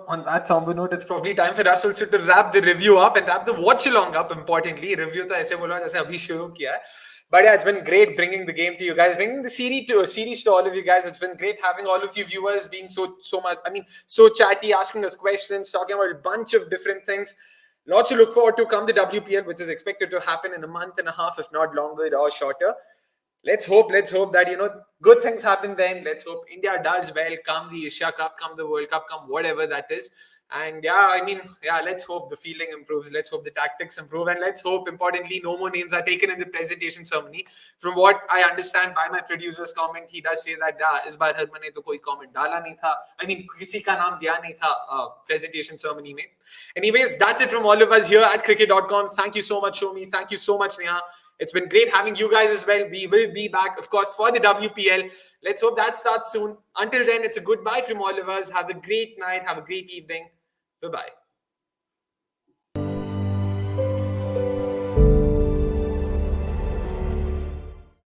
on that somber note, it's probably time for us also to wrap the review up and wrap the watch along up. Importantly, review to aise bola jaise abhi shuru kiya hai. But yeah, it's been great bringing the game to you guys, bringing the series to all of you guys. It's been great having all of you viewers being so much, so chatty, asking us questions, talking about a bunch of different things. Lots to look forward to come the WPL, which is expected to happen in a month and a half, if not longer or shorter. Let's hope that, good things happen then. Let's hope India does well, come the Asia Cup, come the World Cup, come whatever that is. And yeah, I mean, yeah, let's hope the fielding improves. Let's hope the tactics improve. And let's hope, importantly, no more names are taken in the presentation ceremony. From what I understand by my producer's comment, he does say that, yeah, इस बार हरमन ने तो कोई comment डाला नहीं था. I mean, किसी का नाम दिया नहीं था presentation ceremony में. Anyways, that's it from all of us here at cricket.com. Thank you so much, Shomi. Thank you so much, Neha. It's been great having you guys as well. We will be back, of course, for the WPL. Let's hope that starts soon. Until then, it's a goodbye from all of us. Have a great night. Have a great evening. Bye-bye.